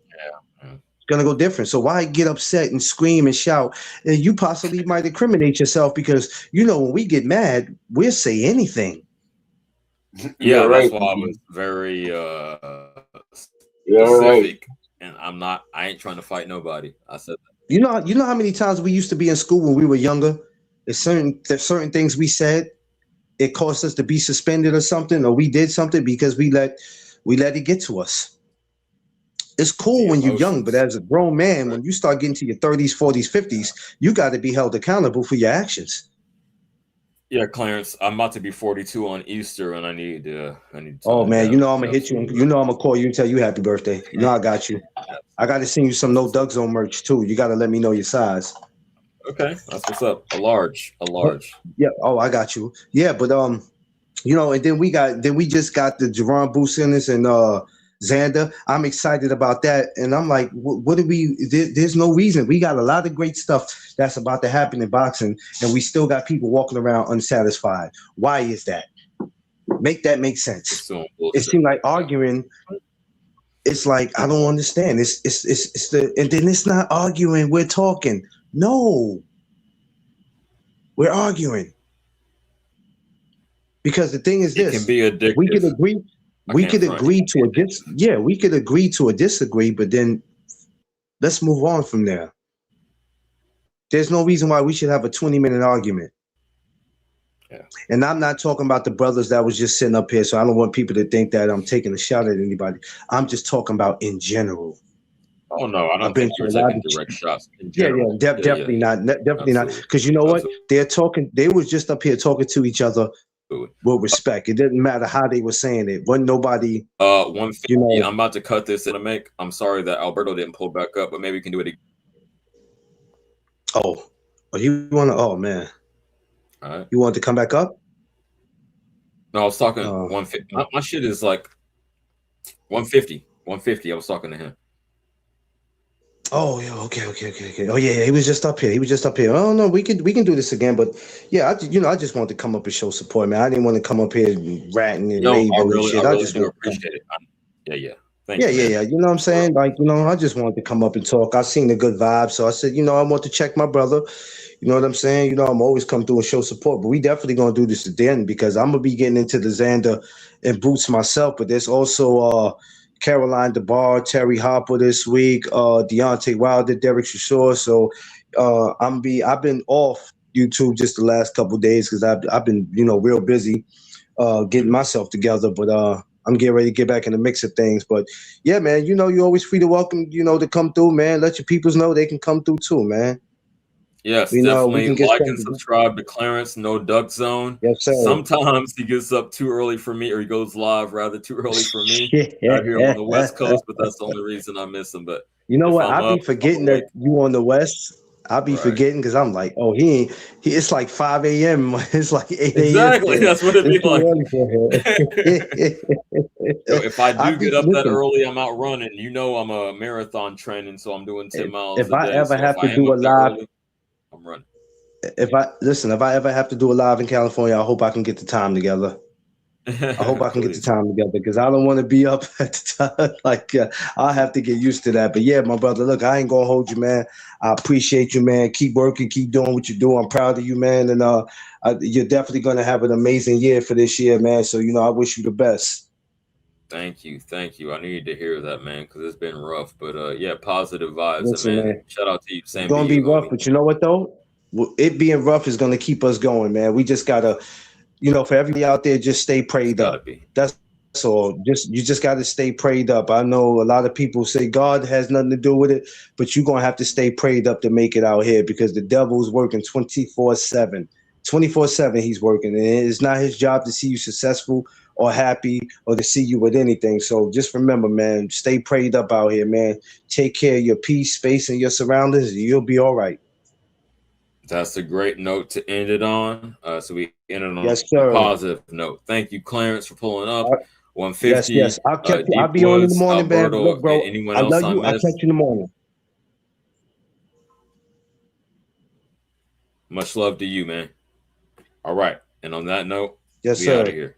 S2: Yeah.
S8: It's gonna go different. So why get upset and scream and shout? And you possibly might incriminate yourself because you know when we get mad, we'll say anything.
S2: Yeah, that's why I was very specific, and I ain't trying to fight nobody. I said that.
S8: You know how many times we used to be in school when we were younger? There's certain things we said, it caused us to be suspended or something, or we did something because we let it get to us. It's cool
S2: The
S8: when you're young, but
S2: emotions.
S8: as a grown man,
S2: Right.
S8: when you start getting to your 30s, 40s, 50s, you got to be held accountable for your actions.
S2: Yeah, Clarence, I'm about to be 42 on Easter, and I need to
S8: Oh
S2: tone
S8: man, you
S2: down.
S8: know I'm gonna
S2: You're
S8: hit you.
S2: absolutely
S8: You know I'm gonna call you and tell you happy birthday. You know
S2: right.
S8: I got you. I got to send you some
S2: That's
S8: No
S2: what's up.
S8: Doug Zone merch too. You got to let me know your size.
S2: Okay, that's what's up. A large.
S8: Yeah. Oh, I got you. Yeah, but and then we just got the Jerron Businis and Xander. I'm excited about that, and I'm like, what do we? There's no reason. We got a lot of great stuff that's about to happen in boxing, and we still got people walking around unsatisfied. Why is that? Make that make sense.
S2: Pursuing
S8: It
S2: bullshit.
S8: seemed like
S2: Yeah.
S8: arguing. It's like I don't understand. It's the and then it's not arguing. We're talking. No, we're arguing because the thing is
S2: It can
S8: this:
S2: be
S8: we could
S2: addictive.
S8: agree.
S2: I
S8: We
S2: can't
S8: could
S2: front. It
S8: agree
S2: can
S8: to
S2: be
S8: a dis.
S2: addictive.
S8: Yeah, we could agree to a disagree, but then let's move on from there. There's no reason why we should have a 20-minute argument.
S2: Yeah.
S8: And I'm not talking about the brothers that was just sitting up here. So I don't want people to think that I'm taking a shot at anybody. I'm just talking about in general.
S2: Oh no, I
S8: I've
S2: don't
S8: been
S2: think
S8: to
S2: you were
S8: a lot
S2: taking
S8: of
S2: direct shots in
S8: yeah,
S2: general.
S8: definitely
S2: Yeah.
S8: not, definitely not.
S2: Absolutely.
S8: Because you know what?
S2: Absolutely.
S8: They're talking. They was just up here talking to each other with respect. It didn't matter how they were saying it. Wasn't nobody,
S2: 150.
S8: you know.
S2: I'm about to cut this in a make. I'm sorry that Alberto didn't pull back up, but maybe we can do it again.
S8: Oh, you want to? Oh man,
S2: All right.
S8: you want to come back up?
S2: No, I was talking
S8: Uh,
S2: 150. My shit is like 150. 150. I was talking to him.
S8: Oh yeah, okay. Oh yeah, he was just up here. He was just up here. Oh no, we can do this again. But yeah, I just wanted to come up and show support, man. I didn't want to come up here ranting and
S2: Yo,
S8: raving and
S2: I
S8: shit. I
S2: really
S8: just
S2: do
S8: want to come.
S2: appreciate it. Yeah. Thank
S8: Yeah,
S2: you, man.
S8: You know what I'm
S2: For real.
S8: saying? Like, I just wanted to come up and talk. I seen the good vibe, so I said, I want to check my brother. You know what I'm saying? I'm always come through and show support, but we definitely gonna do this again because I'm gonna be getting into the Xander and Boots myself. But there's also Caroline DeBar, Terry Harper this week, Deontay Wilder, Derek Chisora. So I've been off YouTube just the last couple of days because I've been real busy getting myself together. But I'm getting ready to get back in the mix of things. But yeah, man, you're always free to welcome, to come through, man. Let your peoples know they can come through too, man.
S2: Yes,
S8: We
S2: definitely
S8: can get
S2: like and
S8: some.
S2: subscribe to Clarence No Duck Zone.
S8: Yes, sir.
S2: Sometimes he gets up too early for me, or he goes live rather too early for me out here on the West Coast. But that's the only reason I miss him. But
S8: You know
S2: if
S8: what?
S2: I'm
S8: I'll be
S2: up, if I'm
S8: forgetting that
S2: awake,
S8: you on the West. I'll be
S2: right?
S8: forgetting because I'm like, oh, he ain't. It's like 5 a.m. It's like 8 a.m.
S2: Exactly.
S8: here.
S2: That's what it'd be
S8: It's too
S2: like.
S8: early for
S2: Yo,
S8: him.
S2: if I
S8: I
S2: do
S8: be
S2: get up that
S8: listen.
S2: early, I'm out running. I'm a marathon training, so I'm doing 10 miles
S8: If
S2: a
S8: I
S2: day.
S8: ever
S2: So if
S8: have to
S2: I am
S8: do
S2: up
S8: a
S2: that
S8: live,
S2: early, I'm running.
S8: if I ever have to do a live in California, I hope I can get the time together. I hope I can get the
S2: Please.
S8: time together because I don't want to be up at the time. Like I'll have to get used to that. But yeah, my brother, look, I ain't gonna hold you, man. I appreciate you, man. Keep working, keep doing what you do. I'm proud of you, man. And you're definitely gonna have an amazing year for this year, man. So I wish you the best.
S2: Thank you. I needed to hear that, man, because it's been rough. But yeah, positive vibes, and
S8: Listen,
S2: man,
S8: man,
S2: shout out to you.
S8: it's
S2: Same to
S8: gonna be
S2: you,
S8: rough,
S2: homie.
S8: but you know what though? It being rough is gonna keep us going, man. We just gotta, for everybody out there, just stay
S2: It's
S8: prayed
S2: gotta
S8: up.
S2: be.
S8: That's all. You just got to stay prayed up. I know a lot of people say God has nothing to do with it, but you're gonna have to stay prayed up to make it out here because the devil's working 24/7. 24/7 he's working, and it's not his job to see you successful or happy or to see you with anything. So just remember, man, stay prayed up out here, man. Take care of your peace, space, and your surroundings. And you'll be all right.
S2: That's a great note to end it on. So we ended on a
S8: Yes, sir.
S2: positive note. Thank you, Clarence, for pulling up.
S8: Uh, yes,
S2: 150,
S8: yes. I'll
S2: Deep
S8: be on in the
S2: Woods,
S8: morning, man.
S2: Alberto,
S8: Look, bro,
S2: anyone
S8: I
S2: else
S8: love
S2: I
S8: you. I'll catch
S2: missed?
S8: you in the morning.
S2: Much love to you, man. All right. And on that note,
S8: Yes,
S2: we out
S8: sir.
S2: of here.